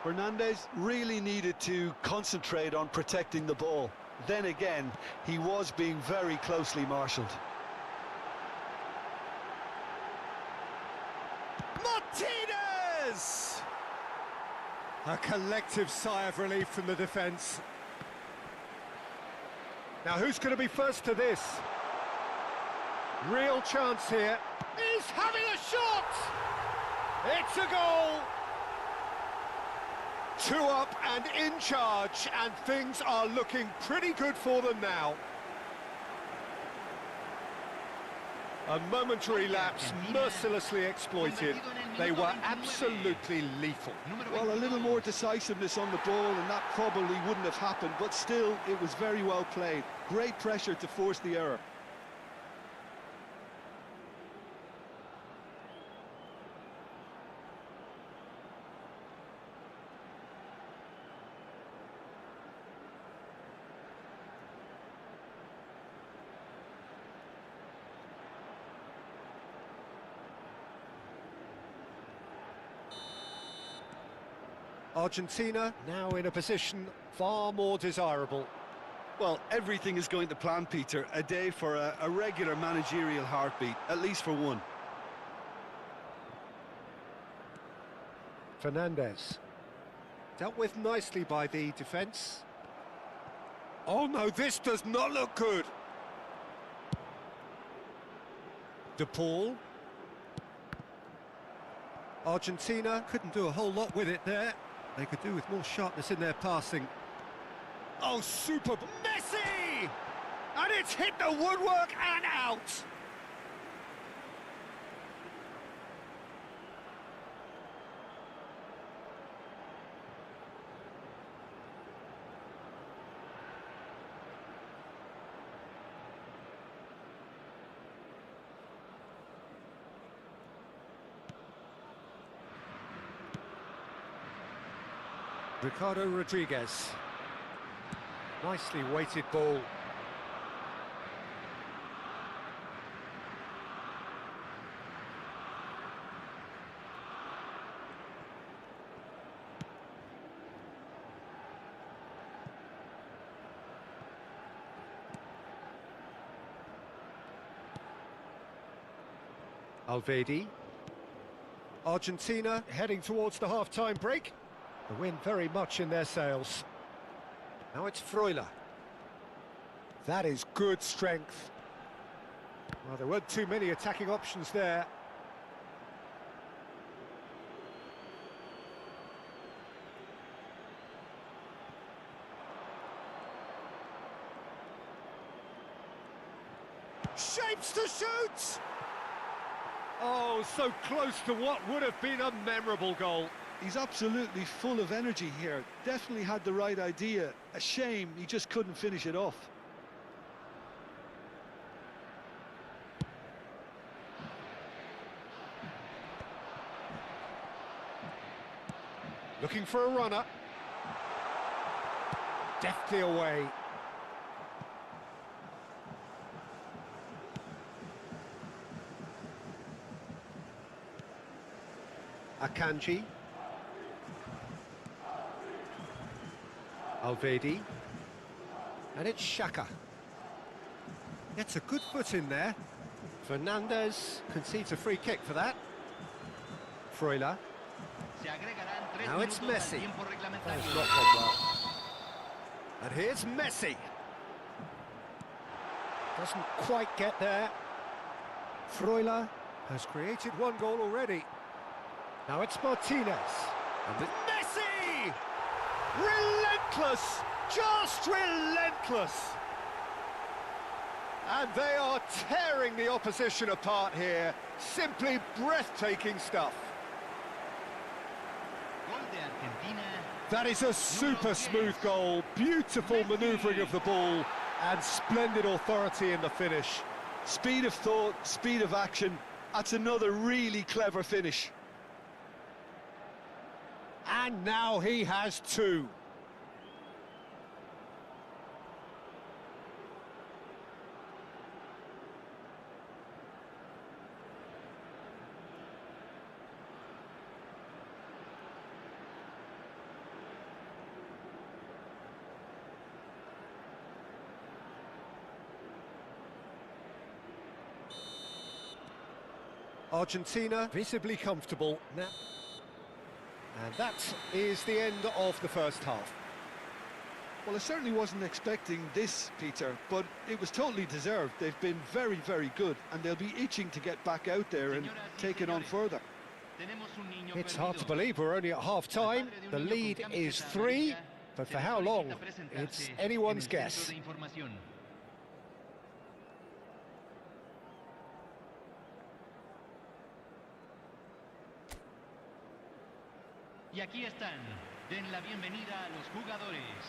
Fernandes really needed to concentrate on protecting the ball. Then again, he was being very closely marshalled. Martinez! A collective sigh of relief from the defence. Now who's going to be first to this? Real chance here. He's having a shot! It's a goal! 2 up and in charge, and things are looking pretty good for them now. A momentary lapse, mercilessly exploited. They were absolutely lethal. Well, a little more decisiveness on the ball and that probably wouldn't have happened, but still, it was very well played. Great pressure to force the error. Argentina now in a position far more desirable. Well, everything is going to plan, Peter. A day for a regular managerial heartbeat, at least for one. Fernandez. Dealt with nicely by the defence. Oh no, this does not look good. De Paul. Argentina couldn't do a whole lot with it there. They could do with more sharpness in their passing. Oh, superb! Messi! And it's hit the woodwork and out! Ricardo Rodriguez. Nicely weighted ball. Alvedi. Argentina heading towards the half-time break. The wind very much in their sails. Now it's Freuler. That is good strength. Well, there weren't too many attacking options there. Shapes to shoot! Oh, so close to what would have been a memorable goal. He's absolutely full of energy here. Definitely had the right idea. A shame he just couldn't finish it off. Looking for a runner. Deftly away. Akanji. Alvedi. And it's Xhaka. Gets a good foot in there. Fernandez concedes a free kick for that. Freuler. Now it's Messi. That has not gone well. And here's Messi. Doesn't quite get there. Freuler has created one goal already. Now it's Martinez. And Messi! Relentless! Just relentless! And they are tearing the opposition apart here. Simply breathtaking stuff. That is a super smooth goal. Beautiful manoeuvring of the ball and splendid authority in the finish. Speed of thought, speed of action. That's another really clever finish. And now he has two. Argentina visibly comfortable now. And that is the end of the first half. Well, I certainly wasn't expecting this, Peter, but it was totally deserved. They've been very, very good, and they'll be itching to get back out there and take it on further. It's hard to believe we're only at half-time. The lead is 3, but for how long? It's anyone's guess. Y aquí están. Den la bienvenida a los jugadores.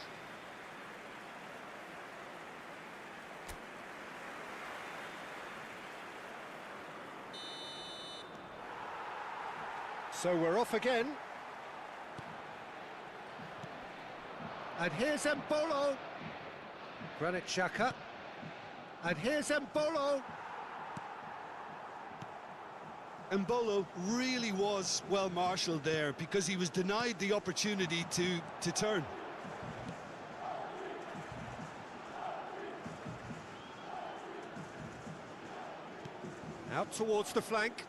So we're off again. And here's Embolo. Granit Xhaka. And here's Embolo. Embolo really was well marshalled there because he was denied the opportunity to turn. Out towards the flank.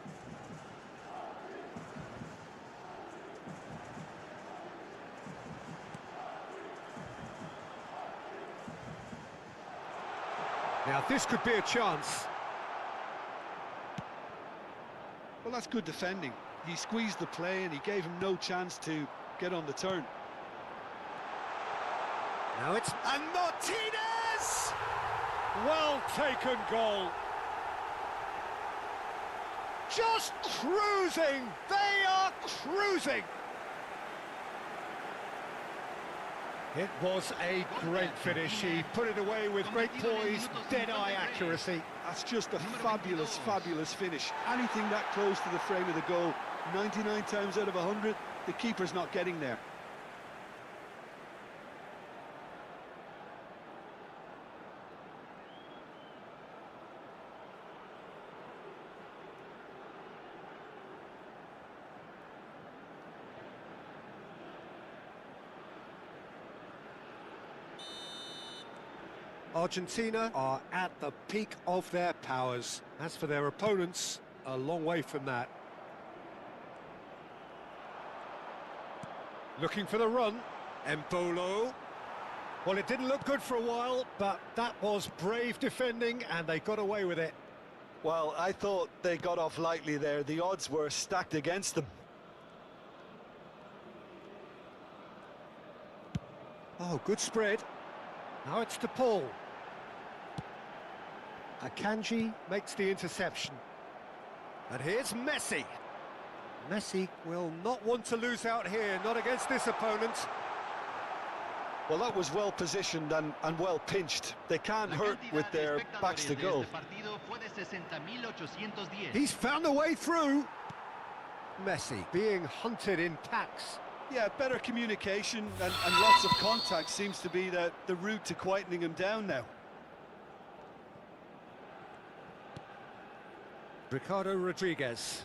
Now this could be a chance. Well, that's good defending. He squeezed the play and he gave him no chance to get on the turn. Now it's... And Martinez! Well taken goal. Just cruising! They are cruising! It was a great finish. He put it away with great poise, dead-eye accuracy. That's just a fabulous, fabulous finish. Anything that close to the frame of the goal, 99 times out of 100, the keeper's not getting there. Argentina are at the peak of their powers. As for their opponents, a long way from that. Looking for the run. Embolo. Well, it didn't look good for a while, but that was brave defending, and they got away with it. Well, I thought they got off lightly there. The odds were stacked against them. Oh, good spread. Now it's to Paul. Akanji makes the interception. And here's Messi. Messi will not want to lose out here, not against this opponent. Well, that was well positioned and well pinched. They can't hurt with their backs to goal. He's found a way through. Messi being hunted in packs. Yeah, better communication and lots of contact seems to be the route to quietening him down now. Ricardo Rodriguez.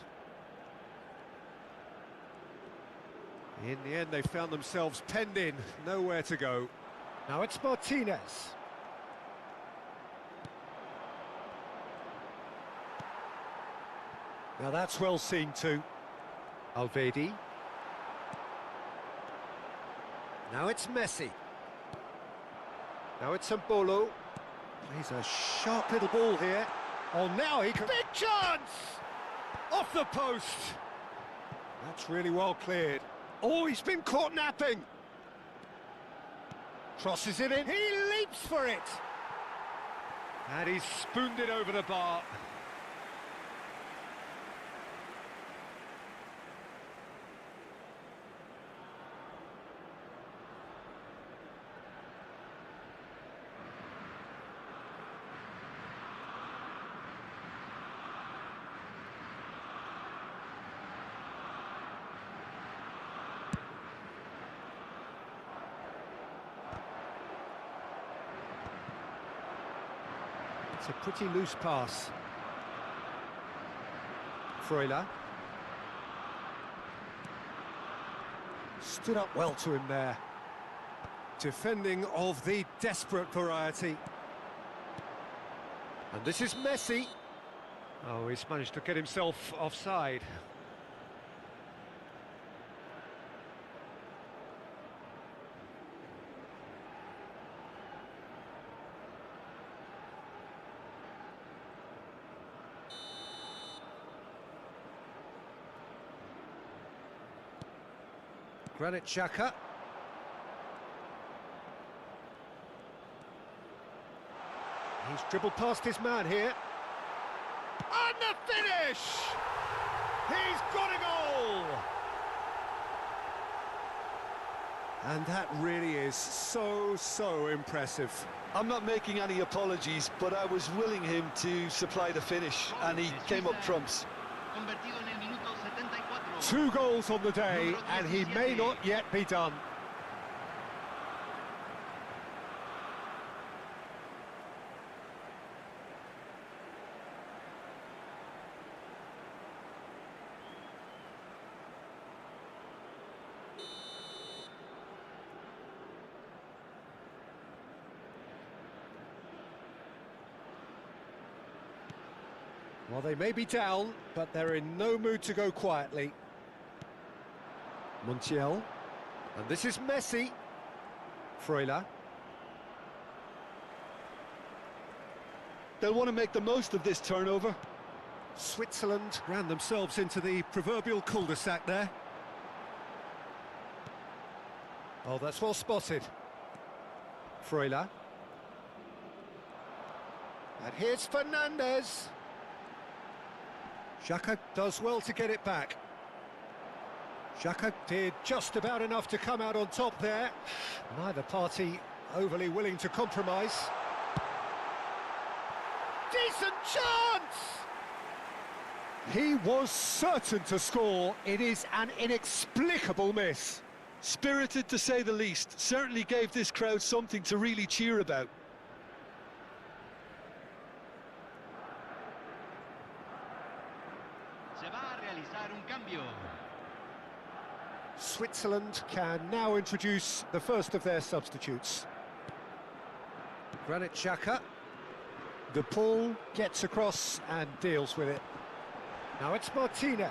In the end, they found themselves penned in, nowhere to go. Now it's Martinez. Now that's well seen too. Alvedi. Now it's Messi. Now it's Embolo. Plays a sharp little ball here. Oh, now he can... Big chance! Off the post! That's really well cleared. Oh, he's been caught napping! Crosses it in. He leaps for it! And he's spooned it over the bar. It's a pretty loose pass. Freuler. Stood up well to him there. Defending of the desperate variety. And this is Messi. Oh, he's managed to get himself offside. Granit Xhaka. He's dribbled past his man here. And the finish! He's got a goal! And that really is so impressive. I'm not making any apologies, but I was willing him to supply the finish, and he came up trumps. 2 goals on the day, and he may not yet be done. Well, they may be down, but they're in no mood to go quietly. Montiel. And this is Messi. Freuler. They'll want to make the most of this turnover. Switzerland ran themselves into the proverbial cul-de-sac there. Oh, that's well spotted. Freuler. And here's Fernandez. Xhaka does well to get it back. Xhaka did just about enough to come out on top there. Neither party overly willing to compromise. Decent chance! He was certain to score. It is an inexplicable miss. Spirited to say the least. Certainly gave this crowd something to really cheer about. Switzerland can now introduce the first of their substitutes. Granit Xhaka. De Paul gets across and deals with it. Now it's Martinez.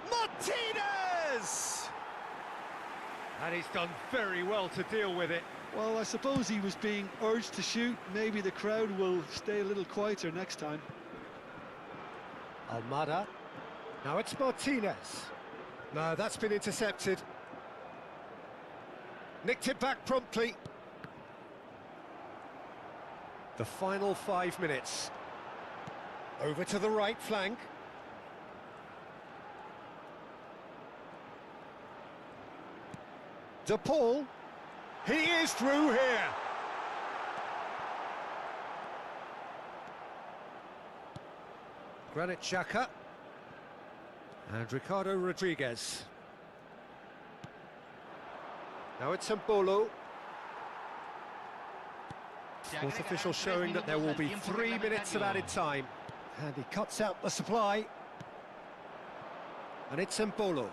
Martinez! And he's done very well to deal with it. Well, I suppose he was being urged to shoot. Maybe the crowd will stay a little quieter next time. Almada. Now it's Martinez. No, that's been intercepted. Nicked it back promptly. The final 5 minutes. Over to the right flank. De Paul. He is through here. Granit Xhaka. And Ricardo Rodriguez. Now it's Mbolo. Fourth official showing that there will be 3 minutes of added time. And he cuts out the supply. And it's Mbolo.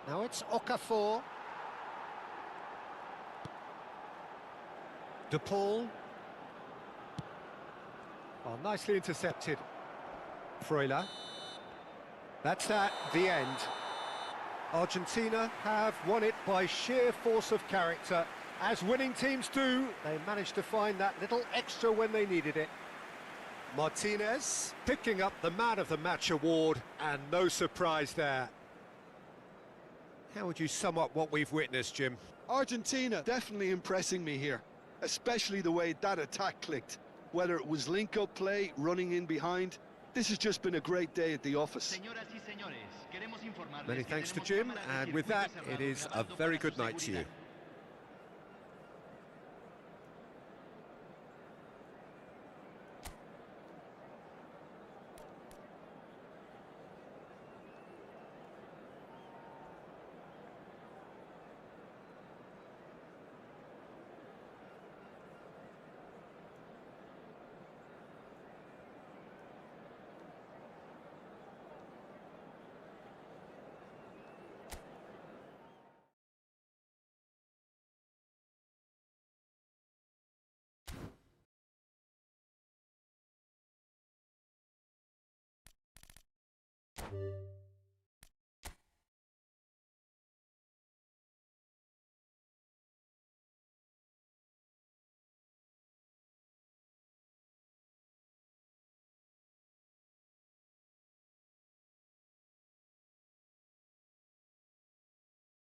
Now it's Okafor. De Paul. Oh, nicely intercepted. Freuler. That's that, the end. Argentina have won it by sheer force of character. As winning teams do, they managed to find that little extra when they needed it. Martinez picking up the Man of the Match award, and no surprise there. How would you sum up what we've witnessed, Jim? Argentina definitely impressing me here, especially the way that attack clicked. Whether it was link-up play, running in behind, this has just been a great day at the office. Many thanks to Jim, and with that, it is a very good night to you.